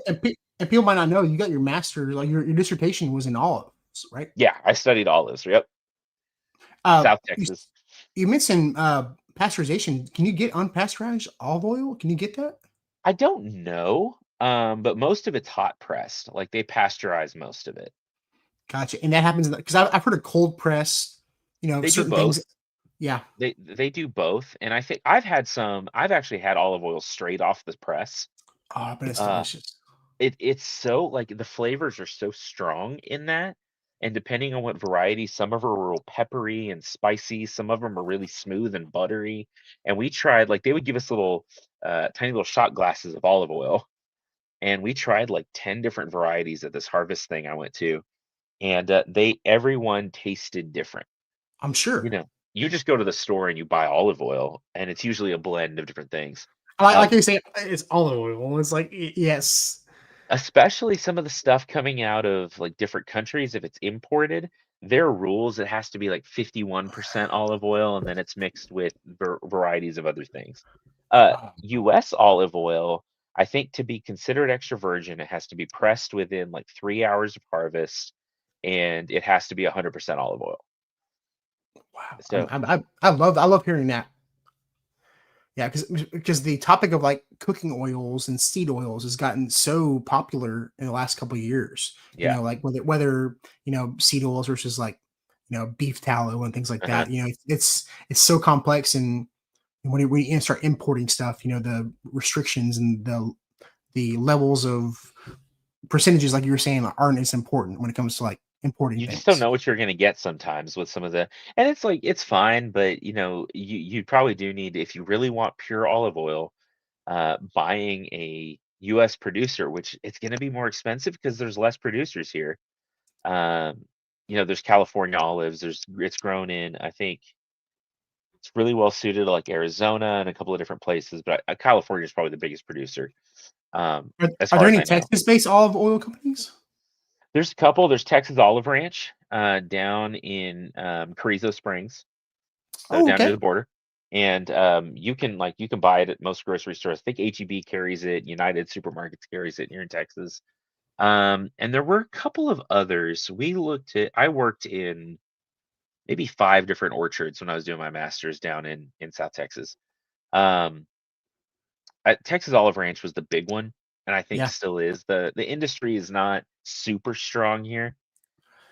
people might not know you got your master, like your dissertation was in olives, right? yeah, I studied olives. Yep, Uh, South you, Texas. you mentioned pasteurization. Can you get unpasteurized olive oil? Can you get that? I don't know, but most of it's hot pressed. Like they pasteurize most of it. Gotcha. And that happens because I've heard of cold press. They do Certain both. things. Yeah. They do both, and I think I've actually had olive oil straight off the press. Oh, but it's Uh, delicious. it's so like the flavors are so strong in that, and depending on what variety, some of them are real peppery and spicy, some of them are really smooth and buttery. And we tried like they would give us little tiny little shot glasses of olive oil, and we tried like 10 different varieties at this harvest thing I went to, and they everyone tasted different. I'm You sure. know, you just go to the store and you buy olive oil, and it's usually a blend of different things. Like you say, it's olive oil. It's like yes. Especially some of the stuff coming out of like different countries, if it's imported, there are rules. It has to be like 51% olive oil, and then it's mixed with varieties of other things. Oh, US olive oil, I think to be considered extra virgin, it has to be pressed within like 3 hours of harvest, and it has to be 100% olive oil. wow. So I love hearing that. Yeah, because the topic of like cooking oils and seed oils has gotten so popular in the last couple of years. yeah. Like whether seed oils versus like beef tallow and things like Uh-huh. that. It's so complex, and when we start importing stuff, the restrictions and the levels of percentages, like you were saying, aren't as important when it comes to like importing You just don't things. know what you're gonna get sometimes with some of the, and it's like it's fine, but you probably do need, if you really want pure olive oil, buying a US producer, which it's gonna be more expensive because there's less producers here. Um, there's California olives, it's grown in, I think it's really well suited to like Arizona and a couple of different places, but California is probably the biggest producer, as Are far there as any I know. Texas-based olive oil companies? There's a couple. There's Texas Olive Ranch down in Carrizo Springs, so Oh, down near okay. the border. And you can buy it at most grocery stores. I think HEB carries it, United Supermarkets carries it here in Texas. And there were a couple of others. I worked in maybe 5 different orchards when I was doing my master's down in South Texas. Um, Texas Olive Ranch was the big one, and I think Yeah. still is. The industry is not super strong here.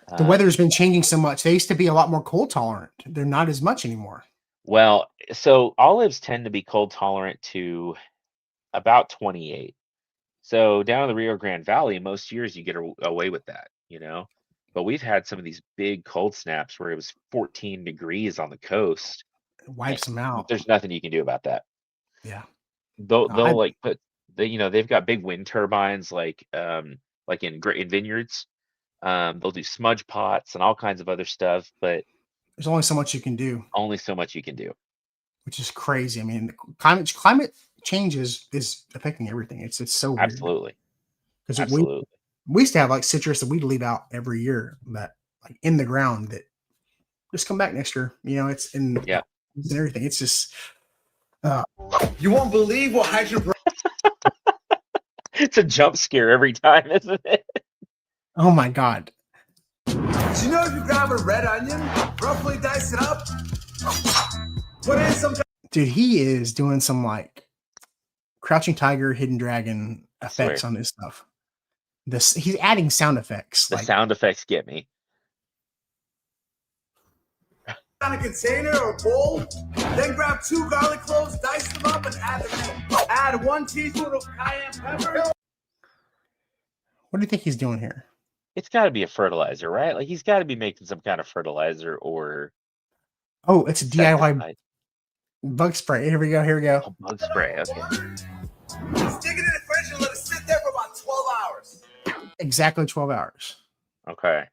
The Um, weather's been changing so much. They used to be a lot more cold tolerant. They're not as much anymore. Well, so olives tend to be cold tolerant to about 28. So down in the Rio Grande Valley, most years you get away with that. but we've had some of these big cold snaps where it was 14 degrees on the coast. It wipes them out. There's nothing you can do about that. Yeah. They'll like put they've got big wind turbines like in vineyards. They'll do smudge pots and all kinds of other stuff, but there's only so much you can do. Only so much you can do, which is crazy. I mean, the climate change is affecting everything. It's so weird. Absolutely. Because we used to have like citrus that we'd leave out every year that like in the ground that just come back next year. You know, it's in and everything. It's just you won't believe what hydrogen. It's a jump scare every time, isn't it? Oh my God. Do you know if you grab a red onion, roughly dice it up, put in some. Dude, he is doing some like Crouching Tiger, Hidden Dragon effects on this stuff. He's adding sound effects. The sound effects get me. On a container or bowl, then grab 2 garlic cloves, dice them up, and add them in. Add 1 teaspoon of cayenne pepper. What do you think he's doing here? It's got to be a fertilizer, right? Like he's got to be making some kind of fertilizer or. Oh, it's a DIY bug spray. Here we go. Oh, bug spray. Okay. Stick it in the fridge and let it sit there for about 12 hours. Exactly 12 hours. Okay.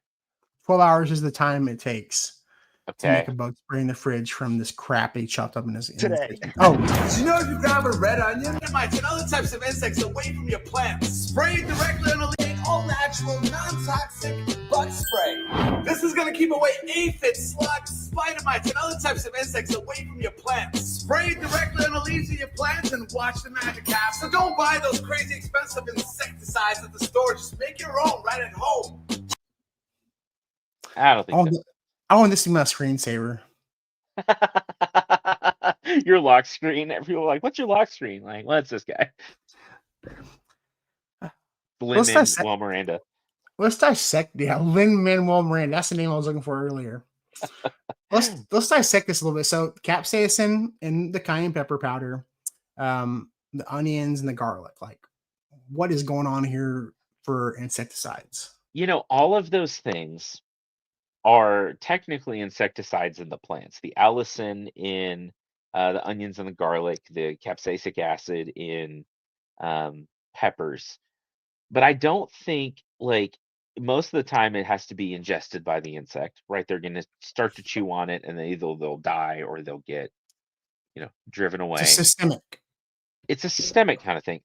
12 hours is the time it takes to Okay. make a bug spray in the fridge from this crap he chopped up in his Today. Oh, Do you know if you grab a red onion, termites and other types of insects away from your plants, spray it directly on the leaf, all natural, non-toxic bug spray. This is going to keep away aphids, slugs, spider mites, and other types of insects away from your plants. Spray it directly on the leaves of your plants and watch the magic happen. So don't buy those crazy expensive insecticides at the store. Just make your own right at home. I don't think so. I want this to be my screensaver. Your lock screen. People are like, what's your lock screen? Like, what's this guy? Lin-Manuel Miranda. Let's dissect. Yeah, Lin-Manuel Miranda. That's the name I was looking for earlier. Let's dissect this a little bit. So, capsaicin and the cayenne pepper powder, the onions and the garlic. Like, what is going on here for insecticides? You know, all of those things are technically insecticides in the plants. The allicin in the onions and the garlic, the capsaicic acid in peppers. But I don't think, like, most of the time it has to be ingested by the insect, right? They're going to start to chew on it and either they'll die or they'll get, driven away. It's systemic. It's a systemic kind of thing.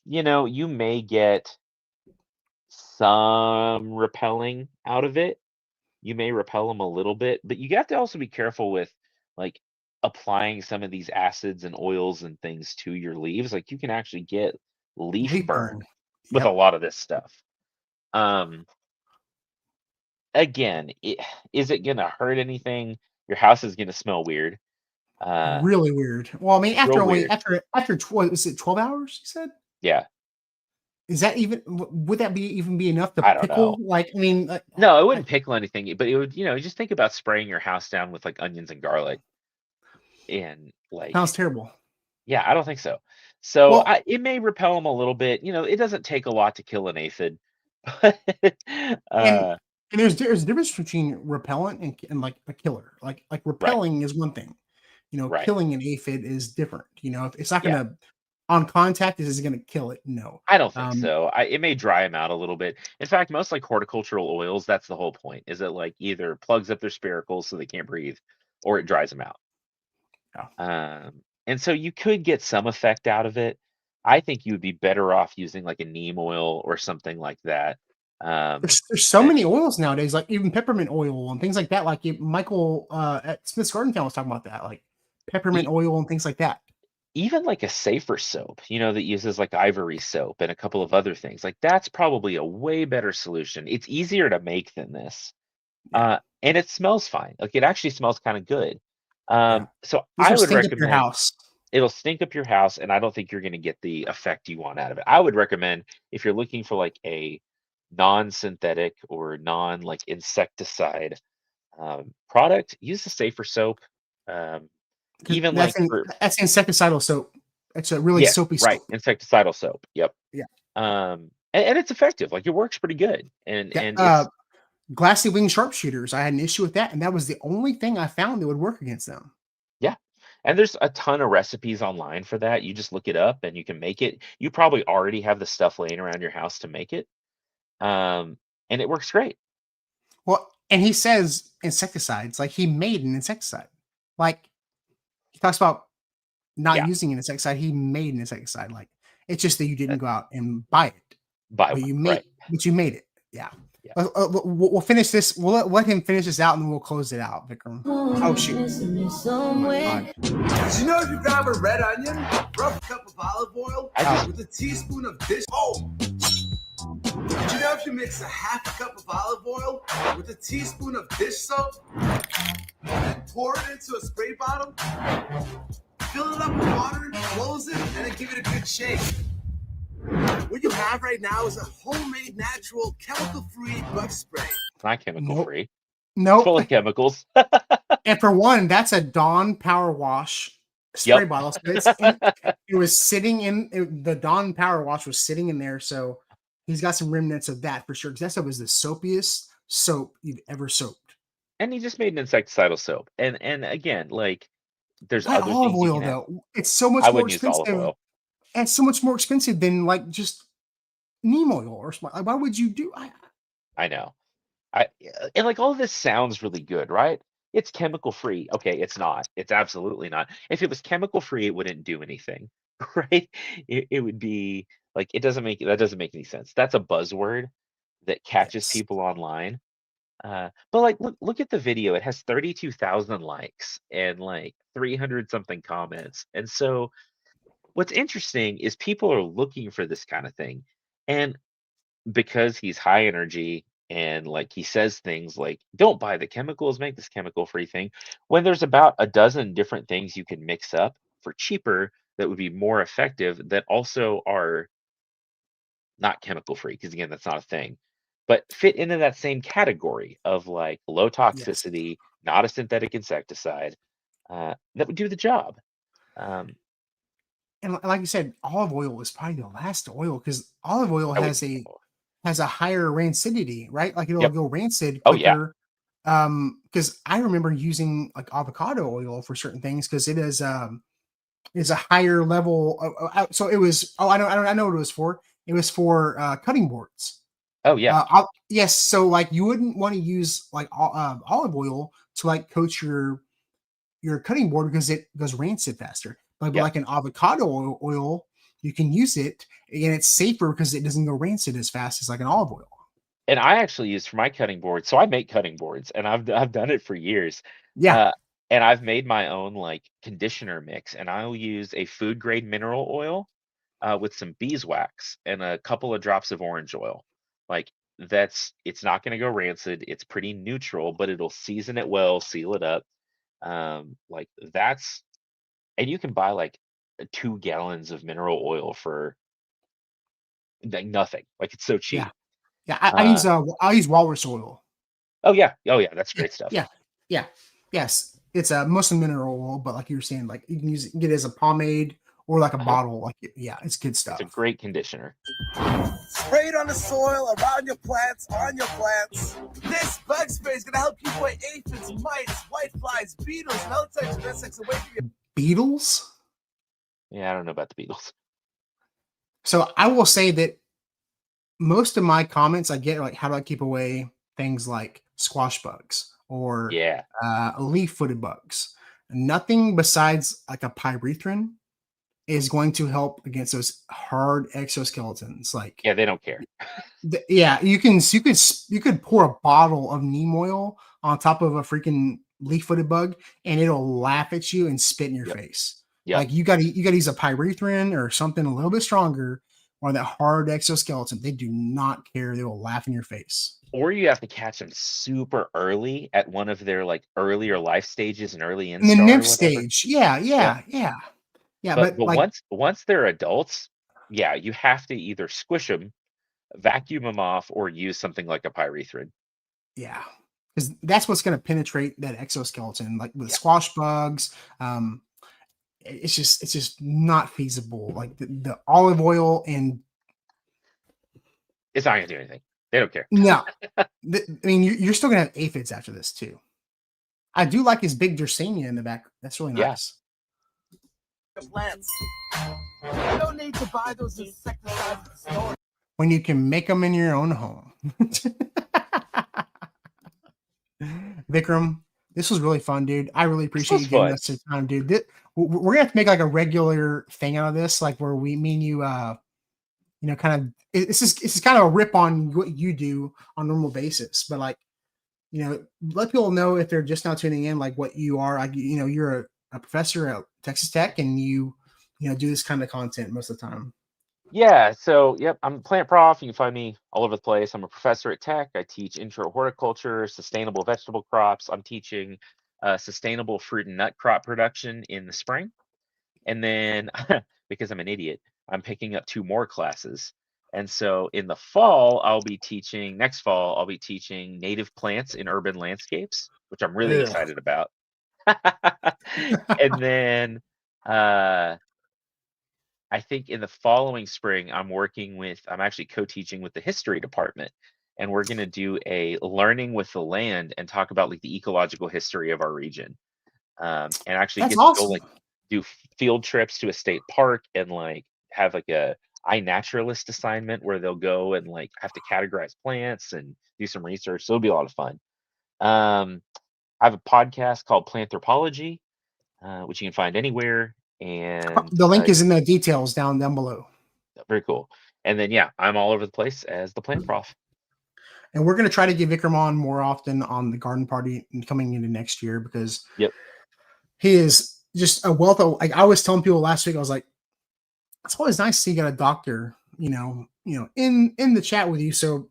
You may get some repelling out of it. You may repel them a little bit, but you have to also be careful with like applying some of these acids and oils and things to your leaves. Like you can actually get leaf burn with a lot of this stuff. Again, is it going to hurt anything? Your house is going to smell weird. Really weird. Well, I mean, after 12, is it 12 hours? You said? Yeah. Is that would that even be enough to pickle? Know. Like, I mean, no, it wouldn't pickle anything, but it would, just think about spraying your house down with like onions and garlic and like. Sounds terrible. Yeah, I don't think so. So it may repel them a little bit. It doesn't take a lot to kill an aphid. And there's a difference between repellent and like a killer. Like repelling is one thing. Killing an aphid is different. It's not going to on contact. Is going to kill it? No, I don't think so. It may dry them out a little bit. In fact, most like horticultural oils, that's the whole point. Is it like either plugs up their spiracles so they can't breathe, or it dries them out. Yeah. And so you could get some effect out of it. I think you would be better off using like a neem oil or something like that. There's so many oils nowadays, like even peppermint oil and things like that. Like Michael at Smith's Garden Town was talking about that, like peppermint oil and things like that. Even like a safer soap, that uses like ivory soap and a couple of other things. Like that's probably a way better solution. It's easier to make than this. And it smells fine. Like it actually smells kind of good. So I would recommend your house. It'll stink up your house, and I don't think you're going to get the effect you want out of it. I would recommend if you're looking for like a non-synthetic or non-like insecticide product, use a safer soap. Even that's that's insecticidal soap. It's a really soapy soap. Right, insecticidal soap. Yep. Yeah. And it's effective. Like it works pretty good. And glassy wing sharpshooters. I had an issue with that, and that was the only thing I found that would work against them. Yeah. And there's a ton of recipes online for that. You just look it up and you can make it. You probably already have the stuff laying around your house to make it. And it works great. Well, and he says insecticides, like he made an insecticide. Like he talks about not Yeah. using an insecticide. He made an insecticide. Like it's just that you didn't go out and buy it, Buy but one, you made, right. but you made it. Yeah. Yeah. We'll finish this. We'll let him finish this out, and then we'll close it out, Vikram. Oh shoot! Oh my God. Did you know if you grab a red onion, rough cup of olive oil with a teaspoon of dish? Oh! Did you know if you mix a half a cup of olive oil with a teaspoon of dish soap and pour it into a spray bottle, fill it up with water, close it, and then give it a good shake? What you have right now is a homemade, natural, chemical-free bug spray. It's not chemical free. Nope. It's full of chemicals. And for one, that's a Dawn Power Wash spray bottle. So it was sitting in the Dawn Power Wash was sitting in there, so he's got some remnants of that for sure. Because that stuff was the soapiest soap you've ever soaped. And he just made an insecticidal soap. And again, like there's Why other olive things you oil can add. though? It's so much I more wouldn't use olive expensive. oil. And it's so much more expensive than like just neem oil or something. Like, why would you do? I know. And like all of this sounds really good, right? It's chemical free. Okay, it's not. It's absolutely not. If it was chemical free, it wouldn't do anything, right? It would be like that doesn't make any sense. That's a buzzword that catches people online. But like look at the video. It has 32,000 likes and like 300 something comments. And so what's interesting is people are looking for this kind of thing. And because he's high energy and like he says things like don't buy the chemicals, make this chemical free thing, when there's about a dozen different things you can mix up for cheaper that would be more effective that also are not chemical free, because again that's not a thing, but fit into that same category of like low toxicity, not a synthetic insecticide, that would do the job. And like you said, olive oil is probably the last oil because olive oil has a higher rancidity, right? Like it'll go rancid quicker. Because I remember using like avocado oil for certain things because it is a higher level. So it was. I know what it was for. It was for cutting boards. Oh yeah. Yes. So like you wouldn't want to use like olive oil to like coat your cutting board because it goes rancid faster. But like an avocado oil, you can use it and it's safer because it doesn't go rancid as fast as like an olive oil. And I actually use for my cutting board. So I make cutting boards and I've done it for years. Yeah. And I've made my own like conditioner mix, and I'll use a food grade mineral oil with some beeswax and a couple of drops of orange oil. Like it's not going to go rancid. It's pretty neutral, but it'll season it well, seal it up. Like that's, and you can buy like 2 gallons of mineral oil for like nothing. Like it's so cheap. Yeah. I use walrus oil. Oh yeah, that's great stuff. Yes. It's a mostly mineral oil, but like you were saying, like you can use it, get it as a pomade or like a bottle. Like it's good stuff. It's a great conditioner. Spray it on the soil, around your plants, on your plants. This bug spray is going to help you away aphids, mites, whiteflies, beetles, and other types of insects away from your Beetles? Yeah, I don't know about the beetles. So I will say that most of my comments I get like, how do I keep away things like squash bugs or leaf-footed bugs? Nothing besides like a pyrethrin is going to help against those hard exoskeletons. Like they don't care. You could pour a bottle of neem oil on top of a freaking leaf-footed bug and it'll laugh at you and spit in your face. Like you got to use a pyrethrin or something a little bit stronger or that hard exoskeleton. They do not care. They will laugh in your face. Or you have to catch them super early at one of their like earlier life stages and early in the nymph stage. Yeah. But like, once they're adults, you have to either squish them, vacuum them off, or use something like a pyrethrin. Yeah, because that's what's going to penetrate that exoskeleton. Like with squash bugs, it's just not feasible. Like the olive oil and it's not going to do anything. They don't care. No, I mean you're still gonna have aphids after this too. I do like his big Dersania in the back. That's really nice. Plants. You don't need to buy those insecticides at the store. When you can make them in your own home. Vikram, this was really fun, dude. I really appreciate you giving us the time, dude. We're gonna have to make like a regular thing out of this, like where me and you, you know, kind of. This is kind of a rip on what you do on a normal basis, but like, you know, let people know if they're just now tuning in, like what you are. Like, you know, you're a professor at Texas Tech, and you know, do this kind of content most of the time. Yeah, so yep, I'm a plant prof. You can find me all over the place. I'm a professor at Tech. I teach intro horticulture, sustainable vegetable crops. I'm teaching sustainable fruit and nut crop production in the spring. And then, because I'm an idiot, I'm picking up 2 more classes. And so in the fall, next fall, I'll be teaching native plants in urban landscapes, which I'm really excited about. And then, I think in the following spring, I'm actually co-teaching with the history department, and we're going to do a learning with the land and talk about like the ecological history of our region. And actually That's get to awesome. go like do field trips to a state park and like have like a iNaturalist assignment where they'll go and like have to categorize plants and do some research. So it'll be a lot of fun. I have a podcast called Planthropology, which you can find anywhere. And The link is in the details down below. Very cool. And then yeah, I'm all over the place as the plant prof. And we're going to try to get Vikram on more often on the garden party coming into next year, because he is just a wealth of, like I was telling people last week, I was like, it's always nice to see you got a doctor, you know, in the chat with you. So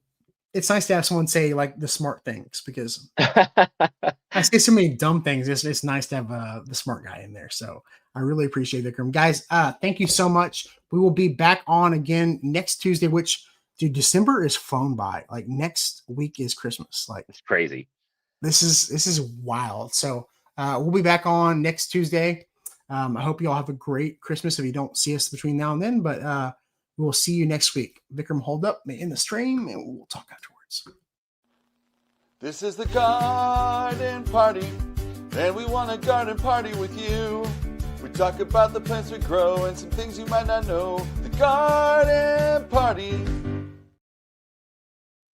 it's nice to have someone say like the smart things, because I say so many dumb things. It's nice to have the smart guy in there. So I really appreciate Vikram. Guys, thank you so much. We will be back on again next Tuesday, which, dude, December is flown by. Like next week is Christmas. Like it's crazy. This is wild. So we'll be back on next Tuesday. I hope you all have a great Christmas if you don't see us between now and then, but we'll see you next week. Vikram, hold up in the stream and we'll talk afterwards. This is the garden party, and we want a garden party with you. We talk about the plants we grow and some things you might not know. The garden party.